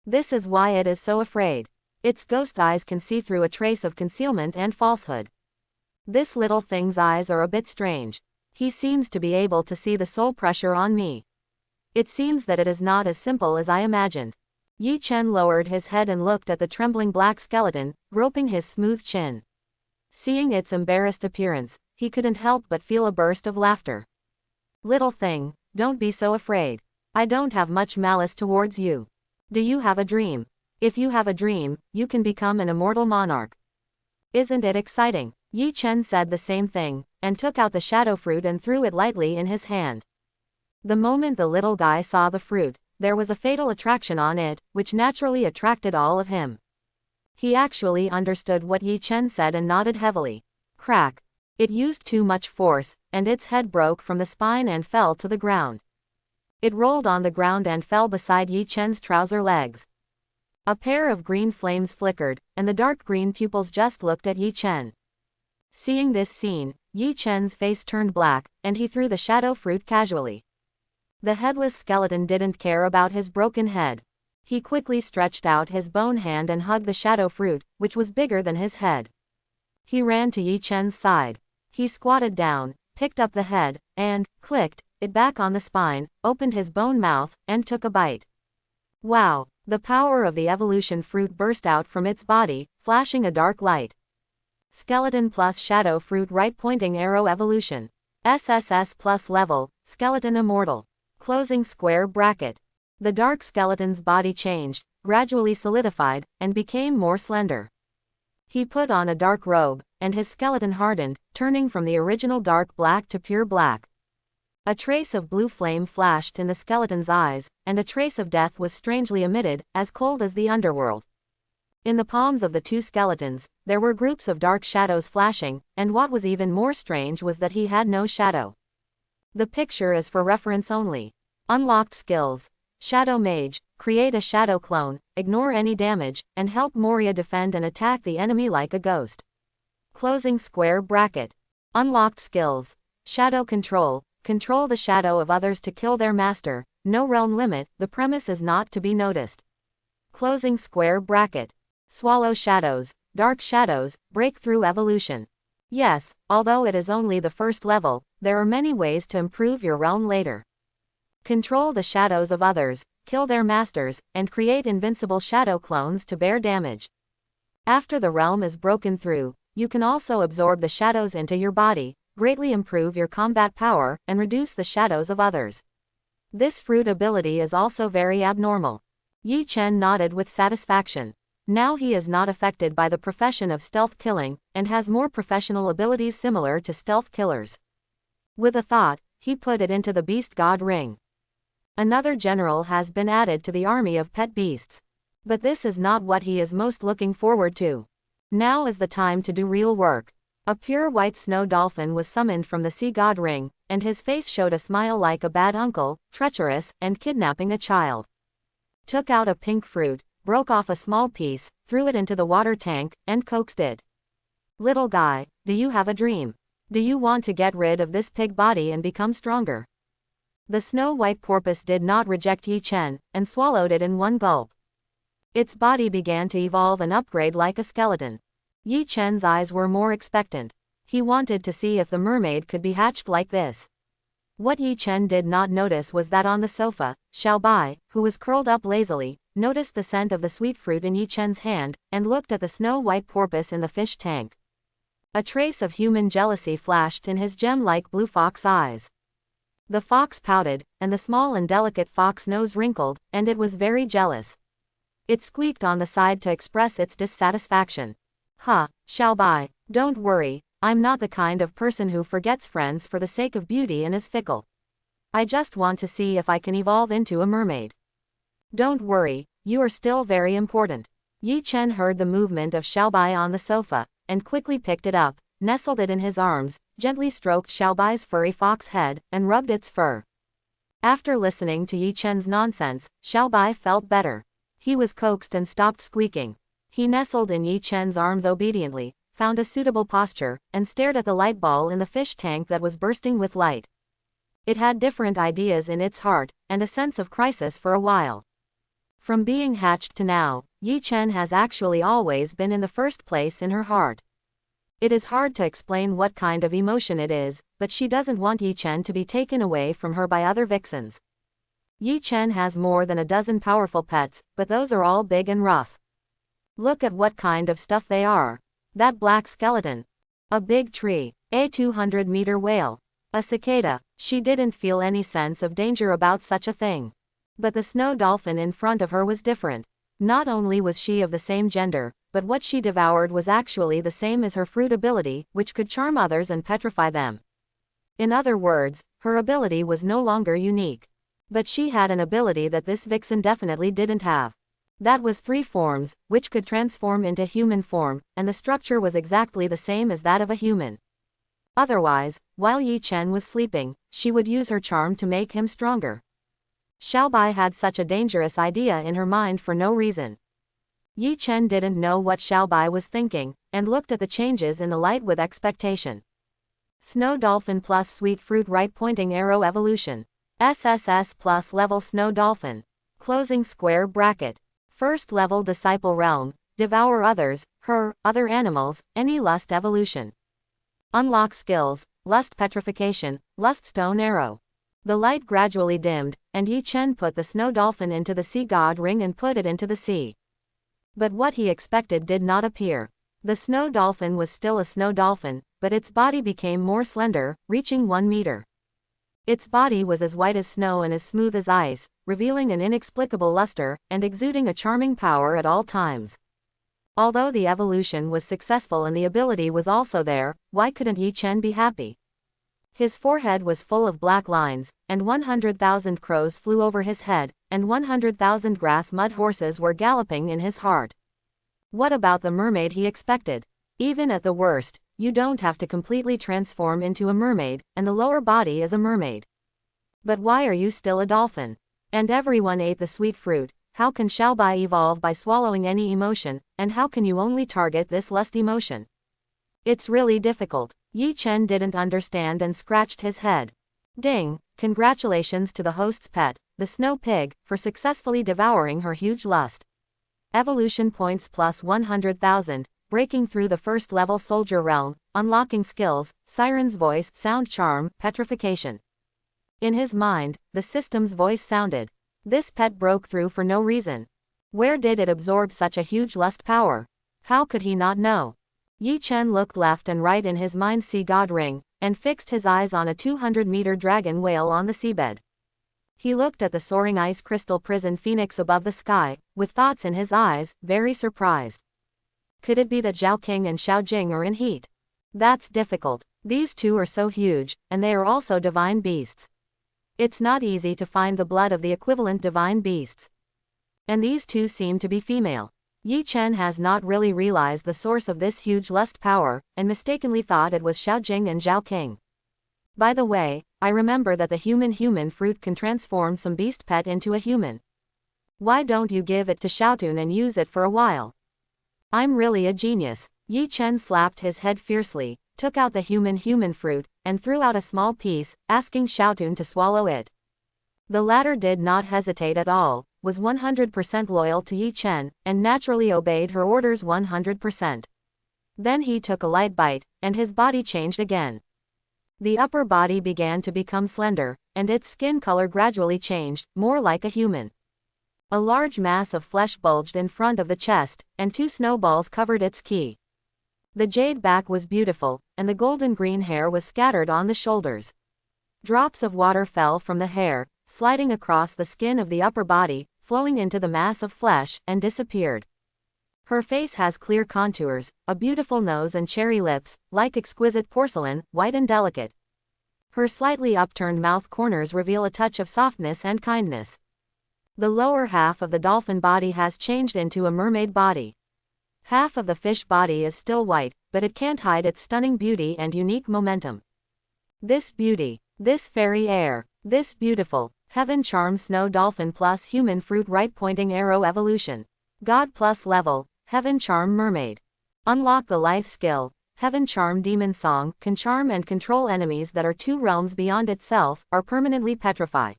This is why it is so afraid. Its ghost eyes can see through a trace of concealment and falsehood. This little thing's eyes are a bit strange. He seems to be able to see the soul pressure on me. It seems that it is not as simple as I imagined. Yi Chen lowered his head and looked at the trembling black skeleton, groping his smooth chin. Seeing its embarrassed appearance, he couldn't help but feel a burst of laughter. Little thing, don't be so afraid. I don't have much malice towards you. Do you have a dream? If you have a dream, you can become an immortal monarch. Isn't it exciting? Yi Chen said the same thing, and took out the shadow fruit and threw it lightly in his hand. The moment the little guy saw the fruit, there was a fatal attraction on it, which naturally attracted all of him. He actually understood what Yi Chen said and nodded heavily. Crack. It used too much force, and its head broke from the spine and fell to the ground. It rolled on the ground and fell beside Yi Chen's trouser legs. A pair of green flames flickered, and the dark green pupils just looked at Yi Chen. Seeing this scene, Yi Chen's face turned black, and he threw the shadow fruit casually. The headless skeleton didn't care about his broken head. He quickly stretched out his bone hand and hugged the shadow fruit, which was bigger than his head. He ran to Yi Chen's side. He squatted down, picked up the head, and clicked it back on the spine, opened his bone mouth, and took a bite. Wow! The power of the evolution fruit burst out from its body, flashing a dark light. Skeleton plus shadow fruit right pointing arrow evolution. SSS plus level, skeleton immortal. Closing square bracket. The dark skeleton's body changed, gradually solidified, and became more slender. He put on a dark robe, and his skeleton hardened, turning from the original dark black to pure black. A trace of blue flame flashed in the skeleton's eyes, and a trace of death was strangely emitted, as cold as the underworld. In the palms of the two skeletons, there were groups of dark shadows flashing, and what was even more strange was that he had no shadow. The picture is for reference only. Unlocked skills. Shadow Mage, create a shadow clone, ignore any damage, and help Moria defend and attack the enemy like a ghost. Closing square bracket. Unlocked skills. Shadow Control, control the shadow of others to kill their master, no realm limit, the premise is not to be noticed. Closing square bracket. Swallow shadows, dark shadows, breakthrough evolution. Yes, although it is only the first level, there are many ways to improve your realm later. Control the shadows of others, kill their masters, and create invincible shadow clones to bear damage. After the realm is broken through, you can also absorb the shadows into your body, greatly improve your combat power, and reduce the shadows of others. This fruit ability is also very abnormal. Yi Chen nodded with satisfaction. Now he is not affected by the profession of stealth killing, and has more professional abilities similar to stealth killers. With a thought, he put it into the beast god ring. Another general has been added to the army of pet beasts. But this is not what he is most looking forward to. Now is the time to do real work. A pure white snow dolphin was summoned from the sea god ring, and his face showed a smile like a bad uncle, treacherous, and kidnapping a child. Took out a pink fruit, broke off a small piece, threw it into the water tank, and coaxed it. Little guy, do you have a dream? Do you want to get rid of this pig body and become stronger? The snow-white porpoise did not reject Yi Chen, and swallowed it in one gulp. Its body began to evolve and upgrade like a skeleton. Yi Chen's eyes were more expectant. He wanted to see if the mermaid could be hatched like this. What Yi Chen did not notice was that on the sofa, Xiaobai, who was curled up lazily, noticed the scent of the sweet fruit in Yi Chen's hand, and looked at the snow-white porpoise in the fish tank. A trace of human jealousy flashed in his gem-like blue fox eyes. The fox pouted, and the small and delicate fox nose wrinkled, and it was very jealous. It squeaked on the side to express its dissatisfaction. Xiaobai, don't worry, I'm not the kind of person who forgets friends for the sake of beauty and is fickle. I just want to see if I can evolve into a mermaid. Don't worry, you are still very important. Yi Chen heard the movement of Xiaobai on the sofa, and quickly picked it up, nestled it in his arms, gently stroked Xiaobai's furry fox head, and rubbed its fur. After listening to Yi Chen's nonsense, Xiaobai felt better. He was coaxed and stopped squeaking. He nestled in Yi Chen's arms obediently, found a suitable posture, and stared at the light ball in the fish tank that was bursting with light. It had different ideas in its heart, and a sense of crisis for a while. From being hatched to now, Yi Chen has actually always been in the first place in her heart. It is hard to explain what kind of emotion it is, but she doesn't want Yi Chen to be taken away from her by other vixens. Yi Chen has more than a dozen powerful pets, but those are all big and rough. Look at what kind of stuff they are. That black skeleton. A big tree. A 200-meter whale. A cicada. She didn't feel any sense of danger about such a thing. But the snow dolphin in front of her was different. Not only was she of the same gender, but what she devoured was actually the same as her fruit ability, which could charm others and petrify them. In other words, her ability was no longer unique. But she had an ability that this vixen definitely didn't have. That was 3 forms, which could transform into human form, and the structure was exactly the same as that of a human. Otherwise, while Yi Chen was sleeping, she would use her charm to make him stronger. Xiaobai had such a dangerous idea in her mind for no reason. Yi Chen didn't know what Xiaobai was thinking, and looked at the changes in the light with expectation. Snow Dolphin plus Sweet Fruit Right Pointing Arrow Evolution. SSS plus Level Snow Dolphin. Closing square bracket. First level Disciple Realm. Devour others, her, other animals, any lust evolution. Unlock skills, Lust Petrification, Lust Stone Arrow. The light gradually dimmed, and Yi Chen put the snow dolphin into the sea god ring and put it into the sea. But what he expected did not appear. The snow dolphin was still a snow dolphin, but its body became more slender, reaching 1 meter. Its body was as white as snow and as smooth as ice, revealing an inexplicable luster, and exuding a charming power at all times. Although the evolution was successful and the ability was also there, why couldn't Yi Chen be happy? His forehead was full of black lines, and 100,000 crows flew over his head, and 100,000 grass mud horses were galloping in his heart. What about the mermaid he expected? Even at the worst, you don't have to completely transform into a mermaid, and the lower body is a mermaid. But why are you still a dolphin? And everyone ate the sweet fruit. How can Xiaobai evolve by swallowing any emotion, and how can you only target this lust emotion? It's really difficult. Yi Chen didn't understand and scratched his head. Ding! Congratulations to the host's pet, the snow pig, for successfully devouring her huge lust. Evolution points plus 100,000, breaking through the first level soldier realm, unlocking skills, Siren's voice, sound charm, petrification. In his mind, the system's voice sounded. This pet broke through for no reason. Where did it absorb such a huge lust power? How could he not know? Yi Chen looked left and right in his mind's sea god ring, and fixed his eyes on a 200-meter dragon whale on the seabed. He looked at the soaring ice crystal prison phoenix above the sky, with thoughts in his eyes, very surprised. Could it be that Zhao King and Xiao Jing are in heat? That's difficult. These two are so huge, and they are also divine beasts. It's not easy to find the blood of the equivalent divine beasts. And these two seem to be female. Yi Chen has not really realized the source of this huge lust power, and mistakenly thought it was Xiao Jing and Zhao King. By the way, I remember that the human fruit can transform some beast pet into a human. Why don't you give it to Xiaotun and use it for a while? I'm really a genius. Yi Chen slapped his head fiercely, took out the human fruit, and threw out a small piece, asking Xiaotun to swallow it. The latter did not hesitate at all, was 100% loyal to Yi Chen, and naturally obeyed her orders 100%. Then he took a light bite, and his body changed again. The upper body began to become slender, and its skin color gradually changed, more like a human. A large mass of flesh bulged in front of the chest, and 2 snowballs covered its key. The jade back was beautiful, and the golden green hair was scattered on the shoulders. Drops of water fell from the hair, sliding across the skin of the upper body, flowing into the mass of flesh, and disappeared. Her face has clear contours, a beautiful nose and cherry lips, like exquisite porcelain, white and delicate. Her slightly upturned mouth corners reveal a touch of softness and kindness. The lower half of the dolphin body has changed into a mermaid body. Half of the fish body is still white, but it can't hide its stunning beauty and unique momentum. This beauty, this fairy air, this beautiful, heaven charm snow dolphin plus human fruit right pointing arrow evolution. God plus level, heaven charm mermaid. Unlock the life skill, heaven charm demon song, can charm and control enemies that are 2 realms beyond itself, or permanently petrify.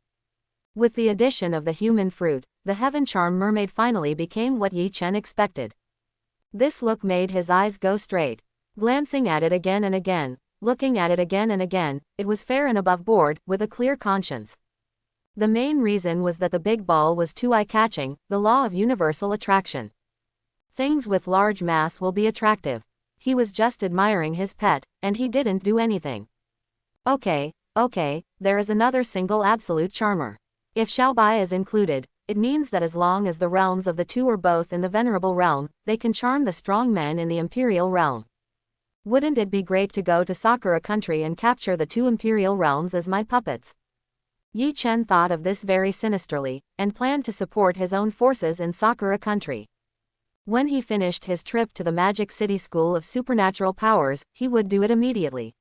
With the addition of the human fruit, the heaven charm mermaid finally became what Yi Chen expected. This look made his eyes go straight. Glancing at it again and again, looking at it again and again, it was fair and above board, with a clear conscience. The main reason was that the big ball was too eye-catching, the law of universal attraction. Things with large mass will be attractive. He was just admiring his pet, and he didn't do anything. Okay, there is another single absolute charmer. If Xiaobai is included, it means that as long as the realms of the two are both in the venerable realm, they can charm the strong men in the imperial realm. Wouldn't it be great to go to Sakura country and capture the two imperial realms as my puppets? Yi Chen thought of this very sinisterly, and planned to support his own forces in Sakura country. When he finished his trip to the Magic City School of Supernatural Powers, he would do it immediately.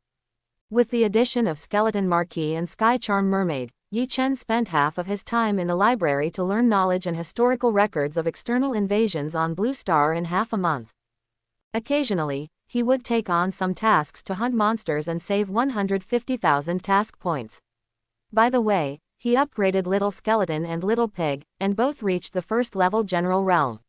With the addition of Skeleton Marquis and Sky Charm Mermaid, Yi Chen spent half of his time in the library to learn knowledge and historical records of external invasions on Blue Star in half a month. Occasionally, he would take on some tasks to hunt monsters and save 150,000 task points. By the way, he upgraded Little Skeleton and Little Pig, and both reached the first-level general realm.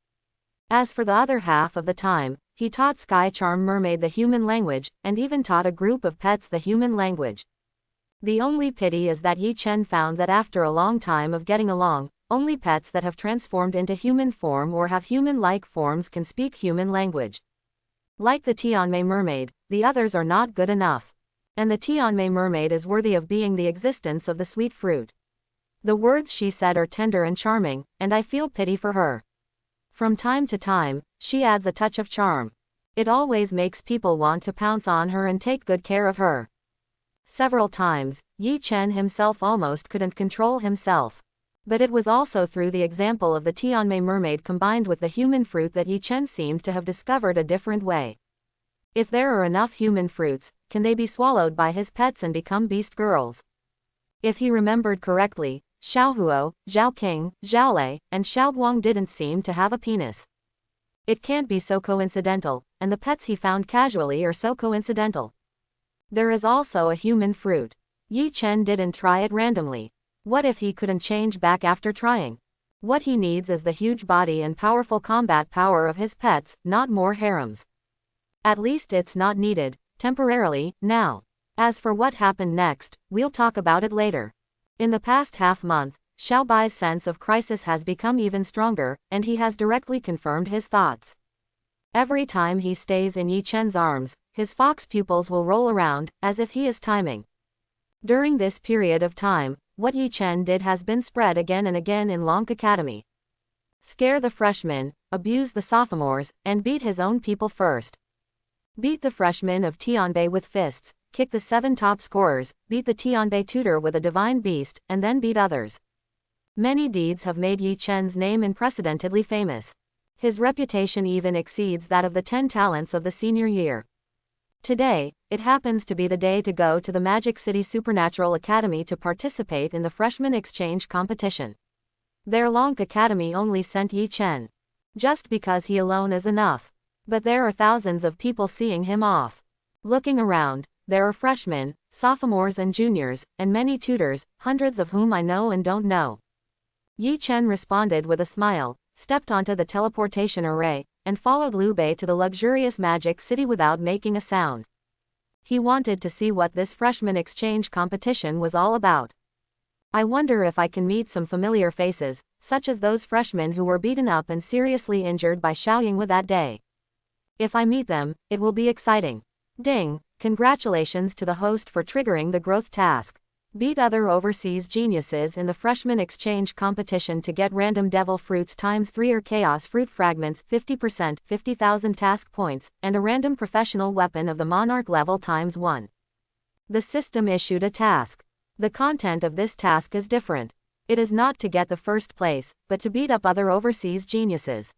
As for the other half of the time, he taught Sky Charm Mermaid the human language, and even taught a group of pets the human language. The only pity is that Yi Chen found that after a long time of getting along, only pets that have transformed into human form or have human-like forms can speak human language. Like the Tame mermaid, the others are not good enough. And the Tame mermaid is worthy of being the existence of the sweet fruit. The words she said are tender and charming, and I feel pity for her. From time to time, she adds a touch of charm. It always makes people want to pounce on her and take good care of her. Several times, Yi Chen himself almost couldn't control himself. But it was also through the example of the Tame mermaid combined with the human fruit that Yi Chen seemed to have discovered a different way. If there are enough human fruits, can they be swallowed by his pets and become beast girls? If he remembered correctly, Xiaohuo, Zhaoqing, Zhaolei, and Xiaoguang didn't seem to have a penis. It can't be so coincidental, and the pets he found casually are so coincidental. There is also a human fruit. Yi Chen didn't try it randomly. What if he couldn't change back after trying? What he needs is the huge body and powerful combat power of his pets, not more harems. At least it's not needed, temporarily, now. As for what happened next, we'll talk about it later. In the past half-month, Xiaobai's sense of crisis has become even stronger, and he has directly confirmed his thoughts. Every time he stays in Yi Chen's arms, his fox pupils will roll around, as if he is timing. During this period of time, what Yi Chen did has been spread again and again in Lonk Academy. Scare the freshmen, abuse the sophomores, and beat his own people first. Beat the freshmen of Tianbei with fists, kick the 7 top scorers, beat the Tianbei tutor with a divine beast, and then beat others. Many deeds have made Yi Chen's name unprecedentedly famous. His reputation even exceeds that of the 10 talents of the senior year. Today, it happens to be the day to go to the Magic City Supernatural Academy to participate in the freshman exchange competition. Their Lonk Academy only sent Yi Chen. Just because he alone is enough. But there are thousands of people seeing him off. Looking around, there are freshmen, sophomores and juniors, and many tutors, hundreds of whom I know and don't know. Yi Chen responded with a smile, stepped onto the teleportation array, and followed Liu Bei to the luxurious Magic City without making a sound. He wanted to see what this freshman exchange competition was all about. I wonder if I can meet some familiar faces, such as those freshmen who were beaten up and seriously injured by Xiaoyingwu that day. If I meet them, it will be exciting. Ding! Congratulations to the host for triggering the growth task. Beat other overseas geniuses in the freshman exchange competition to get random devil fruits ×3 or chaos fruit fragments 50%, 50,000 task points, and a random professional weapon of the monarch level ×1. The system issued a task. The content of this task is different. It is not to get the first place, but to beat up other overseas geniuses.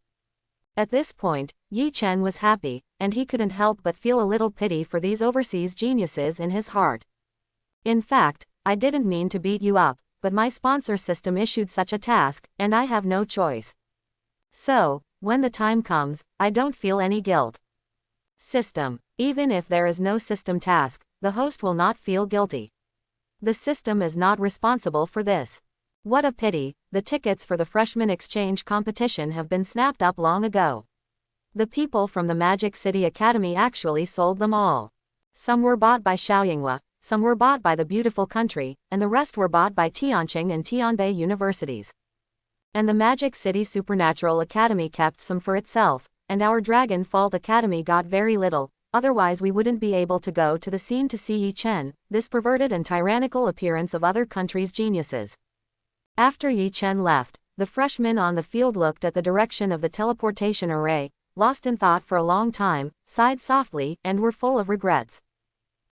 At this point, Yi Chen was happy, and he couldn't help but feel a little pity for these overseas geniuses in his heart. In fact, I didn't mean to beat you up, but my sponsor system issued such a task, and I have no choice. So, when the time comes, I don't feel any guilt. System. Even if there is no system task, the host will not feel guilty. The system is not responsible for this. What a pity, the tickets for the freshman exchange competition have been snapped up long ago. The people from the Magic City Academy actually sold them all. Some were bought by Xiaoyingwu, some were bought by the beautiful country, and the rest were bought by Tianqing and Tianbei universities. And the Magic City Supernatural Academy kept some for itself, and our Dragon Fault Academy got very little, otherwise we wouldn't be able to go to the scene to see Yi Chen, this perverted and tyrannical appearance of other countries' geniuses. After Yi Chen left, the freshmen on the field looked at the direction of the teleportation array, lost in thought for a long time, sighed softly, and were full of regrets.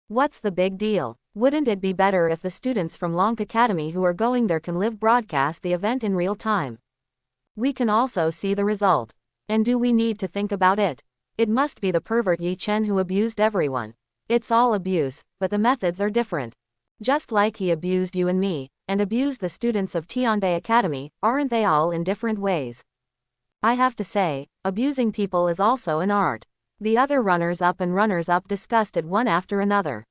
What's the big deal? Wouldn't it be better if the students from Lonk Academy who are going there can live broadcast the event in real time? We can also see the result. And do we need to think about it? It must be the pervert Yi Chen who abused everyone. It's all abuse, but the methods are different. Just like he abused you and me, and abused the students of Tianbei Academy, aren't they all in different ways? I have to say, abusing people is also an art. The other runners-up and runners-up discussed it one after another.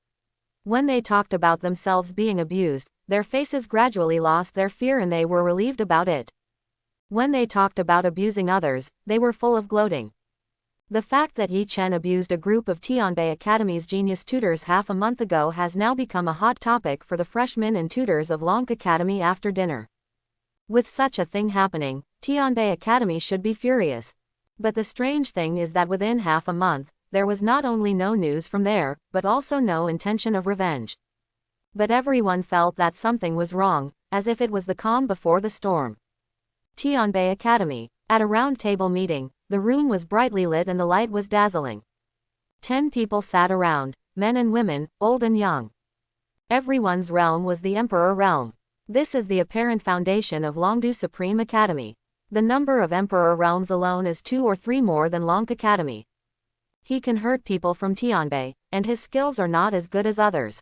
When they talked about themselves being abused, their faces gradually lost their fear and they were relieved about it. When they talked about abusing others, they were full of gloating. The fact that Yi Chen abused a group of Tianbei Academy's genius tutors half a month ago has now become a hot topic for the freshmen and tutors of Lonk Academy after dinner. With such a thing happening, Tianbei Academy should be furious. But the strange thing is that within half a month, there was not only no news from there, but also no intention of revenge. But everyone felt that something was wrong, as if it was the calm before the storm. Tianbei Academy. At a round table meeting, the room was brightly lit and the light was dazzling. 10 people sat around, men and women, old and young. Everyone's realm was the Emperor realm. This is the apparent foundation of Longdu Supreme Academy. The number of Emperor realms alone is 2 or 3 more than Lonk Academy. He can hurt people from Tianbei, and his skills are not as good as others.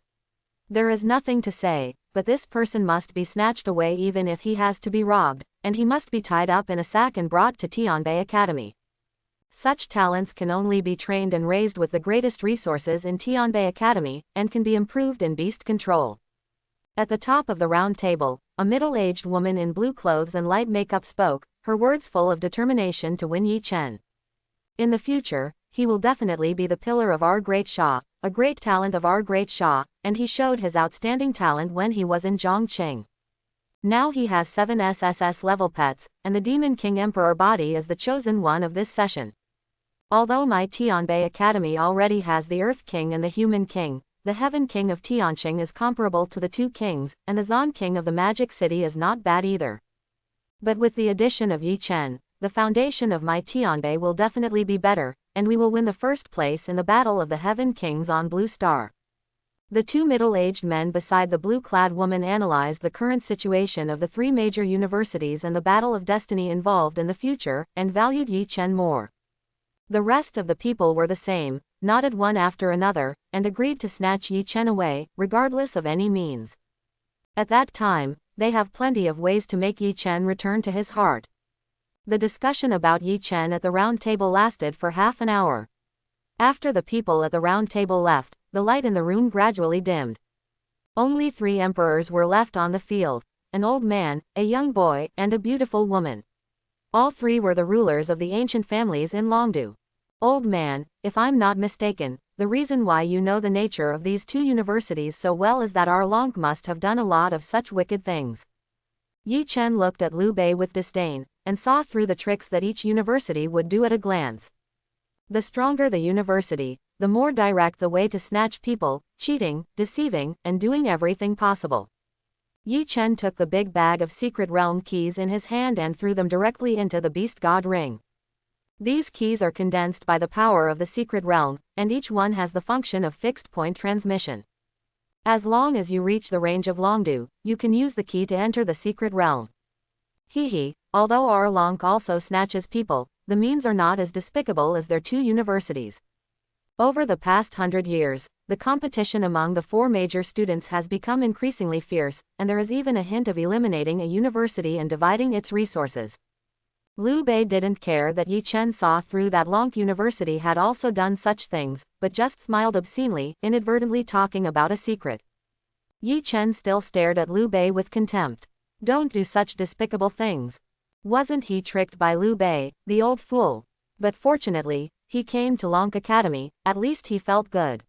There is nothing to say, but this person must be snatched away even if he has to be robbed, and he must be tied up in a sack and brought to Tianbei Academy. Such talents can only be trained and raised with the greatest resources in Tianbei Academy, and can be improved in beast control. At the top of the round table, a middle-aged woman in blue clothes and light makeup spoke, her words full of determination to win Yi Chen. In the future, he will definitely be the pillar of our great Shah, a great talent of our great Shah, and he showed his outstanding talent when he was in Zhongqing. Now he has 7 SSS level pets, and the Demon King Emperor body is the chosen one of this session. Although my Tianbei Academy already has the Earth King and the Human King, the Heaven King of Tianqing is comparable to the 2 kings, and the Zan King of the Magic City is not bad either. But with the addition of Yi Chen, the foundation of my Tianbei will definitely be better, and we will win the first place in the Battle of the Heaven Kings on Blue Star. The 2 middle-aged men beside the blue-clad woman analyzed the current situation of the 3 major universities and the battle of destiny involved in the future, and valued Yi Chen more. The rest of the people were the same, nodded one after another, and agreed to snatch Yi Chen away, regardless of any means. At that time, they have plenty of ways to make Yi Chen return to his heart. The discussion about Yi Chen at the round table lasted for half an hour. After the people at the round table left, the light in the room gradually dimmed. Only 3 emperors were left on the field, an old man, a young boy, and a beautiful woman. All 3 were the rulers of the ancient families in Longdu. Old man, if I'm not mistaken, the reason why you know the nature of these 2 universities so well is that our Lonk must have done a lot of such wicked things. Yi Chen looked at Liu Bei with disdain, and saw through the tricks that each university would do at a glance. The stronger the university, the more direct the way to snatch people, cheating, deceiving, and doing everything possible. Yi Chen took the big bag of secret realm keys in his hand and threw them directly into the beast god ring. These keys are condensed by the power of the secret realm, and each one has the function of fixed point transmission. As long as you reach the range of Longdu, you can use the key to enter the secret realm. Although our Lonk also snatches people, the means are not as despicable as their 2 universities. Over the past 100 years, the competition among the 4 major students has become increasingly fierce, and there is even a hint of eliminating a university and dividing its resources. Liu Bei didn't care that Yi Chen saw through that Lonk University had also done such things, but just smiled obscenely, inadvertently talking about a secret. Yi Chen still stared at Liu Bei with contempt. Don't do such despicable things. Wasn't he tricked by Liu Bei, the old fool? But fortunately, he came to Lonk Academy, at least he felt good.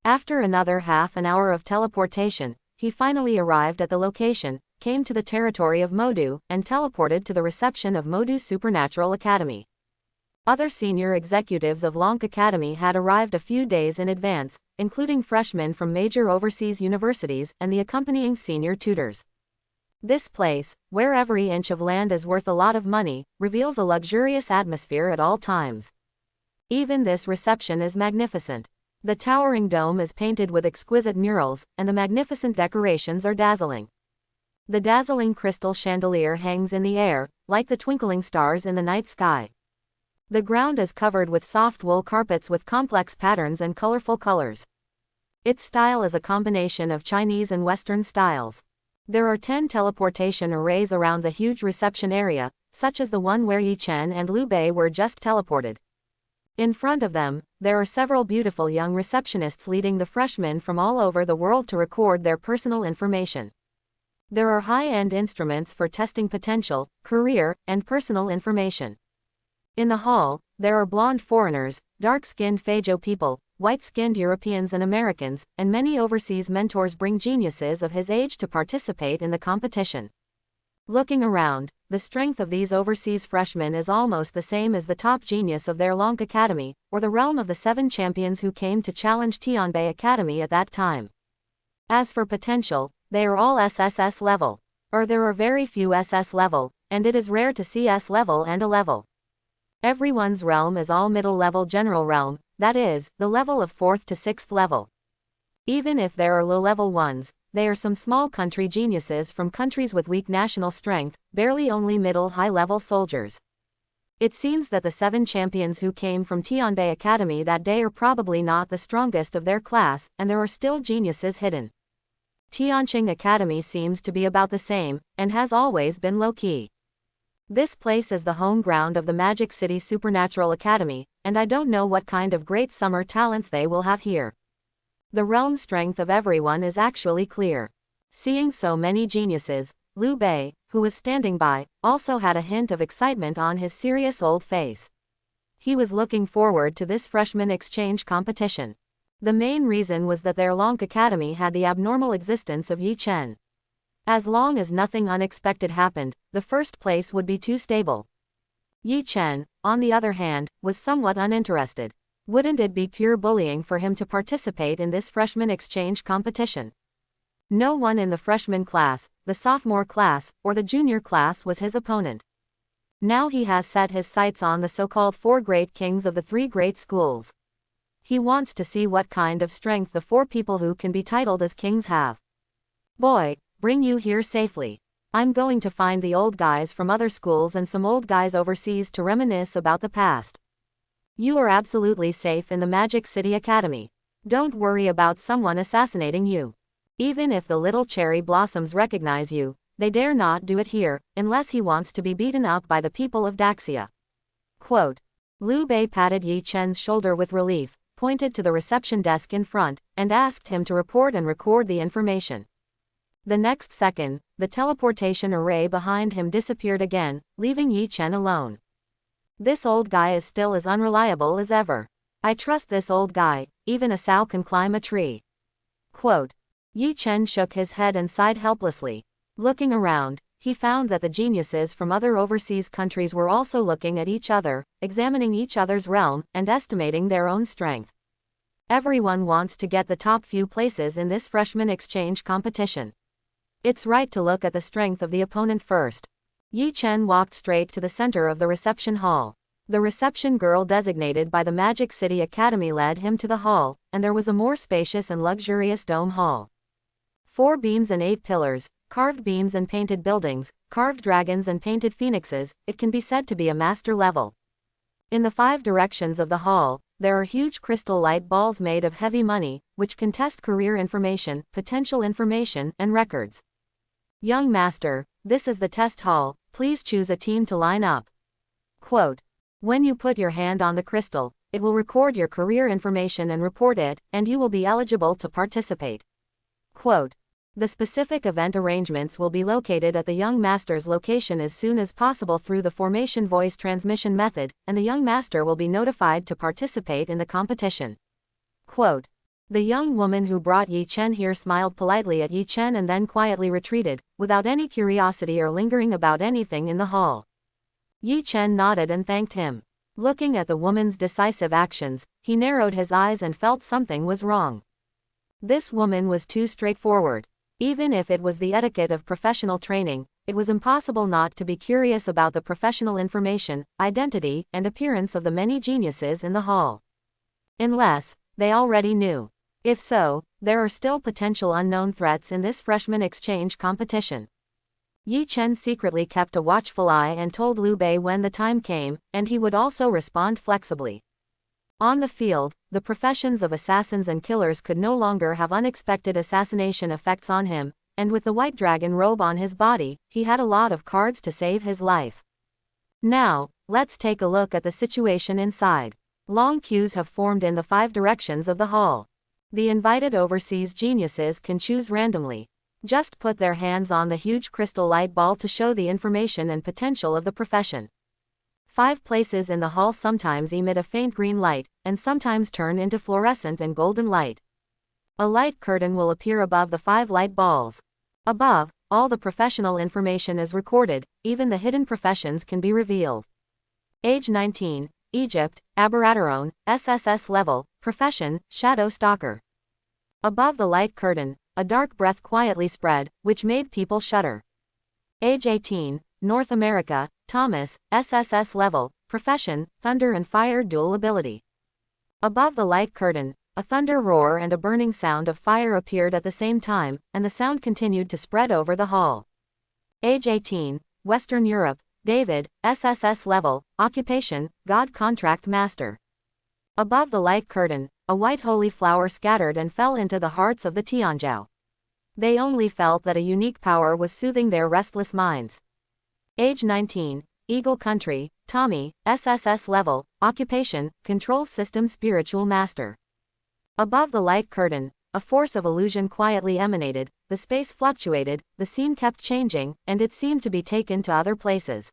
After another half an hour of teleportation, he finally arrived at the location, came to the territory of Modu, and teleported to the reception of Modu Supernatural Academy. Other senior executives of Lonk Academy had arrived a few days in advance, including freshmen from major overseas universities and the accompanying senior tutors. This place, where every inch of land is worth a lot of money, reveals a luxurious atmosphere at all times. Even this reception is magnificent. The towering dome is painted with exquisite murals, and the magnificent decorations are dazzling. The dazzling crystal chandelier hangs in the air, like the twinkling stars in the night sky. The ground is covered with soft wool carpets with complex patterns and colorful colors. Its style is a combination of Chinese and Western styles. There are 10 teleportation arrays around the huge reception area, such as the one where Yi Chen and Liu Bei were just teleported. In front of them, there are several beautiful young receptionists leading the freshmen from all over the world to record their personal information. There are high-end instruments for testing potential, career, and personal information. In the hall, there are blonde foreigners, dark-skinned Feijo people, white-skinned Europeans and Americans, and many overseas mentors bring geniuses of his age to participate in the competition. Looking around, the strength of these overseas freshmen is almost the same as the top genius of their Long Academy, or the realm of the 7 champions who came to challenge Tianbei Academy at that time. As for potential, they are all SSS level. Or there are very few SS level, and it is rare to see S level and A level. Everyone's realm is all middle-level general realm, that is, the level of 4th to 6th level. Even if there are low-level ones, they are some small country geniuses from countries with weak national strength, barely only middle-high level soldiers. It seems that the 7 champions who came from Tianbei Academy that day are probably not the strongest of their class, and there are still geniuses hidden. Tianqing Academy seems to be about the same, and has always been low-key. This place is the home ground of the Magic City Supernatural Academy, and I don't know what kind of great summer talents they will have here. The realm strength of everyone is actually clear. Seeing so many geniuses, Liu Bei, who was standing by, also had a hint of excitement on his serious old face. He was looking forward to this freshman exchange competition. The main reason was that their Long Academy had the abnormal existence of Yi Chen. As long as nothing unexpected happened, the first place would be too stable. Yi Chen, on the other hand, was somewhat uninterested. Wouldn't it be pure bullying for him to participate in this freshman exchange competition? No one in the freshman class, the sophomore class, or the junior class was his opponent. Now he has set his sights on the so-called 4 great kings of the 3 great schools. He wants to see what kind of strength the 4 people who can be titled as kings have. Boy, bring you here safely. I'm going to find the old guys from other schools and some old guys overseas to reminisce about the past. You are absolutely safe in the Magic City Academy. Don't worry about someone assassinating you. Even if the little cherry blossoms recognize you, they dare not do it here, unless he wants to be beaten up by the people of Daxia. Quote. Liu Bei patted Yi Chen's shoulder with relief, pointed to the reception desk in front, and asked him to report and record the information. The next second, the teleportation array behind him disappeared again, leaving Yi Chen alone. This old guy is still as unreliable as ever. I trust this old guy, even a sow can climb a tree. Quote. Yi Chen shook his head and sighed helplessly. Looking around, he found that the geniuses from other overseas countries were also looking at each other, examining each other's realm, and estimating their own strength. Everyone wants to get the top few places in this freshman exchange competition. It's right to look at the strength of the opponent first. Yi Chen walked straight to the center of the reception hall. The reception girl designated by the Magic City Academy led him to the hall, and there was a more spacious and luxurious dome hall. 4 beams and 8 pillars, carved beams and painted buildings, carved dragons and painted phoenixes, it can be said to be a master level. In the 5 directions of the hall, there are huge crystal light balls made of heavy money, which can test career information, potential information, and records. Young master, this is the test hall, please choose a team to line up. Quote. When you put your hand on the crystal, it will record your career information and report it, and you will be eligible to participate. Quote. The specific event arrangements will be located at the young master's location as soon as possible through the formation voice transmission method, and the young master will be notified to participate in the competition. Quote. The young woman who brought Yi Chen here smiled politely at Yi Chen and then quietly retreated, without any curiosity or lingering about anything in the hall. Yi Chen nodded and thanked him. Looking at the woman's decisive actions, he narrowed his eyes and felt something was wrong. This woman was too straightforward. Even if it was the etiquette of professional training, it was impossible not to be curious about the professional information, identity, and appearance of the many geniuses in the hall. Unless they already knew. If so, there are still potential unknown threats in this freshman exchange competition. Yi Chen secretly kept a watchful eye and told Liu Bei when the time came, and he would also respond flexibly. On the field, the professions of assassins and killers could no longer have unexpected assassination effects on him, and with the white dragon robe on his body, he had a lot of cards to save his life. Now, let's take a look at the situation inside. Long queues have formed in the 5 directions of the hall. The invited overseas geniuses can choose randomly. Just put their hands on the huge crystal light ball to show the information and potential of the profession. 5 places in the hall sometimes emit a faint green light, and sometimes turn into fluorescent and golden light. A light curtain will appear above the 5 light balls. Above, all the professional information is recorded, even the hidden professions can be revealed. Age 19, Egypt, Aberrateron, SSS level, profession, Shadow Stalker. Above the light curtain, a dark breath quietly spread, which made people shudder. Age 18, North America, Thomas, SSS level, profession, thunder and fire dual ability. Above the light curtain, a thunder roar and a burning sound of fire appeared at the same time, and the sound continued to spread over the hall. Age 18, Western Europe, David, SSS level, occupation, God Contract Master. Above the light curtain, a white holy flower scattered and fell into the hearts of the Tianzhao. They only felt that a unique power was soothing their restless minds. Age 19, Eagle Country, Tame, SSS level, occupation, Control System Spiritual Master. Above the light curtain, a force of illusion quietly emanated, the space fluctuated, the scene kept changing, and it seemed to be taken to other places.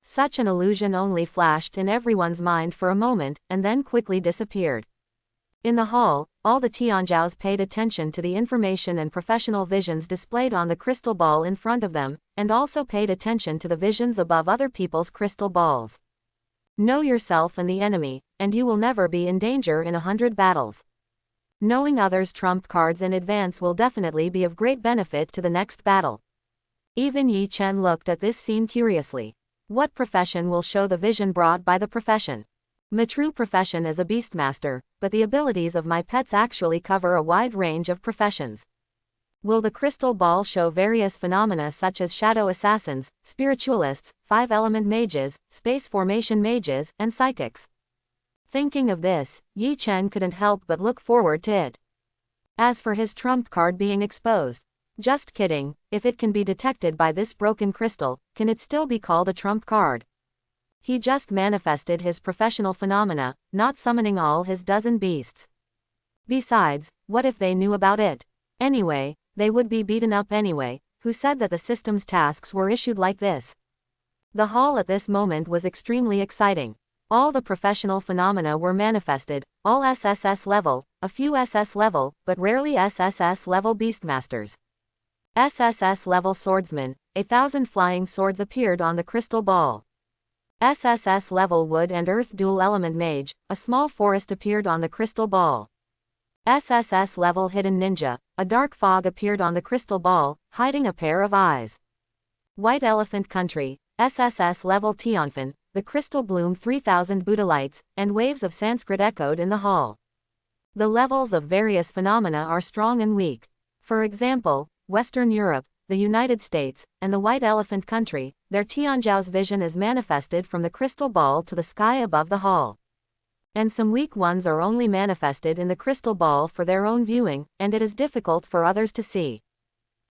Such an illusion only flashed in everyone's mind for a moment, and then quickly disappeared. In the hall, all the Tianzhaos paid attention to the information and professional visions displayed on the crystal ball in front of them, and also paid attention to the visions above other people's crystal balls. Know yourself and the enemy, and you will never be in danger in 100 battles. Knowing others' trump cards in advance will definitely be of great benefit to the next battle. Even Yi Chen looked at this scene curiously. What profession will show the vision brought by the profession? My true profession is a beastmaster, but the abilities of my pets actually cover a wide range of professions. Will the crystal ball show various phenomena such as shadow assassins, spiritualists, 5-element mages, space formation mages, and psychics? Thinking of this, Yi Chen couldn't help but look forward to it. As for his trump card being exposed, just kidding, if it can be detected by this broken crystal, can it still be called a trump card? He just manifested his professional phenomena, not summoning all his dozen beasts. Besides, what if they knew about it? Anyway, they would be beaten up anyway. Who said that the system's tasks were issued like this? The hall at this moment was extremely exciting. All the professional phenomena were manifested, all SSS level, a few SS level, but rarely SSS level beastmasters. SSS level swordsman, 1,000 flying swords appeared on the crystal ball. SSS level wood and earth dual element mage, a small forest appeared on the crystal ball. SSS level hidden ninja, a dark fog appeared on the crystal ball, hiding a pair of eyes. White elephant country, SSS level Tianfan, the crystal bloom 3,000 Buddha lights, and waves of Sanskrit echoed in the hall. The levels of various phenomena are strong and weak. For example, Western Europe, the United States, and the White Elephant Country, their Tianzhao's vision is manifested from the crystal ball to the sky above the hall. And some weak ones are only manifested in the crystal ball for their own viewing, and it is difficult for others to see.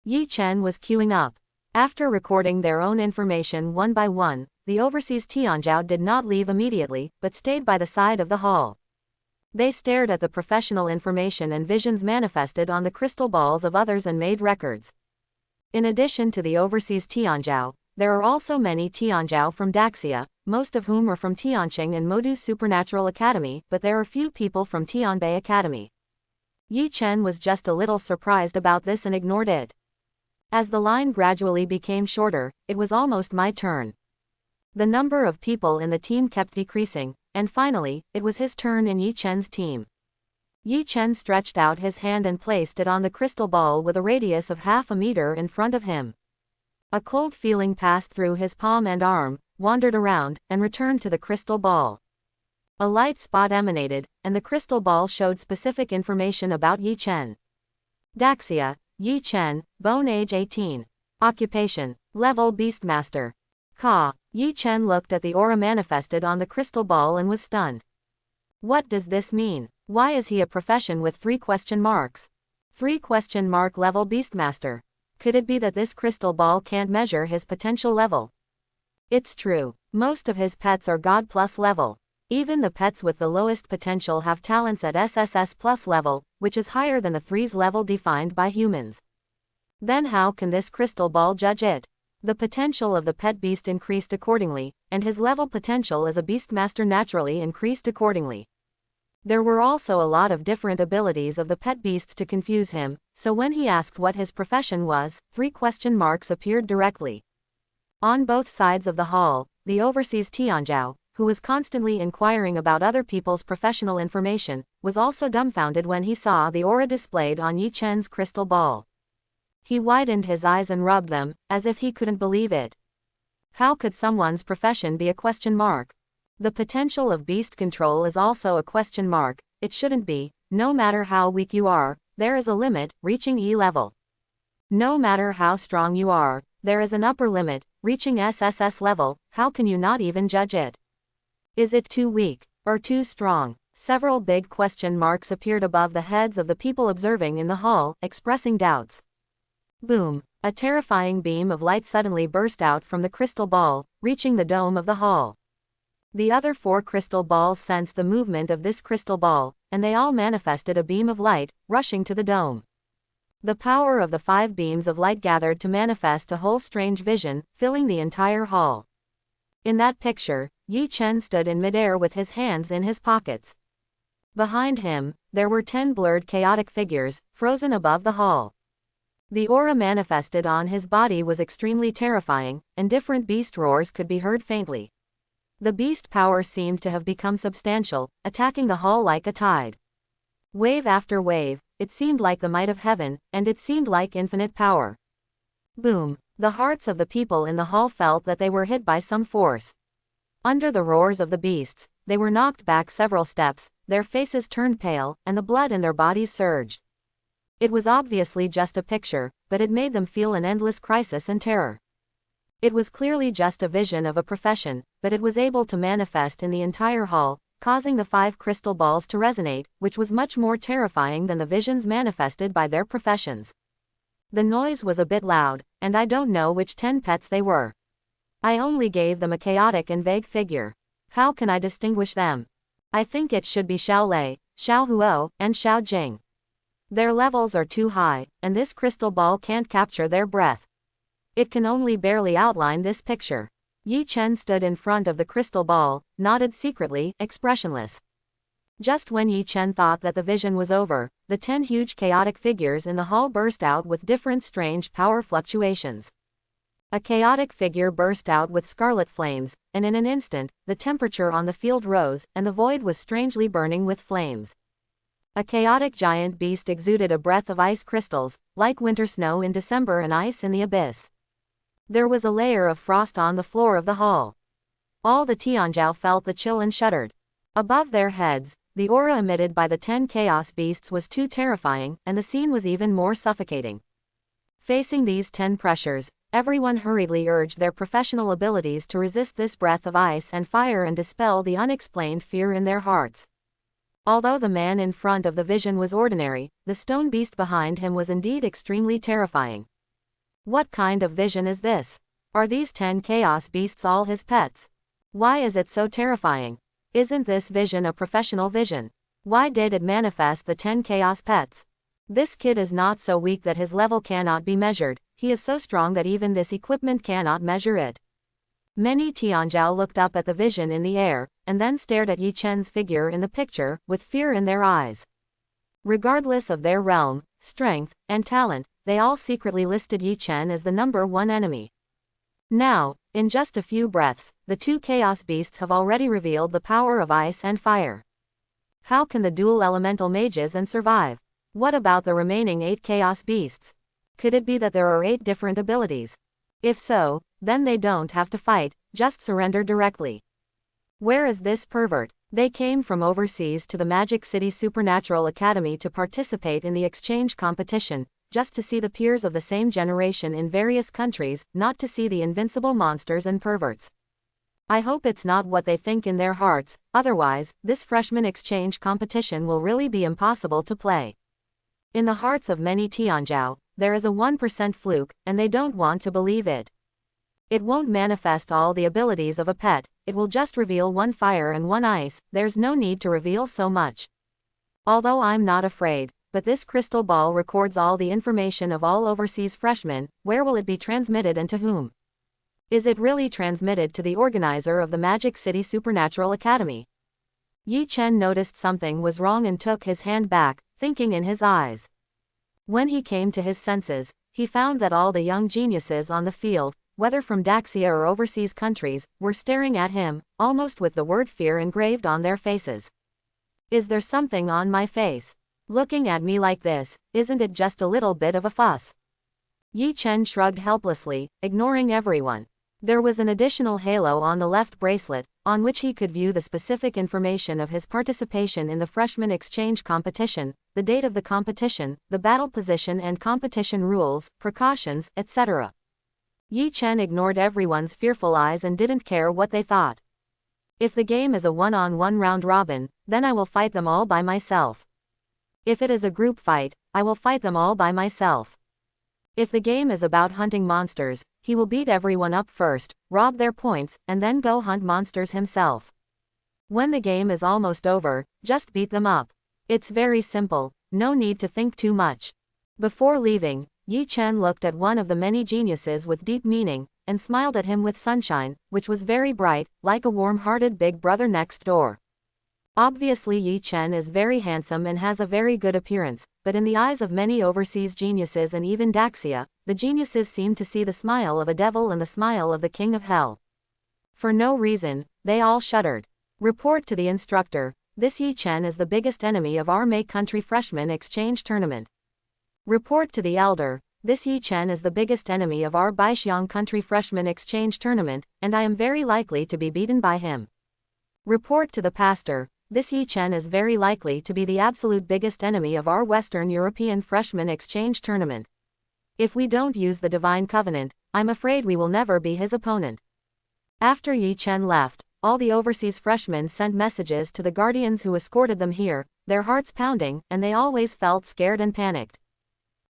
Yi Chen was queuing up. After recording their own information one by one, the overseas Tianzhao did not leave immediately, but stayed by the side of the hall. They stared at the professional information and visions manifested on the crystal balls of others and made records. In addition to the overseas Tianzhao, there are also many Tianzhao from Daxia, most of whom are from Tianqing and Modu Supernatural Academy, but there are few people from Tianbei Academy. Yi Chen was just a little surprised about this and ignored it. As the line gradually became shorter, it was almost my turn. The number of people in the team kept decreasing, and finally, it was his turn in Yi Chen's team. Yi Chen stretched out his hand and placed it on the crystal ball with a radius of half a meter in front of him. A cold feeling passed through his palm and arm, wandered around, and returned to the crystal ball. A light spot emanated, and the crystal ball showed specific information about Yi Chen. Daxia, Yi Chen, bone age 18. Occupation, level Beastmaster. Ka. Yi Chen looked at the aura manifested on the crystal ball and was stunned. What does this mean? Why is he a profession with 3 question marks? 3 question mark level Beastmaster. Could it be that this crystal ball can't measure his potential level? It's true. Most of his pets are God plus level. Even the pets with the lowest potential have talents at SSS plus level, which is higher than the 3's level defined by humans. Then how can this crystal ball judge it? The potential of the pet beast increased accordingly, and his level potential as a beastmaster naturally increased accordingly. There were also a lot of different abilities of the pet beasts to confuse him, so when he asked what his profession was, 3 question marks appeared directly. On both sides of the hall, the overseas Tianzhao, who was constantly inquiring about other people's professional information, was also dumbfounded when he saw the aura displayed on Yi Chen's crystal ball. He widened his eyes and rubbed them, as if he couldn't believe it. How could someone's profession be a question mark? The potential of beast control is also a question mark. It shouldn't be. No matter how weak you are, there is a limit, reaching E level. No matter how strong you are, there is an upper limit, reaching SSS level. How can you not even judge it? Is it too weak, or too strong? Several big question marks appeared above the heads of the people observing in the hall, expressing doubts. Boom! A terrifying beam of light suddenly burst out from the crystal ball, reaching the dome of the hall. The other 4 crystal balls sensed the movement of this crystal ball, and they all manifested a beam of light, rushing to the dome. The power of the 5 beams of light gathered to manifest a whole strange vision, filling the entire hall. In that picture, Yi Chen stood in midair with his hands in his pockets. Behind him, there were 10 blurred chaotic figures, frozen above the hall. The aura manifested on his body was extremely terrifying, and different beast roars could be heard faintly. The beast power seemed to have become substantial, attacking the hall like a tide. Wave after wave, it seemed like the might of heaven, and it seemed like infinite power. Boom! The hearts of the people in the hall felt that they were hit by some force. Under the roars of the beasts, they were knocked back several steps, their faces turned pale, and the blood in their bodies surged. It was obviously just a picture, but it made them feel an endless crisis and terror. It was clearly just a vision of a profession, but it was able to manifest in the entire hall, causing the 5 crystal balls to resonate, which was much more terrifying than the visions manifested by their professions. The noise was a bit loud, and I don't know which 10 pets they were. I only gave them a chaotic and vague figure. How can I distinguish them? I think it should be Xiao Lei, Xiao Huo, and Xiao Jing. Their levels are too high, and this crystal ball can't capture their breath. It can only barely outline this picture. Yi Chen stood in front of the crystal ball, nodded secretly, expressionless. Just when Yi Chen thought that the vision was over, the 10 huge chaotic figures in the hall burst out with different strange power fluctuations. A chaotic figure burst out with scarlet flames, and in an instant, the temperature on the field rose, and the void was strangely burning with flames. A chaotic giant beast exuded a breath of ice crystals, like winter snow in December and ice in the abyss. There was a layer of frost on the floor of the hall. All the Tianzhao felt the chill and shuddered. Above their heads, the aura emitted by the 10 chaos beasts was too terrifying, and the scene was even more suffocating. Facing these 10 pressures, everyone hurriedly urged their professional abilities to resist this breath of ice and fire and dispel the unexplained fear in their hearts. Although the man in front of the vision was ordinary, the stone beast behind him was indeed extremely terrifying. What kind of vision is this? Are these 10 chaos beasts all his pets? Why is it so terrifying? Isn't this vision a professional vision? Why did it manifest the 10 chaos pets? This kid is not so weak that his level cannot be measured, he is so strong that even this equipment cannot measure it. Many Tianzhao looked up at the vision in the air, and then stared at Yi Chen's figure in the picture, with fear in their eyes. Regardless of their realm, strength, and talent, they all secretly listed Yi Chen as the #1 enemy. Now, in just a few breaths, the 2 chaos beasts have already revealed the power of ice and fire. How can the dual elemental mages and survive? What about the remaining 8 chaos beasts? Could it be that there are 8 different abilities? If so, then they don't have to fight, just surrender directly. Where is this pervert? They came from overseas to the Magic City Supernatural Academy to participate in the exchange competition, just to see the peers of the same generation in various countries, not to see the invincible monsters and perverts. I hope it's not what they think in their hearts, otherwise, this freshman exchange competition will really be impossible to play. In the hearts of many Tianzhou, there is a 1% fluke, and they don't want to believe it. It won't manifest all the abilities of a pet, it will just reveal 1 fire and 1 ice, there's no need to reveal so much. Although I'm not afraid, but this crystal ball records all the information of all overseas freshmen, where will it be transmitted and to whom? Is it really transmitted to the organizer of the Magic City Supernatural Academy? Yi Chen noticed something was wrong and took his hand back, thinking in his eyes. When he came to his senses, he found that all the young geniuses on the field, whether from Daxia or overseas countries, were staring at him, almost with the word fear engraved on their faces. Is there something on my face? Looking at me like this, isn't it just a little bit of a fuss? Yi Chen shrugged helplessly, ignoring everyone. There was an additional halo on the left bracelet, on which he could view the specific information of his participation in the freshman exchange competition, the date of the competition, the battle position and competition rules, precautions, etc. Yi Chen ignored everyone's fearful eyes and didn't care what they thought. If the game is a one-on-one round robin, then I will fight them all by myself. If it is a group fight, I will fight them all by myself. If the game is about hunting monsters, he will beat everyone up first, rob their points, and then go hunt monsters himself. When the game is almost over, just beat them up. It's very simple, no need to think too much. Before leaving, Yi Chen looked at one of the many geniuses with deep meaning, and smiled at him with sunshine, which was very bright, like a warm-hearted big brother next door. Obviously Yi Chen is very handsome and has a very good appearance, but in the eyes of many overseas geniuses and even Daxia, the geniuses seem to see the smile of a devil and the smile of the king of hell. For no reason, they all shuddered. Report to the instructor, this Yi Chen is the biggest enemy of our May Country Freshman Exchange Tournament. Report to the elder, this Yi Chen is the biggest enemy of our Baixiang Country Freshman Exchange Tournament, and I am very likely to be beaten by him. Report to the pastor, this Yi Chen is very likely to be the absolute biggest enemy of our Western European Freshman Exchange Tournament. If we don't use the Divine Covenant, I'm afraid we will never be his opponent. After Yi Chen left, all the overseas freshmen sent messages to the guardians who escorted them here, their hearts pounding, and they always felt scared and panicked.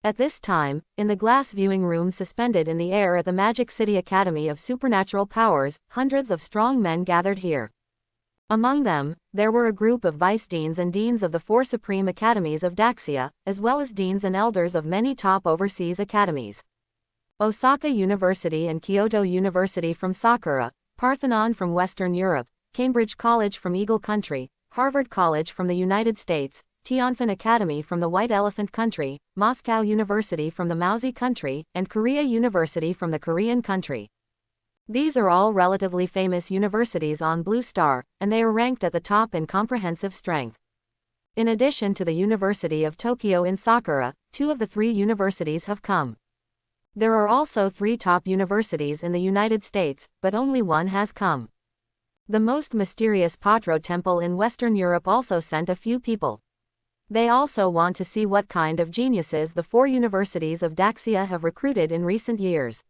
At this time, in the glass viewing room suspended in the air at the Magic City Academy of Supernatural Powers, hundreds of strong men gathered here. Among them, there were a group of vice deans and deans of the 4 supreme academies of Daxia, as well as deans and elders of many top overseas academies. Osaka University and Kyoto University from Sakura, Parthenon from Western Europe, Cambridge College from Eagle Country, Harvard College from the United States, Tianfan Academy from the White Elephant Country, Moscow University from the Maozi Country, and Korea University from the Korean Country. These are all relatively famous universities on Blue Star, and they are ranked at the top in comprehensive strength. In addition to the University of Tokyo in Sakura, 2 of the 3 universities have come. There are also 3 top universities in the United States, but only 1 has come. The most mysterious Patro Temple in Western Europe also sent a few people. They also want to see what kind of geniuses the 4 universities of Daxia have recruited in recent years.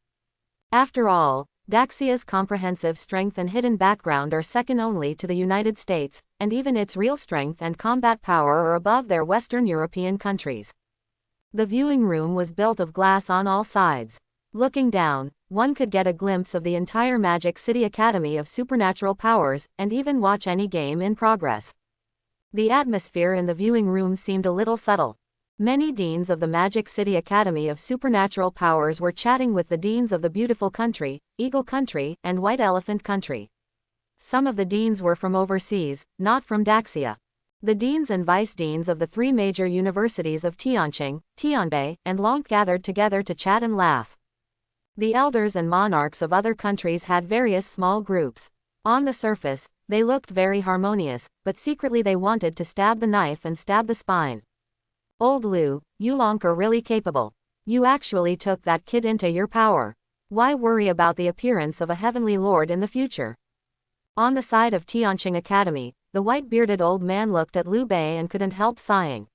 After all, Daxia's comprehensive strength and hidden background are second only to the United States, and even its real strength and combat power are above their Western European countries. The viewing room was built of glass on all sides. Looking down, one could get a glimpse of the entire Magic City Academy of Supernatural Powers, and even watch any game in progress. The atmosphere in the viewing room seemed a little subtle. Many deans of the Magic City Academy of Supernatural Powers were chatting with the deans of the Beautiful Country, Eagle Country, and White Elephant Country. Some of the deans were from overseas, not from Daxia. The deans and vice-deans of the 3 major universities of Tianqing, Tianbei, and Long gathered together to chat and laugh. The elders and monarchs of other countries had various small groups. On the surface, They looked very harmonious, but secretly they wanted to stab the knife and stab the spine. Old Liu, you Lonk are really capable. You actually took that kid into your power. Why worry about the appearance of a heavenly lord in the future? On the side of Tianqing Academy, the white-bearded old man looked at Liu Bei and couldn't help sighing.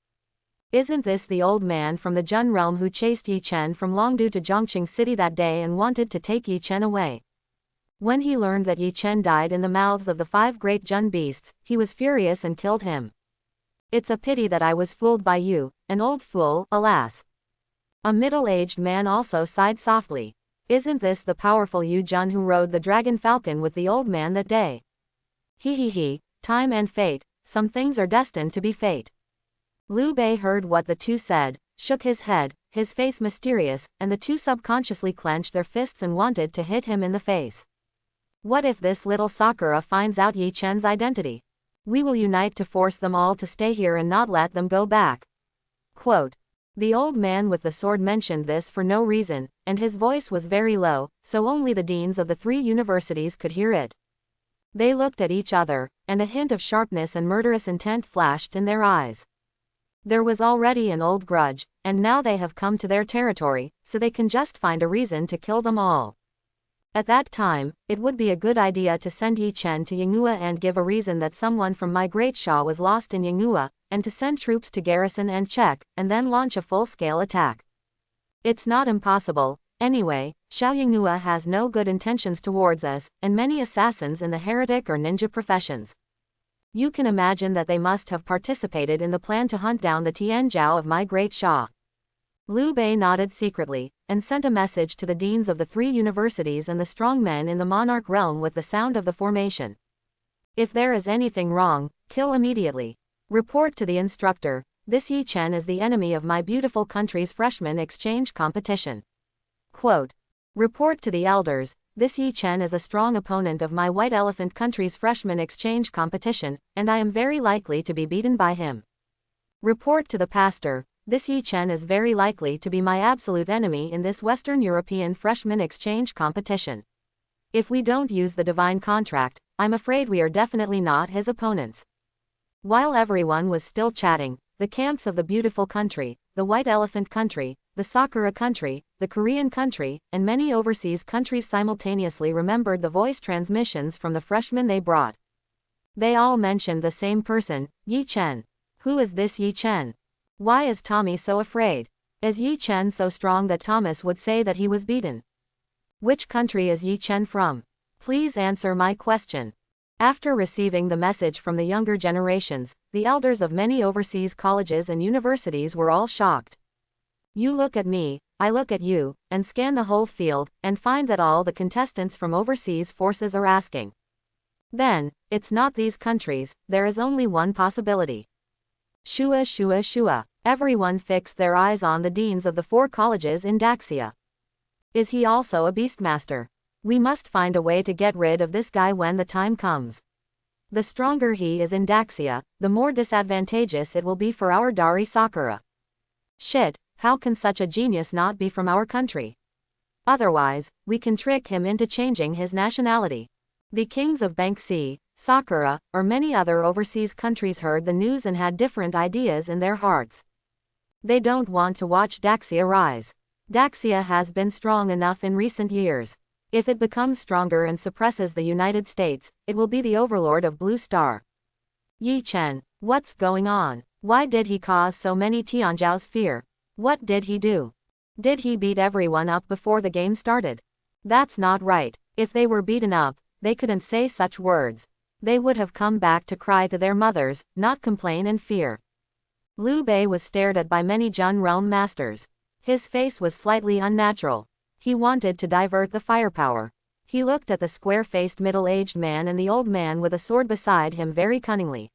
Isn't this the old man from the Jun realm who chased Yi Chen from Longdu to Zhongqing City that day and wanted to take Yi Chen away? When he learned that Yi Chen died in the mouths of the 5 great Jun beasts, he was furious and killed him. It's a pity that I was fooled by you, an old fool, alas. A middle-aged man also sighed softly. Isn't this the powerful Yu Jun who rode the dragon falcon with the old man that day? He, time and fate, some things are destined to be fate. Liu Bei heard what the two said, shook his head, his face mysterious, and the two subconsciously clenched their fists and wanted to hit him in the face. What if this little Sakura finds out Yi Chen's identity? We will unite to force them all to stay here and not let them go back. Quote. The old man with the sword mentioned this for no reason, and his voice was very low, so only the deans of the 3 universities could hear it. They looked at each other, and a hint of sharpness and murderous intent flashed in their eyes. There was already an old grudge, and now they have come to their territory, so they can just find a reason to kill them all. At that time, it would be a good idea to send Yi Chen to Yinghua and give a reason that someone from my great Shah was lost in Yinghua, and to send troops to garrison and check, and then launch a full-scale attack. It's not impossible. Anyway, Xiao Yinghua has no good intentions towards us, and many assassins in the heretic or ninja professions. You can imagine that they must have participated in the plan to hunt down the Tianzhao of my great Shah. Liu Bei nodded secretly, and sent a message to the deans of the 3 universities and the strong men in the monarch realm with the sound of the formation. If there is anything wrong, kill immediately. Report to the instructor, this Yi Chen is the enemy of my beautiful country's freshman exchange competition. Quote. Report to the elders, this Yi Chen is a strong opponent of my White Elephant country's freshman exchange competition, and I am very likely to be beaten by him. Report to the pastor, this Yi Chen is very likely to be my absolute enemy in this Western European freshman exchange competition. If we don't use the divine contract, I'm afraid we are definitely not his opponents. While everyone was still chatting, the camps of the beautiful country, the White Elephant country, the Sakura country, the Korean country, and many overseas countries simultaneously remembered the voice transmissions from the freshmen they brought. They all mentioned the same person, Yi Chen. Who is this Yi Chen? Why is Tommy so afraid? Is Yi Chen so strong that Thomas would say that he was beaten? Which country is Yi Chen from? Please answer my question. After receiving the message from the younger generations, the elders of many overseas colleges and universities were all shocked. You look at me, I look at you, and scan the whole field, and find that all the contestants from overseas forces are asking. Then, it's not these countries, there is only one possibility. Shua. Everyone fixed their eyes on the deans of the 4 colleges in Daxia. Is he also a beastmaster? We must find a way to get rid of this guy when the time comes. The stronger he is in Daxia, the more disadvantageous it will be for our Dari Sakura. Shit, how can such a genius not be from our country? Otherwise, we can trick him into changing his nationality. The kings of Banxi, Sakura, or many other overseas countries heard the news and had different ideas in their hearts. They don't want to watch Daxia rise. Daxia has been strong enough in recent years. If it becomes stronger and suppresses the United States, it will be the overlord of Blue Star. Yi Chen, what's going on? Why did he cause so many Tianzhao's fear? What did he do? Did he beat everyone up before the game started? That's not right. If they were beaten up, they couldn't say such words. They would have come back to cry to their mothers, not complain and fear. Liu Bei was stared at by many Jun realm masters. His face was slightly unnatural. He wanted to divert the firepower. He looked at the square-faced middle-aged man and the old man with a sword beside him very cunningly.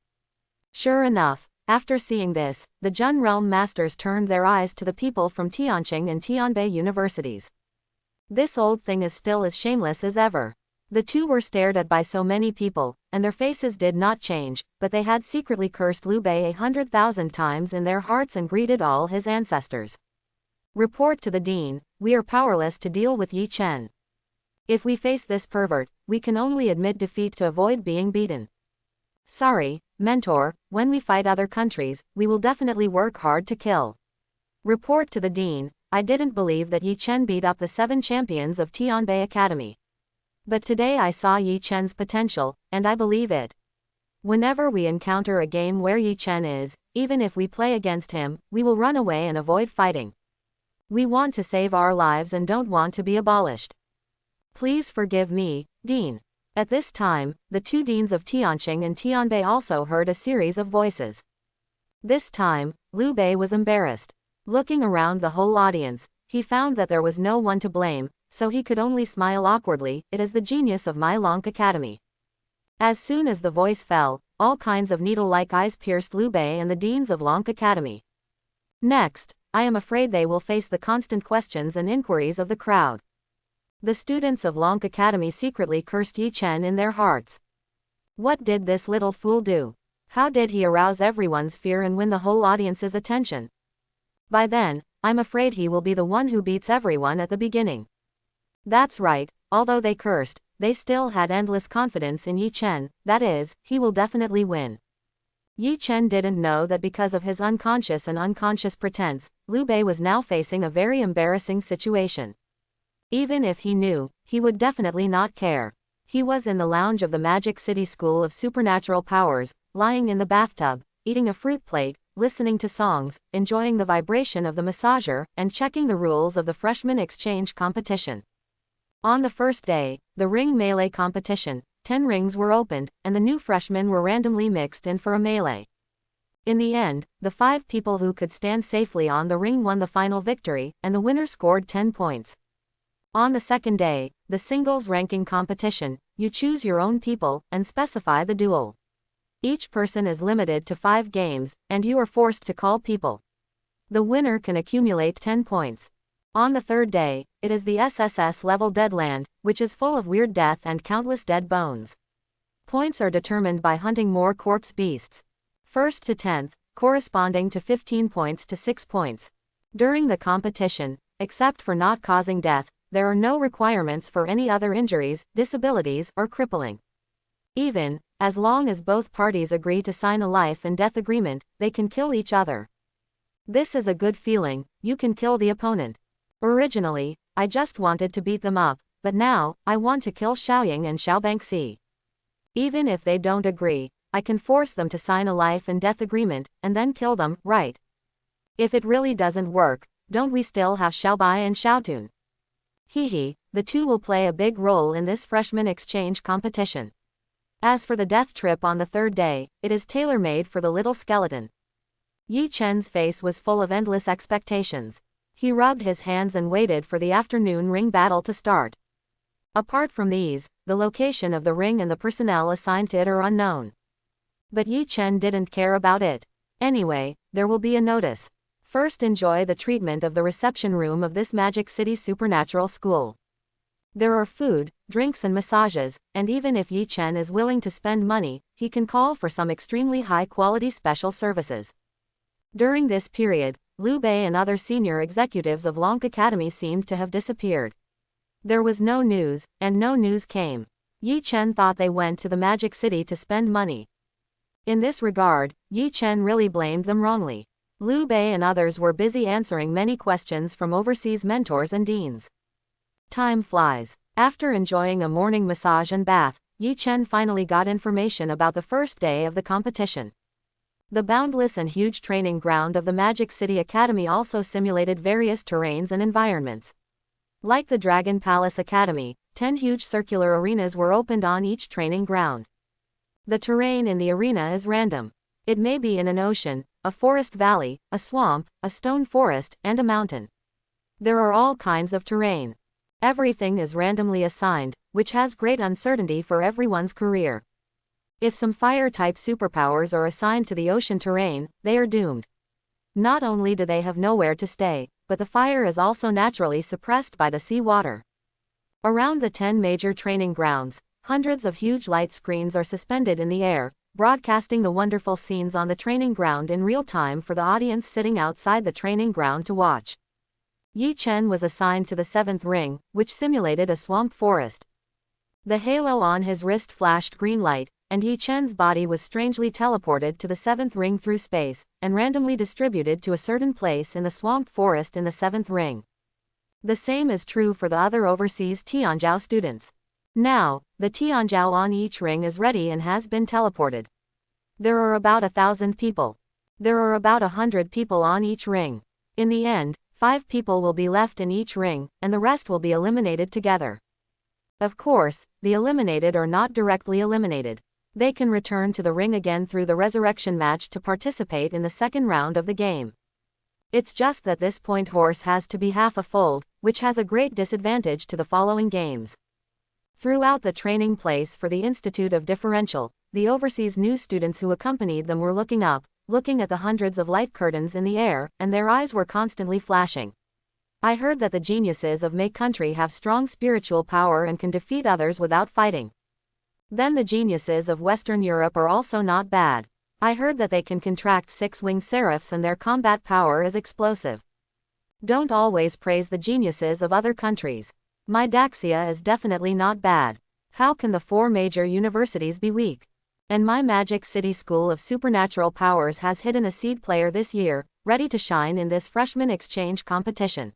Sure enough, after seeing this, the Jun realm masters turned their eyes to the people from Tianqing and Tianbei universities. This old thing is still as shameless as ever. The two were stared at by so many people, and their faces did not change, but they had secretly cursed Liu Bei 100,000 times in their hearts and greeted all his ancestors. Report to the dean, we are powerless to deal with Yi Chen. If we face this pervert, we can only admit defeat to avoid being beaten. Sorry, mentor, when we fight other countries, we will definitely work hard to kill. Report to the dean, I didn't believe that Yi Chen beat up the 7 champions of Tianbei Academy. But today I saw Yi Chen's potential, and I believe it. Whenever we encounter a game where Yi Chen is, even if we play against him, we will run away and avoid fighting. We want to save our lives and don't want to be abolished. Please forgive me, Dean. At this time, the 2 deans of Tianqing and Tianbei also heard a series of voices. This time, Liu Bei was embarrassed. Looking around the whole audience, he found that there was no one to blame, so he could only smile awkwardly. It is the genius of my Long Academy. As soon as the voice fell, all kinds of needle-like eyes pierced Liu Bei and the deans of Long Academy. Next, I am afraid they will face the constant questions and inquiries of the crowd. The students of Long Academy secretly cursed Yi Chen in their hearts. What did this little fool do? How did he arouse everyone's fear and win the whole audience's attention? By then, I'm afraid he will be the one who beats everyone at the beginning. That's right, although they cursed, they still had endless confidence in Yi Chen, that is, he will definitely win. Yi Chen didn't know that because of his unconscious and unconscious pretense, Liu Bei was now facing a very embarrassing situation. Even if he knew, he would definitely not care. He was in the lounge of the Magic City School of Supernatural Powers, lying in the bathtub, eating a fruit plate, listening to songs, enjoying the vibration of the massager, and checking the rules of the freshman exchange competition. On the first day, the ring melee competition, 10 rings were opened, and the new freshmen were randomly mixed in for a melee. In the end, the 5 people who could stand safely on the ring won the final victory, and the winner scored 10 points. On the second day, the singles ranking competition, you choose your own people, and specify the duel. Each person is limited to 5 games, and you are forced to call people. The winner can accumulate 10 points. On the third day, it is the SSS level Deadland, which is full of weird death and countless dead bones. Points are determined by hunting more corpse beasts. 1st to 10th, corresponding to 15 points to 6 points. During the competition, except for not causing death, there are no requirements for any other injuries, disabilities, or crippling. Even, as long as both parties agree to sign a life and death agreement, they can kill each other. This is a good feeling, you can kill the opponent. Originally, I just wanted to beat them up, but now, I want to kill Xiaoying and Xiaobangxi. Even if they don't agree, I can force them to sign a life and death agreement, and then kill them, right? If it really doesn't work, don't we still have Xiaobai and Xiaotun? Hehe, the 2 will play a big role in this freshman exchange competition. As for the death trip on the third day, it is tailor-made for the little skeleton. Yi Chen's face was full of endless expectations. He rubbed his hands and waited for the afternoon ring battle to start. Apart from these, the location of the ring and the personnel assigned to it are unknown. But Yi Chen didn't care about it. Anyway, there will be a notice. First, enjoy the treatment of the reception room of this Magic City Supernatural School. There are food, drinks and massages, and even if Yi Chen is willing to spend money, he can call for some extremely high-quality special services. During this period, Liu Bei and other senior executives of Long Academy seemed to have disappeared. There was no news, and no news came. Yi Chen thought they went to the Magic City to spend money. In this regard, Yi Chen really blamed them wrongly. Liu Bei and others were busy answering many questions from overseas mentors and deans. Time flies. After enjoying a morning massage and bath, Yi Chen finally got information about the first day of the competition. The boundless and huge training ground of the Magic City Academy also simulated various terrains and environments. Like the Dragon Palace Academy, 10 huge circular arenas were opened on each training ground. The terrain in the arena is random. It may be in an ocean, a forest valley, a swamp, a stone forest, and a mountain. There are all kinds of terrain. Everything is randomly assigned, which has great uncertainty for everyone's career. If some fire-type superpowers are assigned to the ocean terrain, they are doomed. Not only do they have nowhere to stay, but the fire is also naturally suppressed by the sea water. Around the 10 major training grounds, hundreds of huge light screens are suspended in the air, broadcasting the wonderful scenes on the training ground in real time for the audience sitting outside the training ground to watch. Yi Chen was assigned to the 7th ring, which simulated a swamp forest. The halo on his wrist flashed green light, and Yi Chen's body was strangely teleported to the 7th ring through space, and randomly distributed to a certain place in the swamp forest in the 7th ring. The same is true for the other overseas Tianzhou students. Now, the Tianzhou on each ring is ready and has been teleported. There are about 1,000 people. There are about 100 people on each ring. In the end, 5 people will be left in each ring, and the rest will be eliminated together. Of course, the eliminated are not directly eliminated. They can return to the ring again through the resurrection match to participate in the second round of the game. It's just that this point horse has to be half a fold, which has a great disadvantage to the following games. Throughout the training place for the Institute of Differential, the overseas new students who accompanied them were looking up, looking at the hundreds of light curtains in the air, and their eyes were constantly flashing. I heard that the geniuses of my country have strong spiritual power and can defeat others without fighting. Then the geniuses of Western Europe are also not bad. I heard that they can contract 6-winged seraphs and their combat power is explosive. Don't always praise the geniuses of other countries. My Daxia is definitely not bad. How can the 4 major universities be weak? And my Magic City School of Supernatural Powers has hidden a seed player this year, ready to shine in this freshman exchange competition.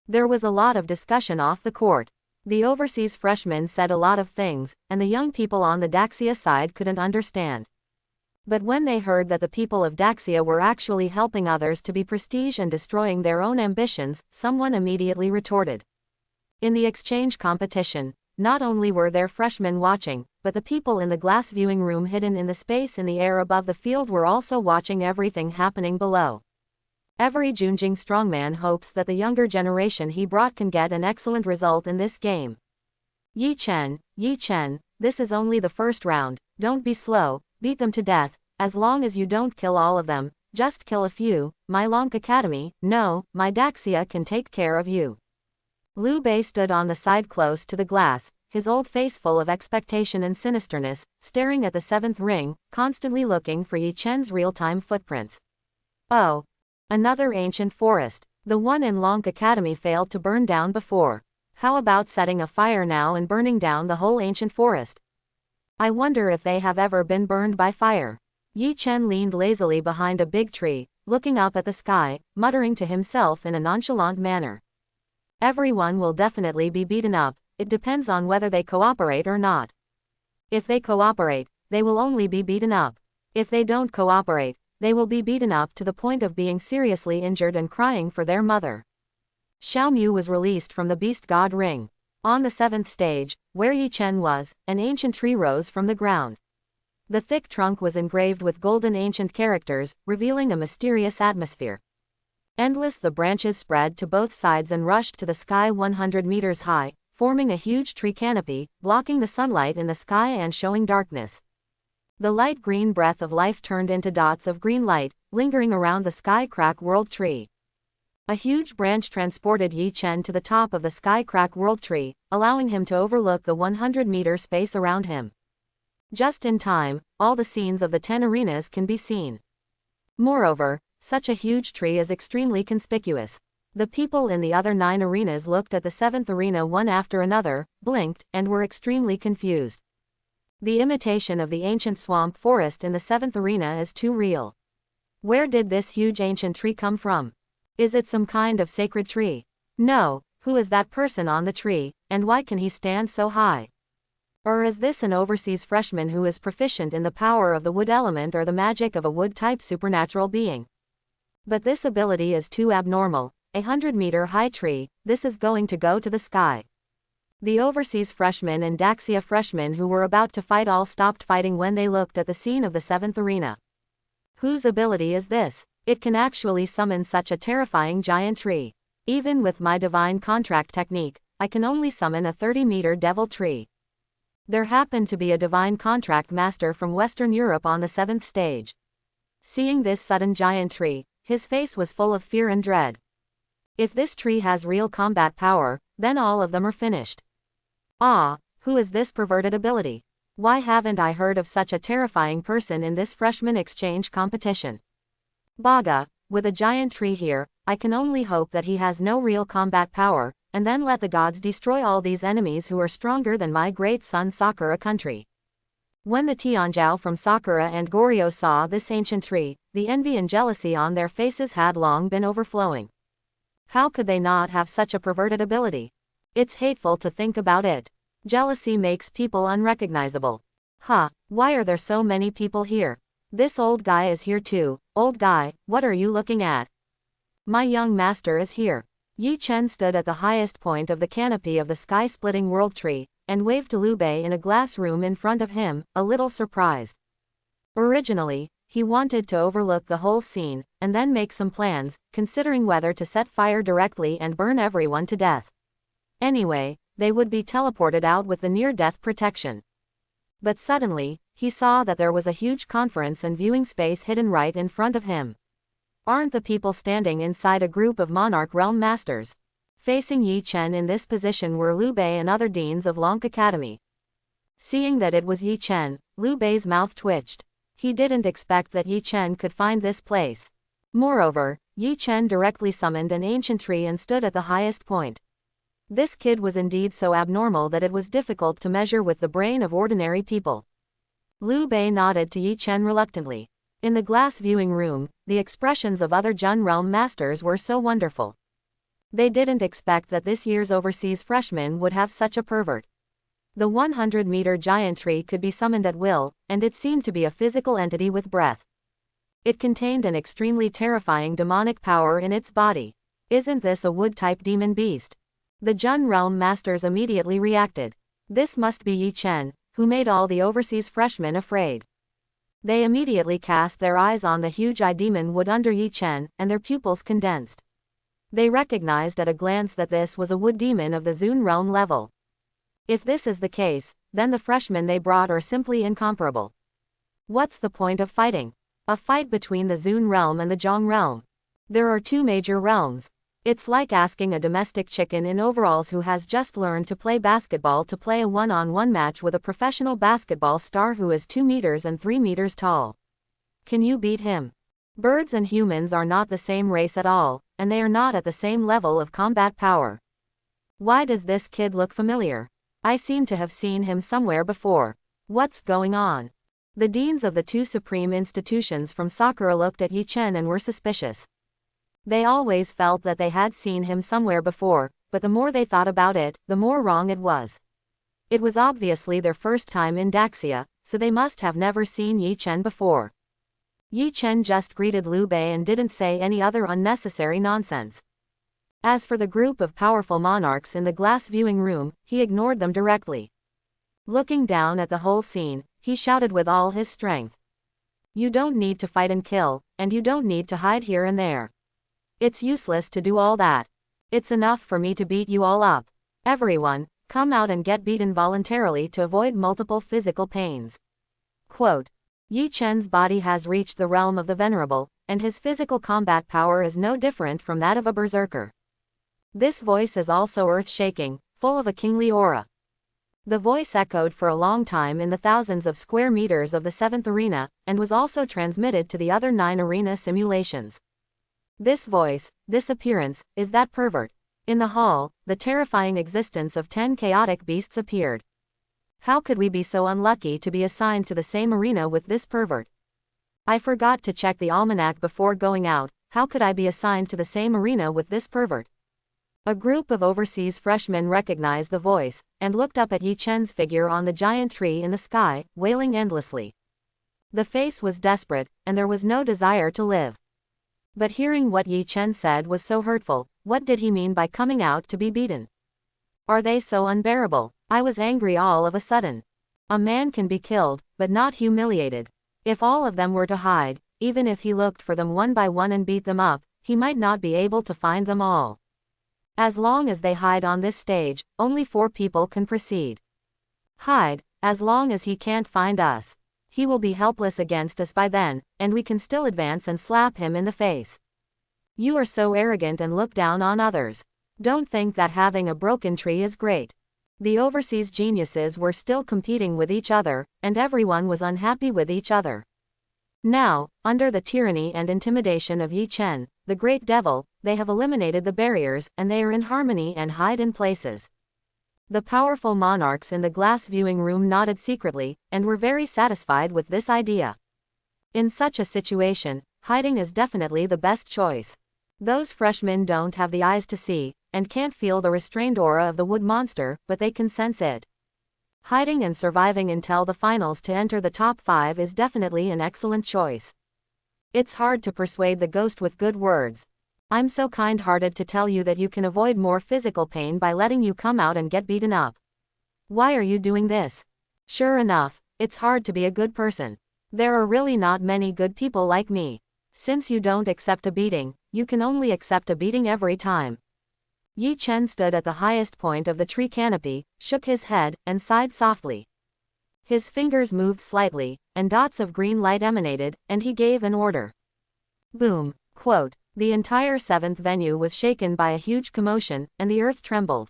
There was a lot of discussion off the court. The overseas freshmen said a lot of things, and the young people on the Daxia side couldn't understand. But when they heard that the people of Daxia were actually helping others to be prestige and destroying their own ambitions, someone immediately retorted. In the exchange competition, not only were there freshmen watching, but the people in the glass viewing room hidden in the space in the air above the field were also watching everything happening below. Every Junjing strongman hopes that the younger generation he brought can get an excellent result in this game. Yi Chen, this is only the first round, don't be slow, beat them to death, as long as you don't kill all of them, just kill a few. My Lonk Academy, no, my Daxia can take care of you. Liu Bei stood on the side close to the glass, his old face full of expectation and sinisterness, staring at the 7th ring, constantly looking for Yi Chen's real-time footprints. Oh. Another ancient forest. The one in Lonk Academy failed to burn down before. How about setting a fire now and burning down the whole ancient forest? I wonder if they have ever been burned by fire. Yi Chen leaned lazily behind a big tree, looking up at the sky, muttering to himself in a nonchalant manner. Everyone will definitely be beaten up, it depends on whether they cooperate or not. If they cooperate, they will only be beaten up. If they don't cooperate, they will be beaten up to the point of being seriously injured and crying for their mother. Xiaomu was released from the Beast God Ring. On the 7th stage, where Yi Chen was, an ancient tree rose from the ground. The thick trunk was engraved with golden ancient characters, revealing a mysterious atmosphere. Endless the branches spread to both sides and rushed to the sky 100 meters high, forming a huge tree canopy, blocking the sunlight in the sky and showing darkness. The light green breath of life turned into dots of green light, lingering around the Sky Crack World Tree. A huge branch transported Yi Chen to the top of the Sky Crack World Tree, allowing him to overlook the 100-meter space around him. Just in time, all the scenes of the 10 arenas can be seen. Moreover, such a huge tree is extremely conspicuous. The people in the other 9 arenas looked at the 7th arena one after another, blinked, and were extremely confused. The imitation of the ancient swamp forest in the 7th arena is too real. Where did this huge ancient tree come from? Is it some kind of sacred tree? No, who is that person on the tree, and why can he stand so high? Or is this an overseas freshman who is proficient in the power of the wood element or the magic of a wood-type supernatural being? But this ability is too abnormal. 100-meter high tree, this is going to go to the sky. The overseas freshmen and Daxia freshmen who were about to fight all stopped fighting when they looked at the scene of the 7th arena. Whose ability is this? It can actually summon such a terrifying giant tree. Even with my divine contract technique, I can only summon a 30-meter devil tree. There happened to be a divine contract master from Western Europe on the 7th stage. Seeing this sudden giant tree, his face was full of fear and dread. If this tree has real combat power, then all of them are finished. Ah, who is this perverted ability? Why haven't I heard of such a terrifying person in this freshman exchange competition? Baga, with a giant tree here, I can only hope that he has no real combat power, and then let the gods destroy all these enemies who are stronger than my great son Sakura country. When the Tianzhou from Sakura and Goryo saw this ancient tree, the envy and jealousy on their faces had long been overflowing. How could they not have such a perverted ability? It's hateful to think about it. Jealousy makes people unrecognizable. Why are there so many people here? This old guy is here too. Old guy, what are you looking at? My young master is here. Yi Chen stood at the highest point of the canopy of the sky-splitting world tree, and waved to Liu Bei in a glass room in front of him, a little surprised. Originally, he wanted to overlook the whole scene, and then make some plans, considering whether to set fire directly and burn everyone to death. Anyway, they would be teleported out with the near-death protection. But suddenly, he saw that there was a huge conference and viewing space hidden right in front of him. Aren't the people standing inside a group of monarch realm masters? Facing Yi Chen in this position were Liu Bei and other deans of Lonk Academy. Seeing that it was Yi Chen, Liu Bei's mouth twitched. He didn't expect that Yi Chen could find this place. Moreover, Yi Chen directly summoned an ancient tree and stood at the highest point. This kid was indeed so abnormal that it was difficult to measure with the brain of ordinary people. Liu Bei nodded to Yi Chen reluctantly. In the glass viewing room, the expressions of other Jun realm masters were so wonderful. They didn't expect that this year's overseas freshman would have such a pervert. The 100-meter giant tree could be summoned at will, and it seemed to be a physical entity with breath. It contained an extremely terrifying demonic power in its body. Isn't this a wood-type demon beast? The Jun realm masters immediately reacted. This must be Yi Chen, who made all the overseas freshmen afraid. They immediately cast their eyes on the huge eye demon wood under Yi Chen, and their pupils condensed. They recognized at a glance that this was a wood demon of the Zun realm level. If this is the case, then the freshmen they brought are simply incomparable. What's the point of fighting? A fight between the Zun realm and the Zhong realm. There are two major realms. It's like asking a domestic chicken in overalls who has just learned to play basketball to play a one-on-one match with a professional basketball star who is 2 meters and 3 meters tall. Can you beat him? Birds and humans are not the same race at all, and they are not at the same level of combat power. Why does this kid look familiar? I seem to have seen him somewhere before. What's going on? The deans of the two supreme institutions from Sakura looked at Yi Chen and were suspicious. They always felt that they had seen him somewhere before, but the more they thought about it, the more wrong it was. It was obviously their first time in Daxia, so they must have never seen Yi Chen before. Yi Chen just greeted Liu Bei and didn't say any other unnecessary nonsense. As for the group of powerful monarchs in the glass viewing room, he ignored them directly. Looking down at the whole scene, he shouted with all his strength. You don't need to fight and kill, and you don't need to hide here and there. It's useless to do all that. It's enough for me to beat you all up. Everyone, come out and get beaten voluntarily to avoid multiple physical pains. Quote, Yi Chen's body has reached the realm of the venerable, and his physical combat power is no different from that of a berserker. This voice is also earth-shaking, full of a kingly aura. The voice echoed for a long time in the thousands of square meters of the 7th arena, and was also transmitted to the other 9 arena simulations. This voice, this appearance, is that pervert. In the hall, the terrifying existence of 10 chaotic beasts appeared. How could we be so unlucky to be assigned to the same arena with this pervert? I forgot to check the almanac before going out. How could I be assigned to the same arena with this pervert? A group of overseas freshmen recognized the voice, and looked up at Yi Chen's figure on the giant tree in the sky, wailing endlessly. The face was desperate, and there was no desire to live. But hearing what Yi Chen said was so hurtful. What did he mean by coming out to be beaten? Are they so unbearable? I was angry all of a sudden. A man can be killed, but not humiliated. If all of them were to hide, even if he looked for them one by one and beat them up, he might not be able to find them all. As long as they hide on this stage, only 4 people can proceed. Hide, as long as he can't find us. He will be helpless against us by then, and we can still advance and slap him in the face. You are so arrogant and look down on others. Don't think that having a broken tree is great. The overseas geniuses were still competing with each other, and everyone was unhappy with each other. Now, under the tyranny and intimidation of Yi Chen, the great devil, they have eliminated the barriers, and they are in harmony and hide in places. The powerful monarchs in the glass viewing room nodded secretly, and were very satisfied with this idea. In such a situation, hiding is definitely the best choice. Those freshmen don't have the eyes to see, and can't feel the restrained aura of the wood monster, but they can sense it. Hiding and surviving until the finals to enter the top 5 is definitely an excellent choice. It's hard to persuade the ghost with good words. I'm so kind-hearted to tell you that you can avoid more physical pain by letting you come out and get beaten up. Why are you doing this? Sure enough, it's hard to be a good person. There are really not many good people like me. Since you don't accept a beating, you can only accept a beating every time. Yi Chen stood at the highest point of the tree canopy, shook his head, and sighed softly. His fingers moved slightly, and dots of green light emanated, and he gave an order. Boom. Quote. The entire 7th venue was shaken by a huge commotion, and the earth trembled.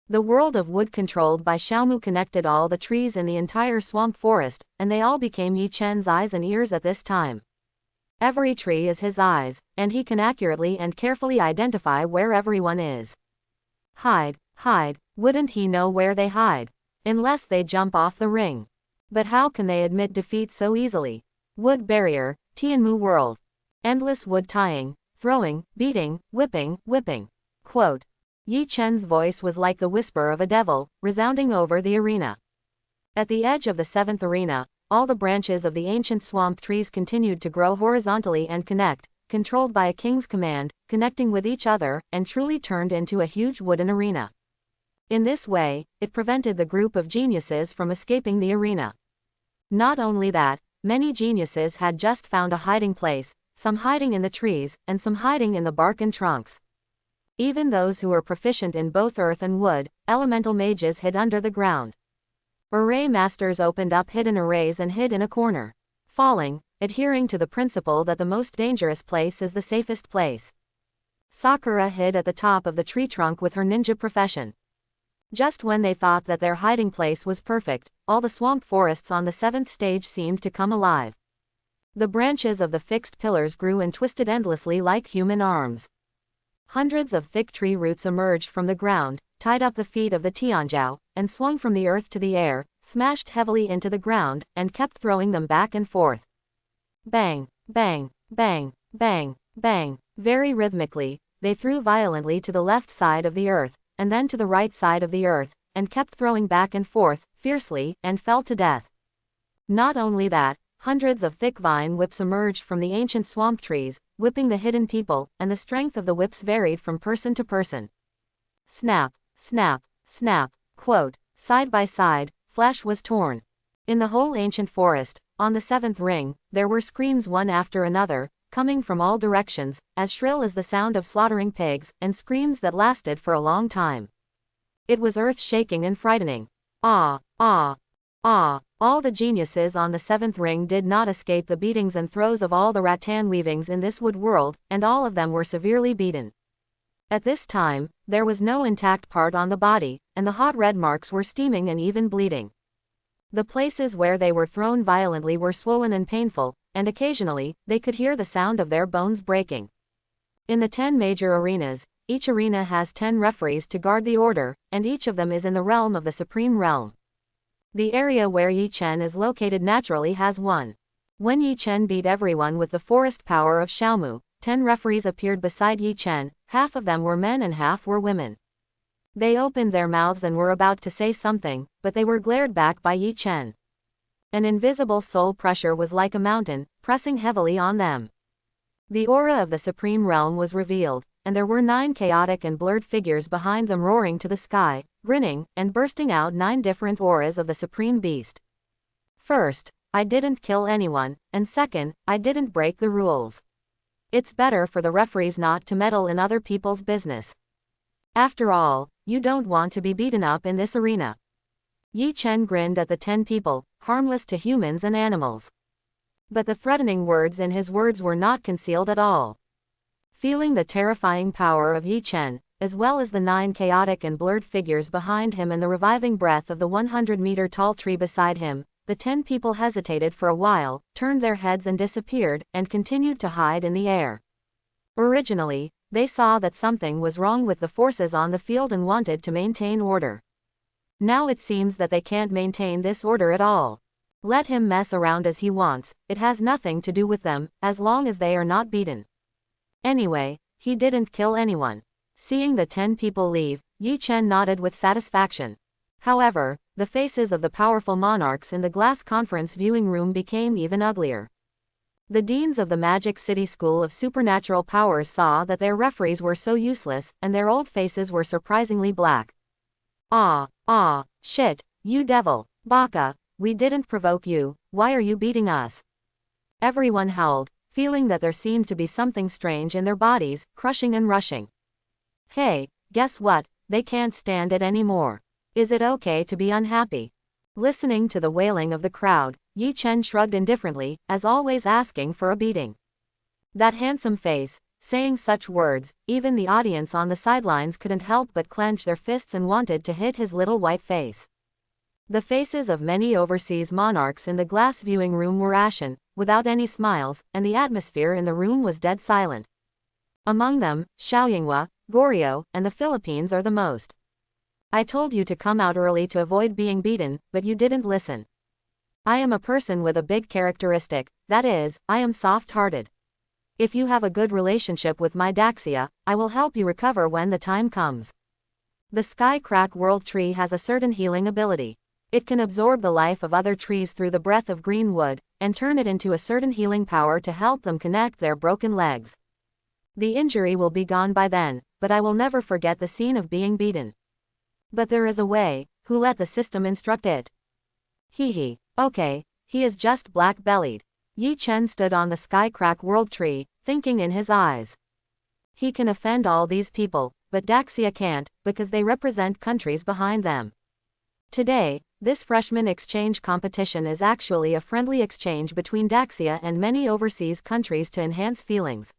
The world of wood controlled by Xiaomu connected all the trees in the entire swamp forest, and they all became Yi Chen's eyes and ears at this time. Every tree is his eyes, and he can accurately and carefully identify where everyone is. Hide, hide, wouldn't he know where they hide? Unless they jump off the ring. But how can they admit defeat so easily? Wood barrier, Tianmu world. Endless wood tying, throwing, beating, whipping. Quote. Yi Chen's voice was like the whisper of a devil, resounding over the arena. At the edge of the 7th arena, all the branches of the ancient swamp trees continued to grow horizontally and connect, controlled by a king's command, connecting with each other, and truly turned into a huge wooden arena. In this way, it prevented the group of geniuses from escaping the arena. Not only that, many geniuses had just found a hiding place, some hiding in the trees, and some hiding in the bark and trunks. Even those who were proficient in both earth and wood, elemental mages hid under the ground. Array masters opened up hidden arrays and hid in a corner. Falling, adhering to the principle that the most dangerous place is the safest place. Sakura hid at the top of the tree trunk with her ninja profession. Just when they thought that their hiding place was perfect, all the swamp forests on the 7th stage seemed to come alive. The branches of the fixed pillars grew and twisted endlessly like human arms. Hundreds of thick tree roots emerged from the ground, tied up the feet of the Tianjiao, and swung from the earth to the air, smashed heavily into the ground, and kept throwing them back and forth. Bang, bang, bang, bang, bang. Very rhythmically, they threw violently to the left side of the earth, and then to the right side of the earth, and kept throwing back and forth, fiercely, and fell to death. Not only that, hundreds of thick vine whips emerged from the ancient swamp trees, whipping the hidden people, and the strength of the whips varied from person to person. Snap, snap, snap. Quote. Side by side, flesh was torn. In the whole ancient forest, on the 7th ring, there were screams one after another, coming from all directions, as shrill as the sound of slaughtering pigs, and screams that lasted for a long time. It was earth-shaking and frightening. Ah, ah, ah. All the geniuses on the 7th ring did not escape the beatings and throws of all the rattan weavings in this wood world, and all of them were severely beaten. At this time, there was no intact part on the body, and the hot red marks were steaming and even bleeding. The places where they were thrown violently were swollen and painful, and occasionally, they could hear the sound of their bones breaking. In the 10 major arenas, each arena has 10 referees to guard the order, and each of them is in the realm of the Supreme Realm. The area where Yi Chen is located naturally has one. When Yi Chen beat everyone with the forest power of Xiaomu, 10 referees appeared beside Yi Chen, half of them were men and half were women. They opened their mouths and were about to say something, but they were glared back by Yi Chen. An invisible soul pressure was like a mountain, pressing heavily on them. The aura of the Supreme Realm was revealed, and there were 9 chaotic and blurred figures behind them roaring to the sky, grinning, and bursting out 9 different auras of the Supreme Beast. First, I didn't kill anyone, and second, I didn't break the rules. It's better for the referees not to meddle in other people's business. After all, you don't want to be beaten up in this arena. Yi Chen grinned at the 10 people, harmless to humans and animals. But the threatening words in his words were not concealed at all. Feeling the terrifying power of Yi Chen, as well as the 9 chaotic and blurred figures behind him and the reviving breath of the 100-meter tall tree beside him, the 10 people hesitated for a while, turned their heads and disappeared, and continued to hide in the air. Originally, they saw that something was wrong with the forces on the field and wanted to maintain order. Now it seems that they can't maintain this order at all. Let him mess around as he wants, it has nothing to do with them, as long as they are not beaten. Anyway, he didn't kill anyone. Seeing the 10 people leave, Yi Chen nodded with satisfaction. However, the faces of the powerful monarchs in the glass conference viewing room became even uglier. The deans of the Magic City School of Supernatural Powers saw that their referees were so useless, and their old faces were surprisingly black. Shit, you devil, Baka, we didn't provoke you, why are you beating us? Everyone howled, feeling that there seemed to be something strange in their bodies, crushing and rushing. Hey, guess what, they can't stand it anymore. Is it okay to be unhappy? Listening to the wailing of the crowd, Yi Chen shrugged indifferently, as always asking for a beating. That handsome face, saying such words, even the audience on the sidelines couldn't help but clench their fists and wanted to hit his little white face. The faces of many overseas monarchs in the glass viewing room were ashen, without any smiles, and the atmosphere in the room was dead silent. Among them, Xiaoyinghua, Goryeo, and the Philippines are the most. I told you to come out early to avoid being beaten, but you didn't listen. I am a person with a big characteristic, that is, I am soft-hearted. If you have a good relationship with my Daxia, I will help you recover when the time comes. The Sky Crack World Tree has a certain healing ability. It can absorb the life of other trees through the breath of green wood, and turn it into a certain healing power to help them connect their broken legs. The injury will be gone by then, but I will never forget the scene of being beaten. But there is a way, who let the system instruct it? Okay, he is just black-bellied. Yi Chen stood on the Sky Crack World Tree, thinking in his eyes. He can offend all these people, but Daxia can't, because they represent countries behind them. Today, this freshman exchange competition is actually a friendly exchange between Daxia and many overseas countries to enhance feelings.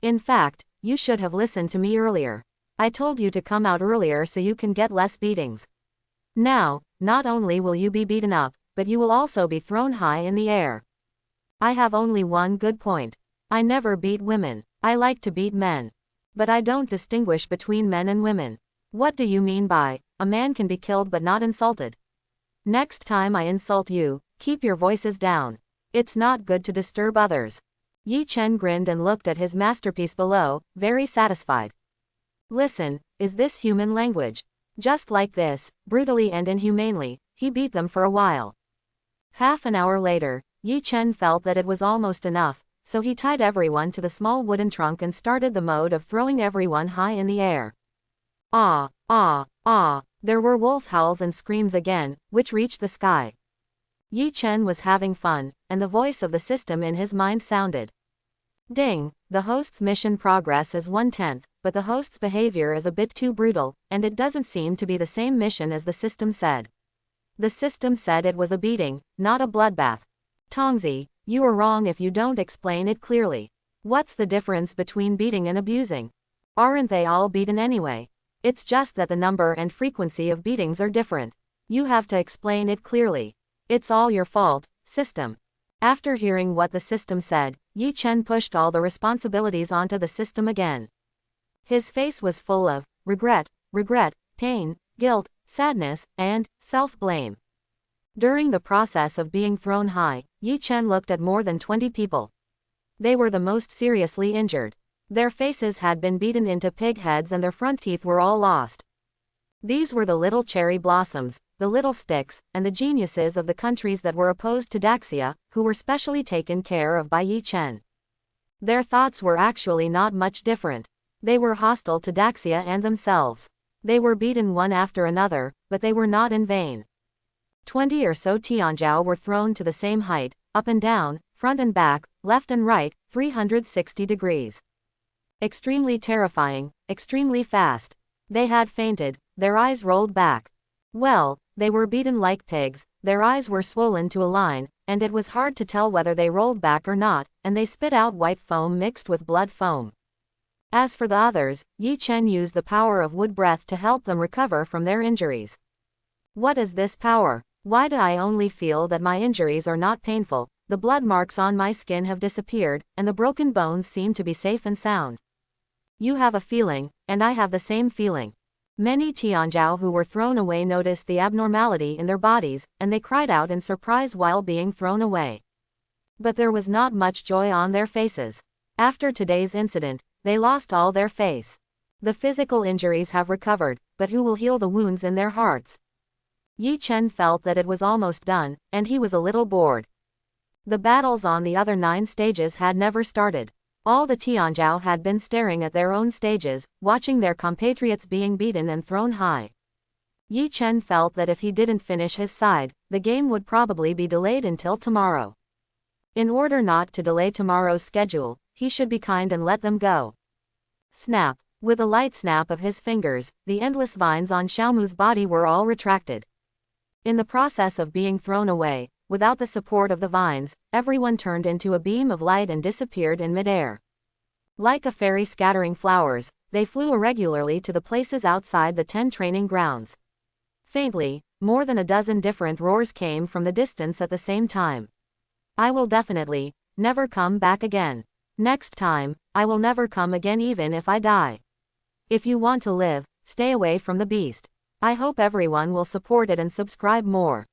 In fact, you should have listened to me earlier. I told you to come out earlier so you can get less beatings. Now, not only will you be beaten up, but you will also be thrown high in the air. I have only one good point. I never beat women. I like to beat men. But I don't distinguish between men and women. What do you mean by, a man can be killed but not insulted? Next time I insult you, keep your voices down. It's not good to disturb others. Yi Chen grinned and looked at his masterpiece below, very satisfied. Listen, is this human language? Just like this, brutally and inhumanely, he beat them for a while. Half an hour later, Yi Chen felt that it was almost enough, so he tied everyone to the small wooden trunk and started the mode of throwing everyone high in the air. There were wolf howls and screams again, which reached the sky. Yi Chen was having fun, and the voice of the system in his mind sounded. Ding, the host's mission progress is 1/10, but the host's behavior is a bit too brutal, and it doesn't seem to be the same mission as the system said. The system said it was a beating, not a bloodbath. Tongzi, you are wrong if you don't explain it clearly. What's the difference between beating and abusing? Aren't they all beaten anyway? It's just that the number and frequency of beatings are different. You have to explain it clearly. It's all your fault, system. After hearing what the system said, Yi Chen pushed all the responsibilities onto the system again. His face was full of regret, pain, guilt, sadness, and self-blame. During the process of being thrown high, Yi Chen looked at more than 20 people. They were the most seriously injured. Their faces had been beaten into pig heads and their front teeth were all lost. These were the little cherry blossoms, the little sticks, and the geniuses of the countries that were opposed to Daxia, who were specially taken care of by Yi Chen. Their thoughts were actually not much different. They were hostile to Daxia and themselves. They were beaten one after another, but they were not in vain. 20 or so Tianjiao were thrown to the same height, up and down, front and back, left and right, 360 degrees. Extremely terrifying, extremely fast. They had fainted, their eyes rolled back. Well, they were beaten like pigs, their eyes were swollen to a line, and it was hard to tell whether they rolled back or not, and they spit out white foam mixed with blood foam. As for the others, Yi Chen used the power of wood breath to help them recover from their injuries. What is this power? Why do I only feel that my injuries are not painful? The blood marks on my skin have disappeared, and the broken bones seem to be safe and sound. You have a feeling, and I have the same feeling. Many Tianzhou who were thrown away noticed the abnormality in their bodies, and they cried out in surprise while being thrown away. But there was not much joy on their faces. After today's incident, they lost all their face. The physical injuries have recovered, but who will heal the wounds in their hearts? Yi Chen felt that it was almost done, and he was a little bored. The battles on the other 9 stages had never started. All the Tianzhou had been staring at their own stages, watching their compatriots being beaten and thrown high. Yi Chen felt that if he didn't finish his side, the game would probably be delayed until tomorrow. In order not to delay tomorrow's schedule, he should be kind and let them go. Snap. With a light snap of his fingers, the endless vines on Xiaomu's body were all retracted. In the process of being thrown away, without the support of the vines, everyone turned into a beam of light and disappeared in midair. Like a fairy scattering flowers, they flew irregularly to the places outside the 10 training grounds. Faintly, more than a dozen different roars came from the distance at the same time. I will definitely never come back again. Next time, I will never come again even if I die. If you want to live, stay away from the beast. I hope everyone will support it and subscribe more.